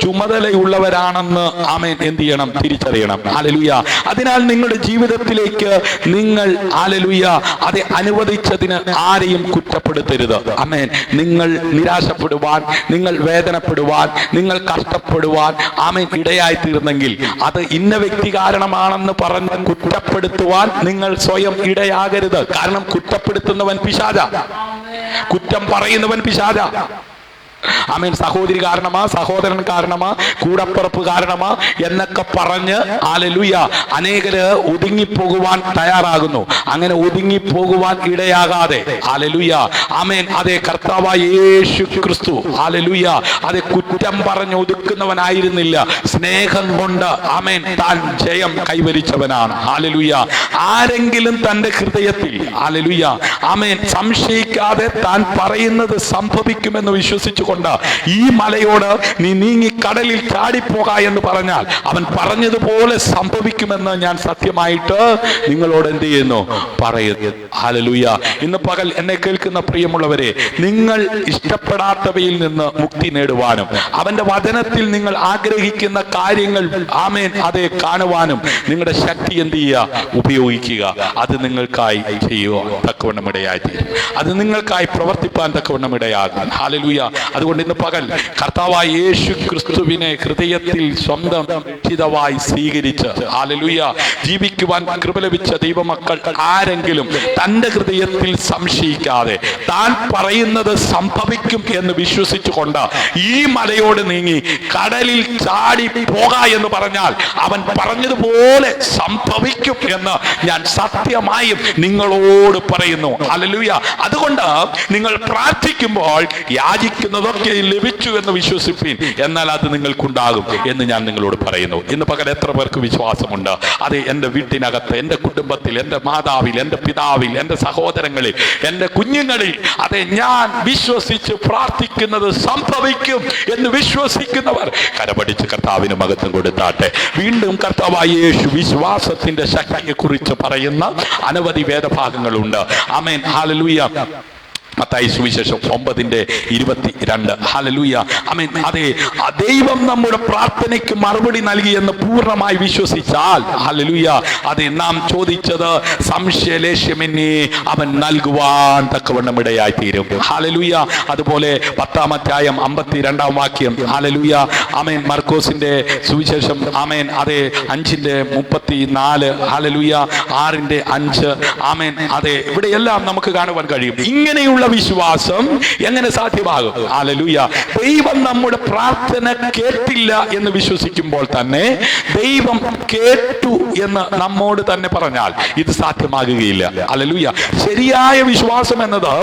ചുമതലയുള്ളവരാണെന്ന് ആമേൻ എന്ത് ചെയ്യണം? തിരിച്ചറിയണം. ഹല്ലേലൂയ. അതിനാൽ നിങ്ങളുടെ ജീവിതത്തിലേക്ക് നിങ്ങൾ ഹല്ലേലൂയ അതെ അനുവദിച്ചതിന് ആരെയും കുറ്റപ്പെടുത്തരുത്. ആമേൻ. നിങ്ങൾ നിരാശപ്പെടുവാൻ, നിങ്ങൾ വേദനപ്പെടുവാൻ, നിങ്ങൾ കഷ്ടപ്പെടുവാൻ ആമേൻ ഇടയായി തീർന്നെങ്കിൽ അത് ഇന്ന വ്യക്തി കാരണമാണെന്ന് പറഞ്ഞ് കുറ്റപ്പെടുത്തുവാൻ നിങ്ങൾ സ്വയം ഇടയാകരുത്. കാരണം കുറ്റപ്പെടുത്തുന്നവൻ പിശാചാ, കുറ്റം പറയുന്നവൻ പിശാചാ. ആമേൻ. സഹോദരി കാരണമാ, സഹോദരൻ കാരണമാ, കൂടപ്പിറപ്പ് കാരണമാ എന്നൊക്കെ പറഞ്ഞ് ഹല്ലേലൂയ അനേകര് ഒതുങ്ങിപ്പോകുവാൻ തയ്യാറാകുന്നു. അങ്ങനെ ഒതുങ്ങിപ്പോകുവാൻ ഇടയാകാതെ ഹല്ലേലൂയ ആമേൻ അതെ കർത്താവായ യേശു ക്രിസ്തു ഹല്ലേലൂയ അതെ കുറ്റം പറഞ്ഞ് ഒതുക്കുന്നവനായിരുന്നില്ല. സ്നേഹം കൊണ്ട് ആമേൻ താൻ ജയം കൈവരിച്ചവനാണ്. ഹല്ലേലൂയ. ആരെങ്കിലും തന്റെ ഹൃദയത്തിൽ ഹല്ലേലൂയ ആമേൻ സംശയിക്കാതെ താൻ പറയുന്നത് സംഭവിക്കുമെന്ന് വിശ്വസിച്ചു ഈ മലയോട് നീ നീങ്ങി കടലിൽ ചാടിപ്പോക എന്ന് പറഞ്ഞാൽ അവൻ പറഞ്ഞതുപോലെ സംഭവിക്കുമെന്ന് ഞാൻ സത്യമായിട്ട് നിങ്ങളോട് എന്ത് ചെയ്യുന്നു? പറയുന്നു. ഹല്ലേലൂയ. ഇന്ന് പകൽ എന്നെ കേൾക്കുന്ന പ്രിയമുള്ളവരെ, നിങ്ങൾ ഇഷ്ടപ്പെടാത്തവയിൽ നിന്ന് മുക്തി നേടുവാനും അവന്റെ വചനത്തിൽ നിങ്ങൾ ആഗ്രഹിക്കുന്ന കാര്യങ്ങൾ ആമേൻ അതെ കാണുവാനും നിങ്ങളുടെ ശക്തി എന്ത് ചെയ്യുക? ഉപയോഗിക്കുക. അത് നിങ്ങൾക്കായി ചെയ്യുവാൻ തക്കവണ്ണം ഇടയായി തീരും. അത് നിങ്ങൾക്കായി പ്രവർത്തിപ്പാൻ തക്കവണ്ണം ഇടയാകും. ഹല്ലേലൂയ. അതുകൊണ്ട് ഇന്ന് പകൽ കർത്താവായ യേശു ക്രിസ്തുവിനെ ഹൃദയത്തിൽ സ്വന്തം രക്ഷിതാവായി സ്വീകരിച്ച് ഹല്ലേലൂയ ജീവിക്കുവാൻ കൃപ ലഭിച്ച ദൈവമക്കൾ ആരെങ്കിലും തന്റെ ഹൃദയത്തിൽ സംശയിക്കാതെ താൻ പറയുന്നത് സംഭവിക്കും എന്ന് വിശ്വസിച്ചുകൊണ്ട് ഈ മലയോട് നീങ്ങി കടലിൽ ചാടി പോക എന്ന് പറഞ്ഞാൽ അവൻ പറഞ്ഞതുപോലെ സംഭവിക്കും എന്ന് ഞാൻ സത്യമായും നിങ്ങളോട് പറയുന്നു. ഹല്ലേലൂയ. അതുകൊണ്ട് നിങ്ങൾ പ്രാർത്ഥിക്കുമ്പോൾ യാചിക്കുന്നതൊക്കെ ലഭിച്ചു എന്ന് വിശ്വസിപ്പീൻ, എന്നാൽ അത് നിങ്ങൾക്കുണ്ടാകും എന്ന് ഞാൻ നിങ്ങളോട് പറയുന്നു. ഇന്ന് പകൽ എത്ര പേർക്ക് വിശ്വാസമുണ്ട്? അതെ, എൻ്റെ വീട്ടിനകത്ത്, എൻ്റെ കുടുംബത്തിൽ, എൻ്റെ മാതാവിൽ, എൻ്റെ പിതാവിൽ, എൻ്റെ സഹോദരങ്ങളിൽ, എൻ്റെ കുഞ്ഞുങ്ങളിൽ അതെ ഞാൻ വിശ്വസിച്ച് പ്രാർത്ഥിക്കുന്നത് സംഭവിക്കും എന്ന് വിശ്വസിക്കുന്നവർ കരപടിച്ച് കർത്താവിന് മഹത്വം കൊടുത്താട്ടെ. വീണ്ടും കർത്താവായ യേശു വിശ്വാസത്തിന്റെ ശക്തിയെ കുറിച്ച് പറയുന്ന അനവധി വേദഭാഗങ്ങളുണ്ട്. ആമേൻ. ഹല്ലേലൂയ. മത്തായി സുവിശേഷം 9:22. ഹല്ലേലൂയ. ആമേൻ. അതെ, ദൈവം നമ്മുടെ പ്രാർത്ഥനയ്ക്ക് മറുപടി നൽകിയെന്ന് പൂർണ്ണമായി വിശ്വസിച്ചാൽ ഹല്ലേലൂയ അതെ നാം ചോദിച്ചത് സംശയലേശമെന്നേ അവൻ നൽകുവാൻ തക്കവണ്ണം ഇടയായി തീരും. ഹല്ലേലൂയ. അതുപോലെ 10-ാം അധ്യായം 52-ാം വാക്യം. ഹല്ലേലൂയ. ആമേൻ. മർക്കോസിന്റെ സുവിശേഷം ആമേൻ അതെ 5:34. ഹല്ലേലൂയ. 6:5. ആമേൻ. അതെ, ഇവിടെയെല്ലാം നമുക്ക് കാണുവാൻ കഴിയും. ഇങ്ങനെയുള്ള വിശ്വാസം എങ്ങനെ സാധ്യമാകും? ഹല്ലേലൂയ. ദൈവം നമ്മുടെ പ്രാർത്ഥന കേട്ടില്ല എന്ന് വിശ്വസിക്കുമ്പോൾ തന്നെ ദൈവം കേട്ടു എന്ന് നമ്മോട് തന്നെ പറഞ്ഞാൽ ഇത് സാധ്യമാകുകയില്ല. ഹല്ലേലൂയ. ശരിയായ വിശ്വാസം എന്നത്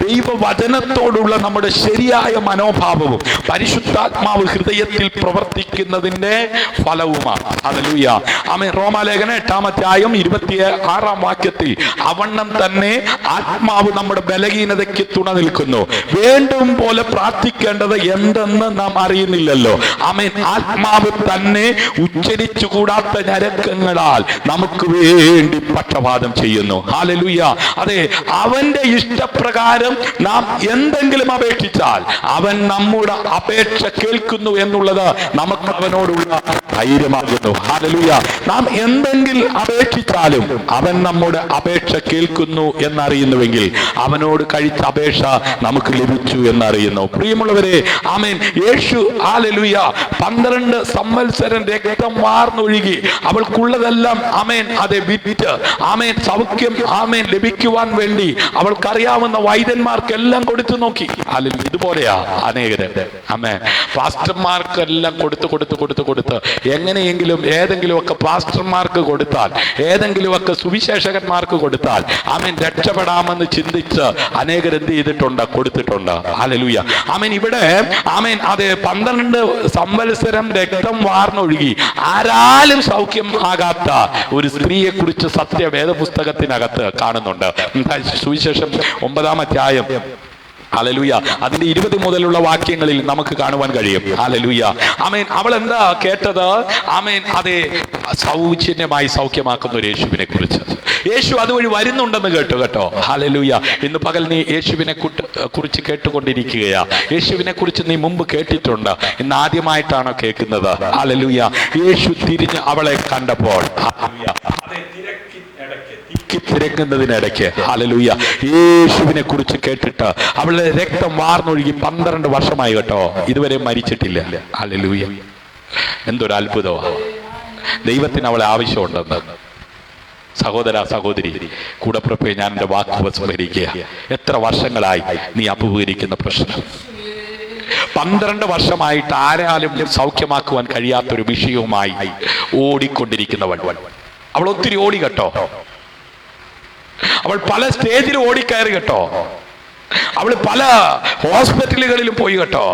ദൈവവചനത്തോടുള്ള നമ്മുടെ ശരിയായ മനോഭാവവും പരിശുദ്ധാത്മാവ് ഹൃദയത്തിൽ പ്രവർത്തിക്കുന്നതിന്റെ ഫലവുമാണ്. ഹല്ലേലൂയ. ആമേൻ. റോമാലേഖനം 8-ാം അധ്യായം 26-ാം വാക്യത്തിൽ അവണ്ണം തന്നെ ആത്മാവ് നമ്മുടെ ബലഹീനതയ്ക്ക് വേദനയ്ക്ക് തുണ നിൽക്കുന്നു. വേണ്ടും പോലെ പ്രാർത്ഥിക്കേണ്ടത് എന്തെന്ന് നാം അറിയുന്നില്ലല്ലോ. ആമേൻ. ആത്മാവ് തന്നെ ഉച്ചരിച്ചുകൂടാത്ത ഞരക്കങ്ങളാൽ നമുക്ക് വേണ്ടി പക്ഷപാതം ചെയ്യുന്നു. ഹല്ലേലൂയ. അതെ, അവന്റെ ഇഷ്ടപ്രകാരം നാം എന്തെങ്കിലും അപേക്ഷിച്ചാൽ അവൻ നമ്മുടെ അപേക്ഷ കേൾക്കുന്നു എന്നുള്ളത് നമുക്ക് അവനോടുള്ള ധൈര്യമാകുന്നു. ഹല്ലേലൂയ. നാം എന്തെങ്കിലും അപേക്ഷിച്ചാലും അവൻ നമ്മുടെ അപേക്ഷ കേൾക്കുന്നു എന്നറിയുന്നുവെങ്കിൽ അവനോട് കഴിച്ച അപേക്ഷ നമുക്ക് ലഭിച്ചു എന്നറിയുന്നു. പ്രിയമുള്ളവരെ, ആമേൻ. യേശു ഹല്ലേലൂയ 12 സംവത്സരം രക്തം വാർന്നൊഴുകി അവൾക്കുള്ളതെല്ലാം ആമേൻ അത് വിറ്റ് ആമേൻ സൗഖ്യം ആമേൻ ലഭിക്കുവാൻ വേണ്ടി അവൾക്കറിയാവുന്ന വൈദ്യന്മാർക്കെല്ലാം കൊടുത്തു നോക്കി. അല്ലെങ്കിൽ ഇതുപോലെയാ അനേകര് ആമേൻ പാസ്റ്റർമാർക്കെല്ലാം കൊടുത്ത് എങ്ങനെയെങ്കിലും ഏതെങ്കിലുമൊക്കെ പാസ്റ്റർമാർക്ക് കൊടുത്താൽ, ഏതെങ്കിലുമൊക്കെ സുവിശേഷകന്മാർക്ക് കൊടുത്താൽ ആമേൻ രക്ഷപ്പെടാമെന്ന് ചിന്തിച്ച് അനേകരെന്ത് ചെയ്തിട്ടുണ്ട്? കൊടുത്തിട്ടുണ്ട്. ഹല്ലേലൂയ. ആമേൻ. ഇവിടെ ആമേൻ അത് 12 സംവത്സരം രക്തം വാർന്നൊഴുകി ആരാലും സൗഖ്യം ആകാത്ത ഒരു സ്ത്രീയെ കുറിച്ച് സത്യവേദ പുസ്തകത്തിനകത്ത് കാണുന്നുണ്ട്. സുവിശേഷം 9-ാം അധ്യായം ഹല്ലേലൂയ അതിന്റെ 20 മുതലുള്ള വാക്യങ്ങളിൽ നമുക്ക് കാണുവാൻ കഴിയും. ഹല്ലേലൂയ. ആമേൻ. അവൾ എന്താ കേട്ടത്? ആമേൻ അതെ സൗജന്യമായി സൗഖ്യമാക്കുന്ന ഒരു യേശുവിനെ കുറിച്ച്. യേശു അതുവഴി വരുന്നുണ്ടെന്ന് കേട്ടോ. ഹല്ലേലൂയ. ഇന്ന് പകൽ നീ യേശുവിനെ കുറിച്ച് കേട്ടുകൊണ്ടിരിക്കുകയാ. യേശുവിനെ കുറിച്ച് നീ മുമ്പ് കേട്ടിട്ടുണ്ട്, ഇന്ന് ആദ്യമായിട്ടാണോ കേൾക്കുന്നത്? ഹല്ലേലൂയ. യേശു തിരിഞ്ഞ് അവളെ കണ്ടപ്പോൾ തിരക്കുന്നതിനിടയ്ക്ക് ഹല്ലേലൂയ യേശുവിനെ കുറിച്ച് കേട്ടിട്ട് അവളുടെ രക്തം വാർന്നൊഴുകി 12 വർഷമായി കേട്ടോ, ഇതുവരെ മരിച്ചിട്ടില്ല. ഹല്ലേലൂയ. എന്തൊരു അത്ഭുതമാണ്. ദൈവത്തിന് അവളെ ആവശ്യമുണ്ടെന്ന്. സഹോദര സഹോദരി കൂടപ്പിറപ്പേ, ഞാൻ എൻ്റെ വാക്ക് സ്മരിക്കുക. എത്ര വർഷങ്ങളായി നീ അഭിമുഖീകരിക്കുന്ന പ്രശ്നം? 12 വർഷമായിട്ട് ആരാലും സൗഖ്യമാക്കുവാൻ കഴിയാത്തൊരു വിഷയവുമായി ഓടിക്കൊണ്ടിരിക്കുന്നവൾ. അവൾ ഒത്തിരി ഓടി കേട്ടോ. അവൾ പല സ്റ്റേജിൽ ഓടിക്കയറി കേട്ടോ. അവൾ പല ഹോസ്പിറ്റലുകളിലും പോയി കേട്ടോ.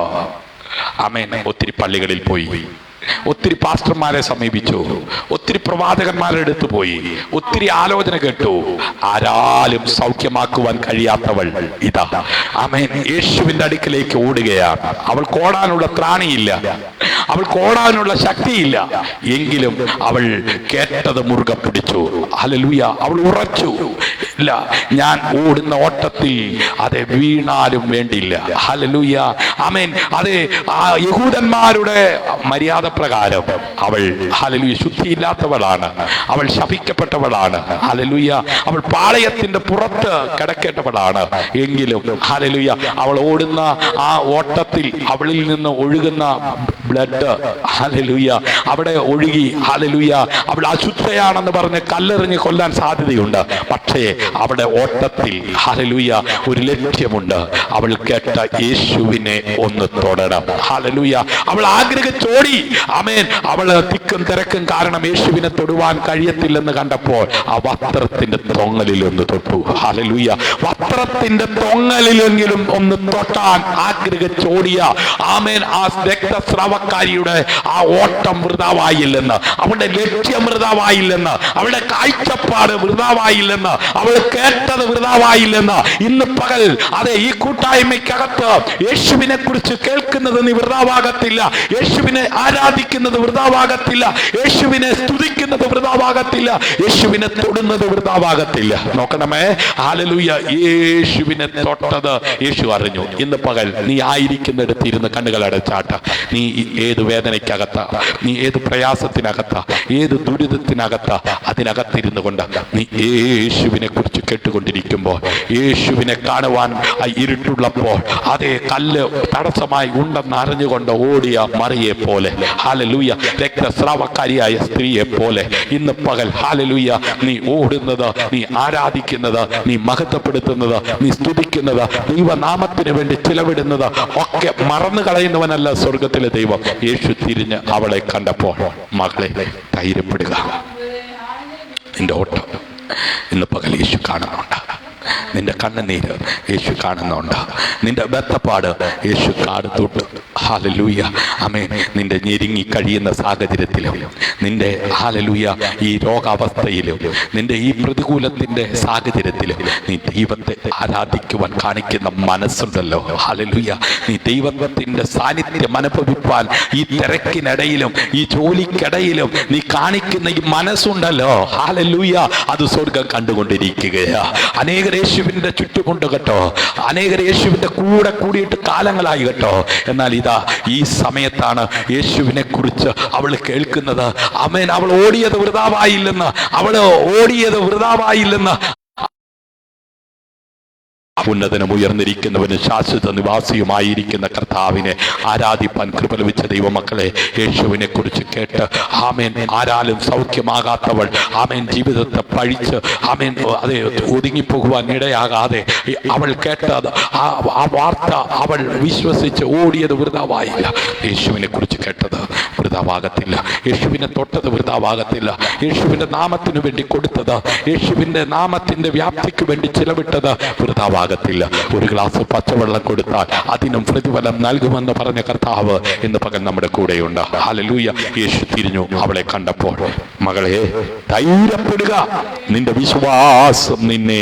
ആമേൻ. ഒത്തിരി പള്ളികളിൽ പോയി, ഒത്തിരി പാസ്റ്റർമാരെ സമീപിച്ചു, ഒത്തിരി പ്രവാചകന്മാരുടെ അടുത്ത് പോയി, ഒത്തിരി ആലോചന കേട്ടു. ആരാലും സൗഖ്യമാക്കുവാൻ കഴിയാത്തവൾ ഇതാ ആമേൻ യേശുവിന്റെ അടുക്കിലേക്ക് ഓടുകയാണ്. അവൾക്ക് ഓടാനുള്ള ത്രാണിയില്ല, അവൾക്ക് ഓടാനുള്ള ശക്തിയില്ല. എങ്കിലും അവൾ കേട്ടത് മുറുകെ പിടിച്ചു. ഹല്ലേലൂയ. അവൾ ഉറച്ചു. ഇല്ല, ഞാൻ ഓടുന്ന ഓട്ടത്തിൽ അതെ വീണാലും വേണ്ടില്ല. ഹല്ലേലൂയ. ആമേൻ. അതെ യഹൂദന്മാരുടെ മര്യാദ പ്രകാരം അവൾ ഹല്ലേലൂയ ശുദ്ധിയില്ലാത്തവളാണ്, അവൾ ശപിക്കപ്പെട്ടവളാണ്. ഹല്ലേലൂയ. അവൾ പാളയത്തിന്റെ പുറത്ത് കിടക്കേണ്ടവളാണ്. എങ്കിലും ഹല്ലേലൂയ അവൾ ഓടുന്ന ആ ഓട്ടത്തിൽ അവളിൽ നിന്ന് ഒഴുകുന്ന ബ്ലഡ് ഹല്ലേലൂയ അവിടെ ഒഴുകി. ഹല്ലേലൂയ. അവൾ അശുദ്ധയാണെന്ന് പറഞ്ഞ് കല്ലെറിഞ്ഞ് കൊല്ലാൻ സാധ്യതയുണ്ട്. പക്ഷേ അവിടെ ഓട്ടത്തിൽ ഹല്ലേലൂയ ഒരു ലക്ഷ്യമുണ്ട്. അവൾ കേട്ട യേശുവിനെ ഒന്ന് തൊടണം. ഹല്ലേലൂയ. അവൾ ആഗ്രഹിച്ചോടി. ആമേൻ. അവൾ തിക്കും തിരക്കും കാരണം യേശുവിനെ തൊടുവാൻ കഴിയത്തില്ലെന്ന് കണ്ടപ്പോൾ ആ വസ്ത്രത്തിന്റെ തൊങ്ങലിൽ ഒന്ന് തൊട്ടു. ഹല്ലേലൂയ. വസ്ത്രത്തിന്റെ തൊങ്ങലിലെങ്കിലും ഒന്ന് തൊട്ടാൻ ആഗ്രഹിച്ചോടിയ ആമേൻ ആ രക്തസ്രാവക്കാരിയുടെ ആ ഓട്ടം വൃഥാവായില്ലെന്ന്, അവളുടെ ലക്ഷ്യം വൃഥാവായില്ലെന്ന്, അവളുടെ കാഴ്ചപ്പാട് വൃഥാവായില്ലെന്ന്, അവൾ കേട്ടത് വൃഥാവായില്ലെന്ന് ഇന്ന് പകൽ അതെ ഈ കൂട്ടായ്മയ്ക്കകത്ത് യേശുവിനെ കുറിച്ച് കേൾക്കുന്നത് നീ വൃഥാവാകത്തില്ല, യേശുവിനെ ആരാധിക്കുന്നത് വൃഥാവാകത്തില്ല, യേശുവിനെ സ്തുതിക്കുന്നത് വൃഥാവാകത്തില്ല, യേശുവിനെ തൊടുന്നത് വൃഥാവാകത്തില്ല. നോക്കണമേ. ഹല്ലേലൂയ. യേശുവിനെ തൊട്ടത് യേശു അറിഞ്ഞു. ഇന്ന് പകൽ നീ ആയിരിക്കുന്നിടത്ത് ഇരുന്ന് കണ്ണുകൾ അടച്ചാട്ട. നീ ഏത് വേദനയ്ക്കകത്ത, നീ ഏത് പ്രയാസത്തിനകത്ത, ഏത് ദുരിതത്തിനകത്ത, അതിനകത്തിരുന്നു കൊണ്ട് നീ യേശുവിനെ കുറിച്ച് കേട്ടുകൊണ്ടിരിക്കുമ്പോൾ, യേശുവിനെ കാണുവാൻ ഇരുട്ടുള്ളപ്പോൾ അതേ കല്ല് തടസ്സമായി ഉണ്ടെന്ന് അറിഞ്ഞുകൊണ്ട് ഓടിയ മറിയെ പോലെ ഹല്ലേലൂയ രക്തസ്രാവക്കാരിയായ സ്ത്രീയെ പോലെ ഇന്ന് പകൽ ഹല്ലേലൂയ നീ ഓടുന്നത്, നീ ആരാധിക്കുന്നത്, നീ മഹത്വപ്പെടുത്തുന്നത്, നീ സ്തുതിക്കുന്നത്, ദൈവനാമത്തിന് വേണ്ടി ചിലവിടുന്നത് ഒക്കെ മറന്നു കളയുന്നവനല്ല സ്വർഗത്തിലെ ദൈവം. യേശു തിരിഞ്ഞ് അവളെ കണ്ടപ്പോൾ, മകളെ ധൈര്യപ്പെടുക, നിന്റെ ഓട്ടം ഇന്ന് പകൽ യേശു കാണുന്നുണ്ട്. നിന്റെ കണ്ണുനീര് യേശു കാണുന്നുണ്ട്. നിന്റെ ബന്ധപ്പാട് യേശു കാണുന്നുണ്ട്. ഹല്ലേലൂയ. ആമേൻ. നിന്റെ ഞെരുങ്ങി കഴിയുന്ന സാഹചര്യത്തിലും, നിന്റെ ഹല്ലേലൂയ ഈ രോഗാവസ്ഥയിലും, നിന്റെ ഈ പ്രതികൂലത്തിന്റെ സാഹചര്യത്തിലും നീ ദൈവത്തെ ആരാധിക്കുവാൻ കാണിക്കുന്ന മനസ്സുണ്ടല്ലോ. ഹല്ലേലൂയ. നീ ദൈവത്തിന്റെ സാന്നിധ്യം അനുഭവിപ്പാൻ ഈ തിരക്കിനിടയിലും ഈ ജോലിക്കിടയിലും നീ കാണിക്കുന്ന ഈ മനസ്സുണ്ടല്ലോ. ഹല്ലേലൂയ. അത് സ്വർഗം കണ്ടുകൊണ്ടിരിക്കുകയാ. അനേകർ യേശുവിന്റെ ചുറ്റുമുണ്ട് കേട്ടോ. അനേകർ യേശുവിന്റെ കൂടെ കൂടിയിട്ട് കാലങ്ങളായി കേട്ടോ. എന്നാൽ ഇതാ ഈ സമയത്താണ് യേശുവിനെ കുറിച്ച് അവൾ കേൾക്കുന്നത്. ആമേൻ. അവൾ ഓടിയത് വൃഥാവായില്ലെന്ന്, ഉന്നതനും ഉയർന്നിരിക്കുന്നവനും ശാശ്വത നിവാസിയുമായിരിക്കുന്ന കർത്താവിനെ ആരാധിപ്പാൻ കൃപ ലഭിച്ച ദൈവമക്കളെ, യേശുവിനെ കുറിച്ച് കേട്ട് ആമേൻ ആരാലും സൗഖ്യമാകാത്തവൾ ആമേൻ ജീവിതത്തെ പഴിച്ച് ആമേൻ അതെ ഒതുങ്ങിപ്പോകുവാൻ ഇടയാകാതെ അവൾ കേട്ടത് ആ വാർത്ത അവൾ വിശ്വസിച്ച് ഓടിയത് വൃഥാവായില്ല. യേശുവിനെ കുറിച്ച് കേട്ടത് വൃഥാവാകത്തില്ല. യേശുവിനെ തൊട്ടത് വൃഥാവാകത്തില്ല. യേശുവിന്റെ നാമത്തിന് വേണ്ടി കൊടുത്തത്, യേശുവിന്റെ നാമത്തിന്റെ വ്യാപ്തിക്ക് വേണ്ടി ചിലവിട്ടത് വൃഥാവാകത്തില്ല. ഒരു ഗ്ലാസ് പച്ചവെള്ളം കൊടുത്താൽ അതിനും പ്രതിഫലം നൽകുമെന്ന് പറഞ്ഞ കർത്താവ് ഇന്ന് പകൽ നമ്മുടെ കൂടെയുണ്ട്. ഹല്ലേലൂയ. യേശു തിരിഞ്ഞു അവളെ കണ്ടപ്പോൾ, മകളെ ധൈര്യപ്പെടുക, നിന്റെ വിശ്വാസം നിന്നെ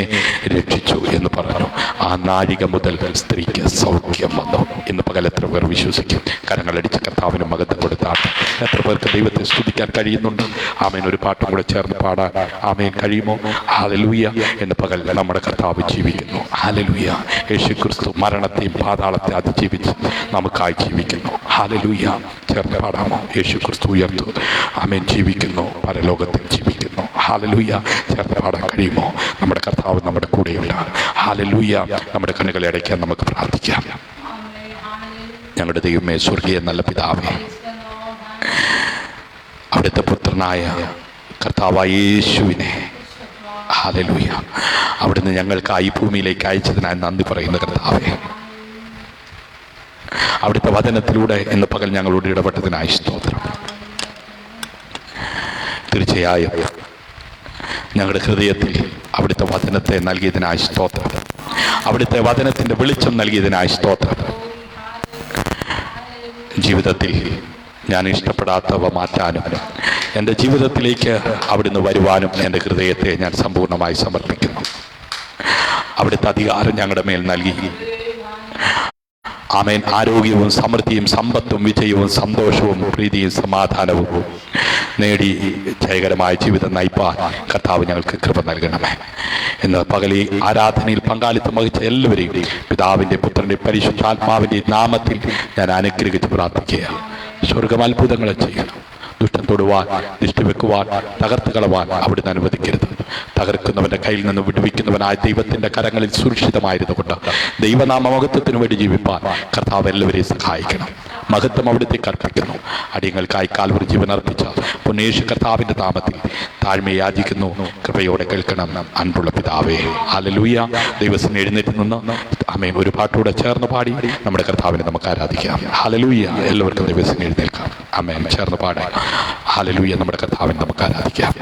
രക്ഷിച്ചു എന്ന് പറഞ്ഞു. ആ നാഴിക മുതൽ സ്ത്രീക്ക് സൗഖ്യം വന്നു. ഇന്ന് പകൽ എത്ര പേർ വിശ്വസിക്കും? കരങ്ങളടിച്ച് കർത്താവിന് മഹത്വം കൊടുത്താട്ടെ. എത്ര പേർക്ക് ദൈവത്തെ സ്തുതിക്കാൻ കഴിയുന്നുണ്ട്? ആമേൻ. ഒരു പാട്ടും കൂടെ ചേർന്ന് പാടാൻ ആമേൻ കഴിയുമോ? ഹല്ലേലൂയ. എന്ന് പകൽ നമ്മുടെ കർത്താവ് ജീവിക്കുന്നു. ഹല്ലേലൂയ. യേശു ക്രിസ്തു മരണത്തെയും പാതാളത്തെ അതിജീവിച്ച് നമുക്കായി ജീവിക്കുന്നു. ഹല്ലേലൂയ. ചേർന്ന് പാടാമോ? യേശു ക്രിസ്തു ഉയർത്തു ആമേൻ ജീവിക്കുന്നു, പരലോകത്തിൽ ജീവിക്കുന്നു. ഹല്ലേലൂയ. ചേർന്ന് പാടാൻ കഴിയുമോ? നമ്മുടെ കർത്താവ് നമ്മുടെ കൂടെയുണ്ട്. ഹല്ലേലൂയ. നമ്മുടെ കണ്ണുകളെ അടയ്ക്കാൻ നമുക്ക് പ്രാർത്ഥിക്കാം. ഞങ്ങളുടെ ദൈവമേ, സ്വർഗീയ നല്ല പിതാവേ, അവിടുത്തെ പുത്രനായ കർത്താവായ യേശുവിനെ ഹല്ലേലൂയ അവിടുന്ന് ഞങ്ങൾക്കായി ഭൂമിയിലേക്ക് അയച്ചതിനായി നന്ദി പറയുന്ന കർത്താവേ, അവിടുത്തെ വചനത്തിലൂടെ ഇന്ന് പകൽ ഞങ്ങളോട് ഇടപെട്ടതിനായി സ്തോത്രം. തീർച്ചയായും ഞങ്ങളുടെ ഹൃദയത്തിൽ അവിടുത്തെ വചനത്തെ നൽകിയതിനായി സ്തോത്രം. അവിടുത്തെ വചനത്തിന്റെ വെളിച്ചം നൽകിയതിനായി സ്തോത്രം. ജീവിതത്തിൽ ഞാൻ ഇഷ്ടപ്പെടാത്തവ മാറ്റാനും എൻ്റെ ജീവിതത്തിലേക്ക് അവിടുന്ന് വരുവാനും എൻ്റെ ഹൃദയത്തെ ഞാൻ സമ്പൂർണ്ണമായി സമർപ്പിക്കുന്നു. അവിടുത്തെ അധികാരം ഞങ്ങളുടെ മേൽ നൽകി ആമേൻ ആരോഗ്യവും സമൃദ്ധിയും സമ്പത്തും വിജയവും സന്തോഷവും പ്രീതിയും സമാധാനവും നേടി ജയകരമായ ജീവിതം നയിപ്പാൻ കർത്താവ് ഞങ്ങൾക്ക് കൃപ നൽകണമേ. ഇന്ന് പകലി ആരാധനയിൽ പങ്കാളിത്തം വഹിച്ച എല്ലാവരെയും പിതാവിൻ്റെ പുത്രൻ്റെ പരിശുദ്ധാത്മാവിൻ്റെ നാമത്തിൽ ഞാൻ അനുഗ്രഹിച്ച് പ്രാർത്ഥിക്കുക. സ്വർഗം അത്ഭുതങ്ങളെ ചെയ്യണം. ദുഷ്ടം തൊടുവാൻ, ദൃഷ്ടി വെക്കുവാൻ, തകർത്ത് കളവാൻ അവിടുന്ന് അനുവദിക്കരുത്. തകർക്കുന്നവന്റെ കയ്യിൽ നിന്ന് വിടുവിക്കുന്നവനായ ദൈവത്തിന്റെ കരങ്ങളിൽ സുരക്ഷിതമായിരുന്നു കൊണ്ട് ദൈവനാമ മഹത്വത്തിന് വേണ്ടി ജീവിപ്പാൻ കർത്താവ് എല്ലാവരെയും സഹായിക്കണം. മഹത്വം അവിടുത്തെ കർപ്പിക്കുന്നു. അടിയങ്ങൾക്കായി കാൽവരി ജീവൻ അർപ്പിച്ച പുണ്യേശു കർത്താവിന്റെ നാമത്തിൽ താഴ്മയെ യാചിക്കുന്നു. കൃപയോടെ കേൾക്കണം അൻപുള്ള പിതാവേ. ഹല്ലേലൂയ. ദൈവത്തിന് എഴുന്നേറ്റ് നിന്ന് ആമേൻ ഒരു പാട്ടൂടെ ചേർന്ന് പാടി നമ്മുടെ കർത്താവിനെ നമുക്ക് ആരാധിക്കാം. ഹല്ലേലൂയ. എല്ലാവർക്കും ദൈവത്തിന് എഴുന്നേൽക്കാം. ആമേൻ. ചേർന്ന് പാടാം. ഹല്ലേലൂയ. നമ്മുടെ കർത്താവിനെ നമുക്ക് ആരാധിക്കാം.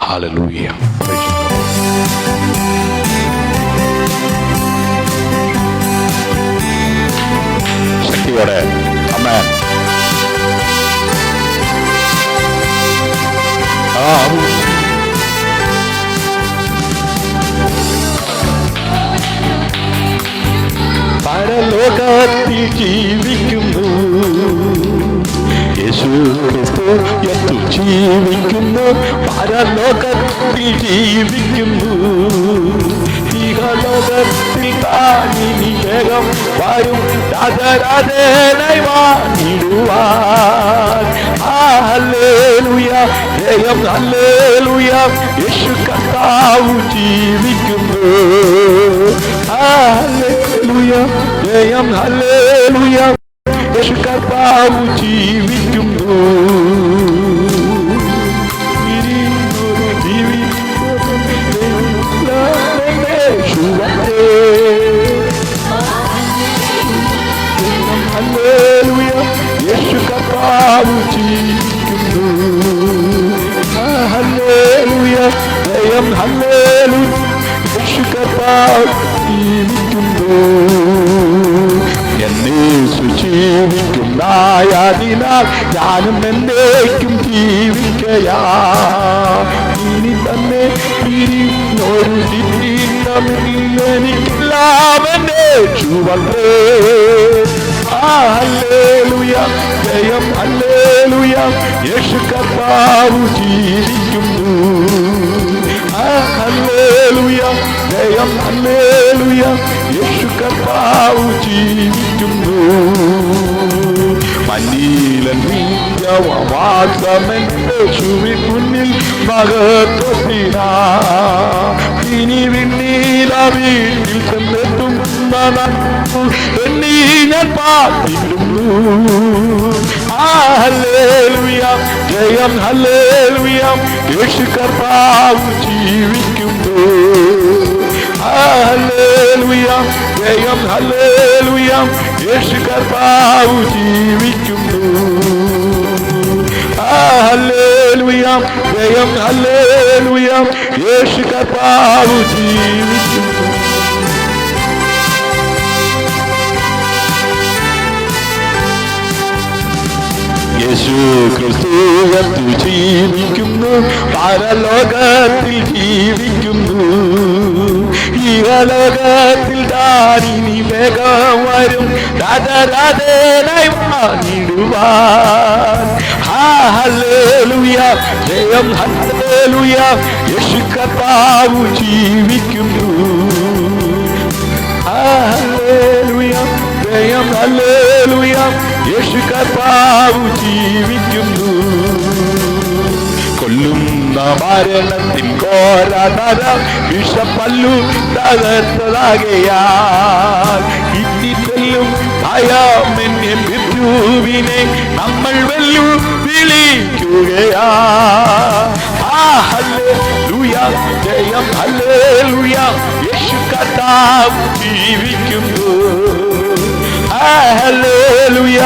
ഹല്ലേലൂയ. ശക്തിയോടെ ആമേൻ. പരലോകത്തിൽ ജീവിക്കുന്നു യേശു ക്രിസ്തു എത്തു ജീവിക്കുന്നു. പരലോകത്തിൽ ജീവിക്കുന്നു. ഇഹലോകത്തിൽ താനിനി വേഗം വരും രാജരാജനായി വാണിടുവാൻ. ഹല്ലേലൂയ. ജയം ഹല്ലേലൂയ. യേശു കർത്താവ് ജീവിക്കുന്നു. ഹല്ലേലൂയ. ജയം ഹല്ലേലൂയ. യേശു കർത്താവ് ജീവിക്കുന്നു. ഹല്ലേലൂയ. യേശു കർത്താവ് ജീവിക്കുന്നു. ഹല്ലേലൂയ. ജയം ഹല്ലേലൂയ. ജീവിക്കുന്നു. എന്നേശു ജീവിക്കുന്നതിനാൽ ഞാനും എന്നേക്കും ജീവിക്കയാ. ഇനി തന്നെ പിരിഞ്ഞൊരു ജീവിതമില്ല എനിക്കെല്ലാം എന്നേശു വന്നേ. ഹല്ലേലൂയ, ജയം ഹല്ലേലൂയ, യേശു കർത്താവ് ജീവിക്കുന്നു. ഹല്ലേലൂയ, ജയം ഹല്ലേലൂയ, യേശു കർത്താവ് ജീവിക്കുന്നു. മന്നീലൻ നിത്യവാസമെന്നേശുവിൻ മുന്നിൽ മഹത്വത്തിനാ. ഇനി വിണ്ണീല വീട്ടിൽ ചെന്നെത്തും എന്നീ ഞാൻ പാർത്തിടുന്നു. ഹല്ലേലൂയ, ജയം ഹല്ലേലൂയ, യേശു കർത്താവ് ജീവിക്കുന്നു. ഹല്ലേലൂയ, ജയം ഹല്ലേലൂയ, യേശു കർത്താവ് ജീവിക്കുന്നു. ഹല്ലേലൂയ, ജയം ഹല്ലേലൂയ, യേശു കർത്താവ് ജീവിക്കുന്നു. യേശു ക്രിസ്തു ജീവിക്കുന്നു, പരലോകത്തിൽ ജീവിക്കുന്നു. ഇഹലോകത്തിൽ താനിനി വേഗം വരും, രാജരാജനായി വാണിടുവാൻ. ഹല്ലേലൂയ, ജയം ഹല്ലേലൂയ, യേശു കർത്താവ് ജീവിക്കുന്നു. ഹല്ലേലൂയ, ജയം ഹല്ലേലൂയ, യേശു കർത്താവ് ജീവിക്കുന്നു. കൊല്ലുന്ന മരണത്തിൻ ഘോരനര വിഷപ്പല്ലു തകർത്തതാകയാൽ ഇത്തിച്ചെല്ലും ഭയമെന്നെ മൃത്യുവിനെ നമ്മൾ വെല്ലു വിളിക്കുകയാ. ഹല്ലേലൂയ, ജയം ഹല്ലേലൂയ, യേശു കർത്താവ് ജീവിക്കുന്നു. ഹല്ലേലൂയ,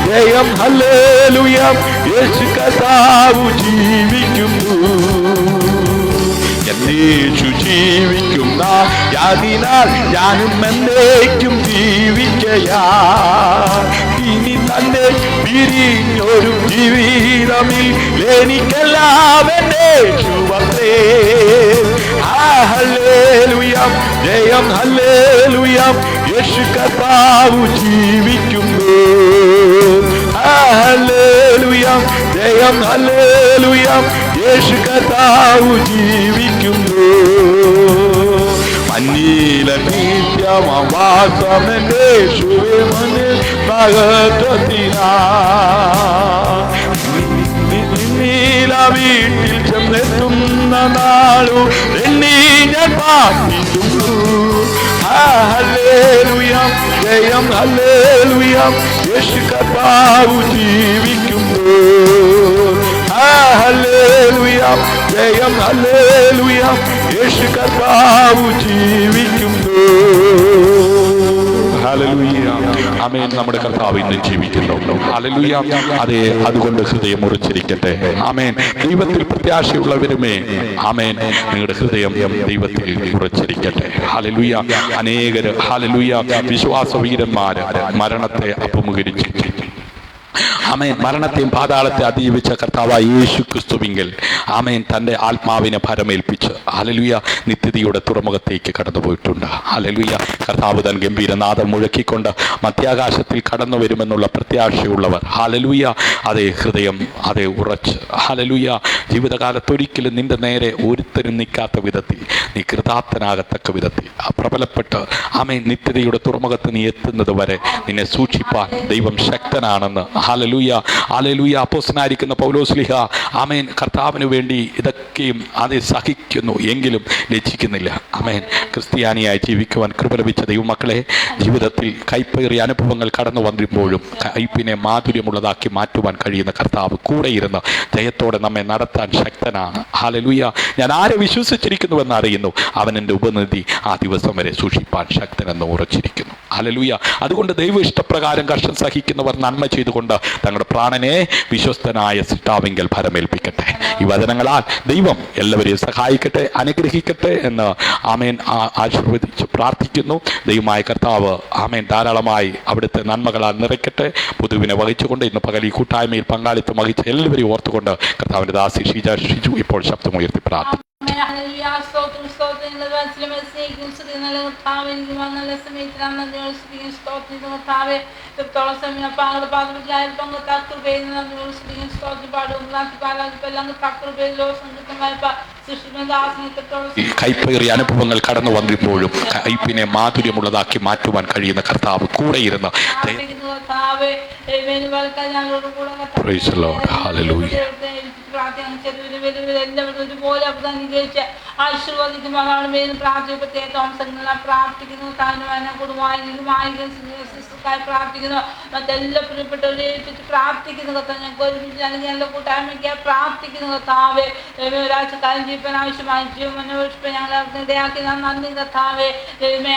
ജയം ഹല്ലേലൂയ, യേശു കർത്താവ് ജീവിക്കുന്നു. എന്നേശു ജീവിക്കുന്ന യാതിനാൽ ഞാനും എന്നേക്കും ജീവിക്കയാ. ഇനി തന്നെ പിരിഞ്ഞൊരു ജീവിതമിൽ എനിക്കെല്ലാം എന്നേശു വന്നേ. ഹല്ലേലൂയ, ജയം ഹല്ലേലൂയ, യേശു കർത്താവ് ജീവിക്കുന്നു. ഹല്ലേലൂയ, ജയം ഹല്ലേലൂയ, യേശു കർത്താവ് ജീവിക്കുന്നു. മന്നീല നിത്യവാസമെന്നേശുവേ മുന്നിൽ മഹത്വത്തിനാ. നീല വീട്ടിൽ ചെന്നെത്തുന്ന നാളു എണ്ണി ഞാൻ പാർത്തിടുന്നു. ഹല്ലേലൂയ, ജയം ഹല്ലേലൂയ, യേശു കർത്താവ് ജീവിക്കുന്നു. ഹല്ലേലൂയ, ജയം ഹല്ലേലൂയ, യേശു കർത്താവ് ജീവിക്കുന്നു. ഹല്ലേലൂയ, ആമേൻ. നമ്മുടെ കർത്താവ് ഇന്ന് ജീവിക്കുന്നു. ഹല്ലേലൂയ, അതെ, അതുകൊണ്ട് ഹൃദയം മുറിച്ചിരിക്കട്ടെ. ആമേൻ. ദൈവത്തിൽ പ്രത്യാശയുള്ളവരുമേ, ആമേൻ, നിങ്ങളുടെ ഹൃദയം ദൈവത്തിൽ ഉറച്ചിരിക്കട്ടെ. ഹല്ലേലൂയ. അനേകര് ഹല്ലേലൂയ വിശ്വാസവീരന്മാര് മരണത്തെ അഭിമുഖീകരിച്ചു. ആമേൻ. മരണത്തെയും പാതാളത്തെ അതിജീവിച്ച കർത്താവായ യേശു ക്രിസ്തുവിങ്കൽ ആമേൻ തൻ്റെ ആത്മാവിനെ ഭരമേൽപ്പിച്ച് ഹല്ലേലൂയ നിത്യതയുടെ തുറമുഖത്തേക്ക് കടന്നുപോയിട്ടുണ്ട്. ഹല്ലേലൂയ. കർത്താവ് തൻ ഗംഭീരനാദം മുഴക്കിക്കൊണ്ട് മധ്യാകാശത്തിൽ കടന്നു വരുമെന്നുള്ള പ്രത്യാശയുള്ളവർ ഹല്ലേലൂയ അതേ ഹൃദയം അതേ ഉറച്ച് ഹല്ലേലൂയ ജീവിതകാലത്തൊരിക്കലും നിന്റെ നേരെ ഒരുത്തരും നിൽക്കാത്ത വിധത്തിൽ നീ കൃതാർത്ഥനാകത്തക്ക വിധത്തിൽ പ്രബലപ്പെട്ട് ആമേൻ നിത്യതയുടെ തുറമുഖത്ത് നീ എത്തുന്നത് വരെ നിന്നെ സൂക്ഷിപ്പാൻ ദൈവം ശക്തനാണെന്ന് ഹല്ലേലൂയ. ഹല്ലേലൂയ. അപ്പോസ്തലനായിരിക്കുന്ന പൗലോസ്ലീഹ ആമേൻ കർത്താവിന് വേണ്ടി ഇതൊക്കെയും അത് സഹിക്കുന്നു എങ്കിലും ലജ്ജിക്കുന്നില്ല. ആമേൻ. ക്രിസ്ത്യാനിയായി ജീവിക്കുവാൻ കൃപ ലഭിച്ച അനുഭവിച്ച ദൈവമക്കളെ, ജീവിതത്തിൽ കയ്പേറിയ അനുഭവങ്ങൾ കടന്നു വന്നിരുമ്പോഴും കയ്പിനെ മാധുര്യമുള്ളതാക്കി മാറ്റുവാൻ കഴിയുന്ന കർത്താവ് കൂടെ ഇരുന്ന് ജയത്തോടെ നമ്മെ നടത്താൻ ശക്തനാണ്. ഹല്ലേലൂയ. ഞാൻ ആരെ വിശ്വസിച്ചിരിക്കുന്നുവെന്ന് അറിയുന്നു, അവൻ എൻ്റെ ഉപനിധി ആ ദിവസം വരെ സൂക്ഷിപ്പാൻ ശക്തനെന്ന് ഉറച്ചിരിക്കുന്നു. ഹല്ലേലൂയ. അതുകൊണ്ട് ദൈവ ഇഷ്ടപ്രകാരം കഷ്ടം സഹിക്കുന്നവർ നന്മ ചെയ്തുകൊണ്ട് തങ്ങളുടെ പ്രാണനെ വിശ്വസ്തനായ സിട്ടാവിങ്കൽ ഭരമേൽപ്പിക്കട്ടെ. ഈ വചനങ്ങളാൽ ദൈവം എല്ലാവരെയും സഹായിക്കട്ടെ, അനുഗ്രഹിക്കട്ടെ എന്ന് ആമേൻ ആശീർവദിച്ച് പ്രാർത്ഥിക്കുന്നു. ദൈവമായ കർത്താവ് ആമേൻ ധാരാളമായി അവിടുത്തെ നന്മകളാൽ നിറയ്ക്കട്ടെ. പൊതുവിനെ വഹിച്ചുകൊണ്ട് ഇന്ന് പകൽ ഈ കൂട്ടായ്മയിൽ പങ്കാളിത്തം വഹിച്ച എല്ലാവരെയും ഓർത്തുകൊണ്ട് കർത്താവിൻ്റെ ദാസി ഷിജു ഇപ്പോൾ ശബ്ദമുയർത്തി പ്രാർത്ഥിക്കും. കയ്പേറിയ അനുഭവങ്ങൾ കടന്നു വന്നിരുമ്പോഴും കയ്പിനെ മാധുര്യമുള്ളതാക്കി മാറ്റുവാൻ കഴിയുന്ന കർത്താവ് കൂടെ ഇരുന്ന് Praise the Lord. Hallelujah. ഒരുപോലെ ആശീർവദിക്കുമ്പോഴാണ് മേലും പ്രാർത്ഥിക്കുന്നു. പ്രാർത്ഥിക്കുന്നു. മറ്റെല്ലാ പ്രിയപ്പെട്ടവരെ പ്രാർത്ഥിക്കുന്നു കത്താവ്. ഞങ്ങൾക്ക് ഒരുമിച്ച് അല്ലെങ്കിൽ എല്ലാ കൂട്ടായ്മയ്ക്ക് പ്രാർത്ഥിക്കുന്നു കത്താവേ. ഒരാഴ്ച കാലം ജീവിക്കാൻ ആവശ്യമായി ജീവനോഷിപ്പ് ഞങ്ങൾ ഇടയാക്കി നന്ദി കത്താവേ.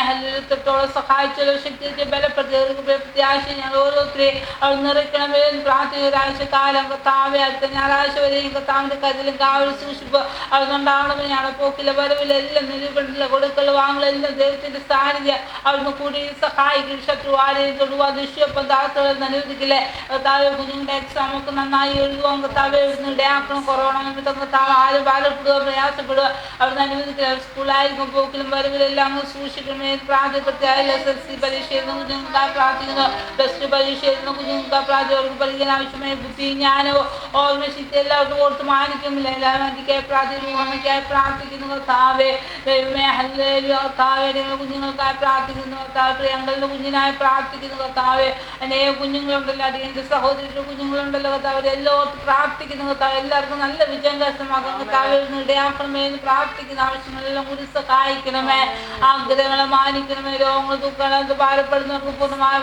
ഹല്ലേലൂയത്തോളം സഹായിച്ചല്ലോ, ശക്തി ബലപ്പെടുത്തി പ്രത്യാശ ഞങ്ങൾ ഓരോരുത്തരെ അവർ നിറയ്ക്കണമേ എന്ന് പ്രാർത്ഥിക്കുന്ന ഒരാഴ്ച കാലം കത്താവേ. അടുത്ത ഞായറാഴ്ച വരെയും കത്താവിന്റെ കരുതലും കാവൽ സൂക്ഷിപ്പ് അതുകൊണ്ടാണമേ. ഞങ്ങളുടെ പോക്കിലെ വരവിൽ എല്ലാം നിലപെട്ടില്ല കൊടുക്കൽ വാങ്ങലെല്ലാം ദൈവത്തിന്റെ സാന്നിധ്യം അവിടുന്ന് കൂടി സഹായിക്കും. ശത്രു ആരെയും തൊടുവാ ദുഷ്യപദാർത്ഥങ്ങൾ അനുവദിക്കില്ലേ കത്താവെ. കുഞ്ഞുങ്ങളുടെ എക്സാം ഒക്കെ നന്നായി എഴുതുവാൻ കത്താവെ എഴുതുന്ന ഇടയാക്കണം. കൊറോണ നിമിത്തം കത്താവ് ആരും ബാലപ്പെടുക പ്രയാസപ്പെടുക അവിടുന്ന് അനുവദിക്കില്ല. സ്കൂളായിരിക്കും പോക്കിലും വരവിലെല്ലാം സൂക്ഷിക്കണമേ പ്രാർത്ഥിക്കട്ടെ. SSLC പരീക്ഷ എഴുതുന്ന കുഞ്ഞുങ്ങൾക്കായി പ്രാർത്ഥിക്കുന്നു. +2 പരീക്ഷ എഴുതുന്ന കുഞ്ഞുങ്ങൾക്കായി പ്രാർത്ഥിക്കും. പഠിക്കാൻ ആവശ്യമായ ബുദ്ധി ജ്ഞാനവും ഓർമ്മശക്തി എല്ലാവർക്കും ഓർത്ത് മാനിക്കുമില്ല. എല്ലാവർക്കായി പ്രാർത്ഥിക്കായി പ്രാർത്ഥിക്കുന്നു കർത്താവേ. ദൈവമേ ഹല്ലേലൂയ കർത്താവേ. കുഞ്ഞുങ്ങൾക്കായി പ്രാർത്ഥിക്കുന്നു കർത്താവേ. പ്രിയങ്ങളുടെ കുഞ്ഞിനായി പ്രാർത്ഥിക്കുന്നു കർത്താവേ. അനേക കുഞ്ഞുങ്ങളുണ്ടല്ലോ, അടിയന്റെ സഹോദരിയുടെ കുഞ്ഞുങ്ങളുണ്ടല്ലോ കർത്താവേ. എല്ലാവർക്കും പ്രാർത്ഥിക്കുന്നു കർത്താവേ. എല്ലാവർക്കും നല്ല വിജയം കരസ്ഥമാക്കാൻ കർത്താവേ ഇടയാക്കണമേ എന്ന് പ്രാർത്ഥിക്കുന്ന ആവശ്യങ്ങളെല്ലാം കൂടി സഹായിക്കണമേ. ആഗ്രഹങ്ങളെ മാനിക്കണമേ. രോഗങ്ങൾ ദുഃഖങ്ങൾ ഭാരപ്പെടുന്നവർക്ക് പൂർണ്ണമായ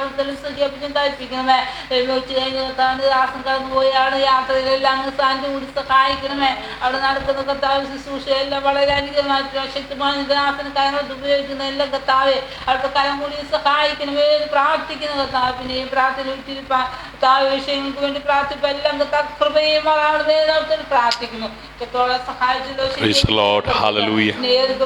സുഖിപ്പിച്ചും കഴിപ്പിക്കണമേ. ഉച്ച കഴിഞ്ഞ് കർത്താവിന്റെ ദാസം കടന്നു പോയാണ് യാത്രയിലെല്ലാം സാന്നിധ്യം കൂടി സഹായിക്കണമേ. അവിടെ നടക്കുന്ന കർത്താവ് ശുശ്രൂഷയെല്ലാം വളരെ അനുഗ്രഹമായി ശക്തമായ ദാസന കാര്യങ്ങൾ ഉപയോഗിക്കുന്ന എല്ലാം കർത്താവെ അവിടുത്തെ കാലം കൂടി സഹായിക്കണമേ എന്ന് പ്രാർത്ഥിക്കുന്ന കർത്താവ്. പിന്നെയും പ്രാർത്ഥന കർത്താവ് വിഷയങ്ങൾക്ക് വേണ്ടി പ്രാർത്ഥിപ്പം എല്ലാം കർത്താവ് കൃപയും പ്രാർത്ഥിക്കുന്നു. കർത്താവെ സഹായിച്ചല്ലോ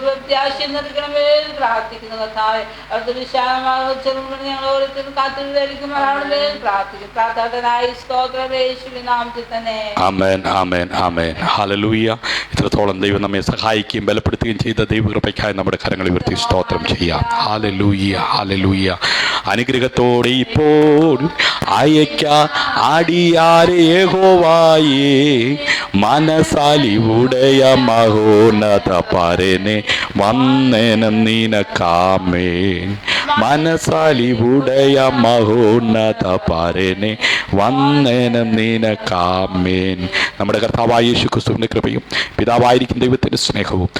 പ്രത്യാശയം നൽകണമേ എന്ന് പ്രാർത്ഥിക്കുന്നു കർത്താവെ. അവിടുത്തെ വിശാലമായ ചെറുപ്പം ഞങ്ങൾ ഓരോരുത്തരും കാത്തിരിക്കുമാറാണമേ എന്ന് പ്രാർത്ഥിക്കും. പ്രാർത്ഥനായി സ്തോത്രം യേശുവിൻ നാമത്തിൽ തന്നെ. ആമേൻ ആമേൻ ആമേൻ. ഹല്ലേലൂയ. ഇത്രത്തോളം ദൈവം നമ്മെ സഹായിക്കുകയും ബലപ്പെടുത്തുകയും ചെയ്ത ദൈവകൃപയ്ക്കായി നമ്മുടെ കരങ്ങൾ ഉയർത്തി സ്തോത്രം ചെയ്യാം. ഹല്ലേലൂയ ഹല്ലേലൂയ. അനുഗ്രഹത്തോടെ ഇപ്പോൾ അയക്ക അടിയാരെ യഹോവായേ മനസാലിവുടയ മഹോന്നത പരനെ വന്ദനം നിനക്കാമേൻ. മനസാലിവുടയ മഹോന്നത പരനെ വന്ദനം നിനക്കാമേൻ. നമ്മുടെ കർത്താവായ യേശു ക്രിസ്തുവിന്റെ കൃപയും പിതാവായിരിക്കും ദൈവത്തിന്റെ സ്നേഹവും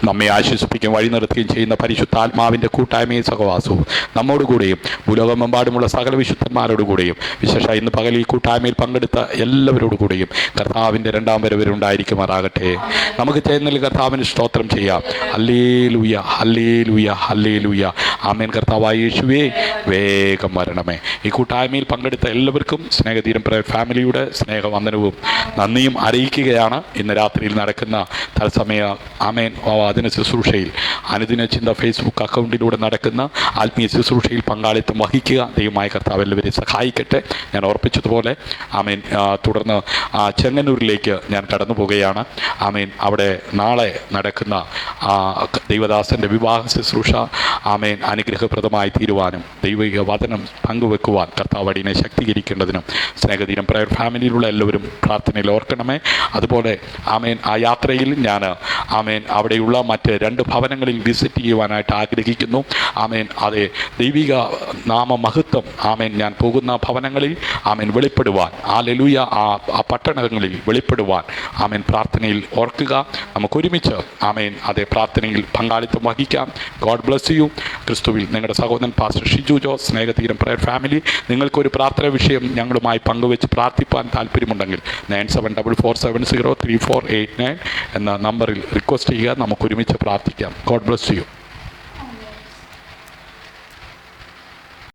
നമ്മെ ആശ്വസിപ്പിക്കുകയും വഴി നടത്തുകയും ചെയ്യുന്ന പരിശുദ്ധാത്മാവിൻ്റെ കൂട്ടായ്മയും സഹവാസവും നമ്മോടുകൂടെയും ഭൂലോകമെമ്പാടുമുള്ള സകല വിശുദ്ധന്മാരോടുകൂടെയും വിശേഷ ഇന്ന് പകൽ ഈ കൂട്ടായ്മയിൽ പങ്കെടുത്ത എല്ലാവരോടുകൂടെയും കർത്താവിൻ്റെ രണ്ടാം വരവിലുണ്ടായിരിക്കുമാറാകട്ടെ. നമുക്ക് ചെയ്യുന്നതിൽ കർത്താവിന് സ്തോത്രം ചെയ്യാം. ഹല്ലേലൂയ ഹല്ലേലൂയ ഹല്ലേലൂയ. ആമേൻ. കർത്താവായ യേശുവേ വേഗം വരണമേ. ഈ കൂട്ടായ്മയിൽ പങ്കെടുത്ത എല്ലാവർക്കും സ്നേഹതീരം ഫാമിലിയുടെ സ്നേഹവന്ദനവും നന്ദിയും അറിയിക്കുകയാണ്. ഇന്ന് രാത്രിയിൽ നടക്കുന്ന തത്സമയ ആമേൻ അതിന് ശുശ്രൂഷയിൽ അനുദിന ചിന്ത ഫേസ്ബുക്ക് അക്കൗണ്ടിലൂടെ നടക്കുന്ന ആത്മീയ ശുശ്രൂഷയിൽ പങ്കാളിത്തം വഹിക്കുക. ദൈവമായ കർത്താവ് എല്ലാവരെയും സഹായിക്കട്ടെ. ഞാൻ ഓർപ്പിച്ചതുപോലെ ആമേൻ തുടർന്ന് ചെങ്ങന്നൂരിലേക്ക് ഞാൻ കടന്നു പോവുകയാണ്. ആമേൻ അവിടെ നാളെ നടക്കുന്ന ദൈവദാസൻ്റെ വിവാഹ ശുശ്രൂഷ ആമേൻ അനുഗ്രഹപ്രദമായി തീരുവാനും ദൈവിക വചനം പങ്കുവെക്കുവാൻ കർത്താവ് അടിയനെ ശക്തീകരിക്കേണ്ടതിനും സ്നേഹതീരം പ്രയർ ഫാമിലിയിലുള്ള എല്ലാവരും പ്രാർത്ഥനയിൽ ഓർക്കണമേ. അതുപോലെ ആമേൻ ആ യാത്രയിൽ ഞാൻ ആമേൻ അവിടെ അവിടെയുള്ള മറ്റ് 2 ഭവനങ്ങളിൽ വിസിറ്റ് ചെയ്യുവാനായിട്ട് ആഗ്രഹിക്കുന്നു. ആമേൻ. അതെ, ദൈവിക നാമമഹത്വം ആമേൻ ഞാൻ പോകുന്ന ഭവനങ്ങളിൽ ആമേൻ വെളിപ്പെടുവാൻ, ഹല്ലേലൂയ, ആ പട്ടണങ്ങളിൽ വെളിപ്പെടുവാൻ ആമേൻ പ്രാർത്ഥനയിൽ ഓർക്കുക. നമുക്കൊരുമിച്ച് ആമേൻ അതേ പ്രാർത്ഥനയിൽ പങ്കാളിത്തം വഹിക്കാം. God bless you. ക്രിസ്തുവിൽ നിങ്ങളുടെ സഹോദരൻ പാസ്റ്റർ ഷിജു ജോസ്, സ്നേഹതീരം പ്രയർ ഫാമിലി. നിങ്ങൾക്കൊരു പ്രാർത്ഥന വിഷയം ഞങ്ങളുമായി പങ്കുവെച്ച് പ്രാർത്ഥിപ്പാൻ താല്പര്യമുണ്ടെങ്കിൽ 9744703489 എന്ന നമ്പറിൽ റിക്വസ്റ്റ് ചെയ്യുക. നമുക്കൊരുമിച്ച് പ്രാർത്ഥിക്കാം. God bless you.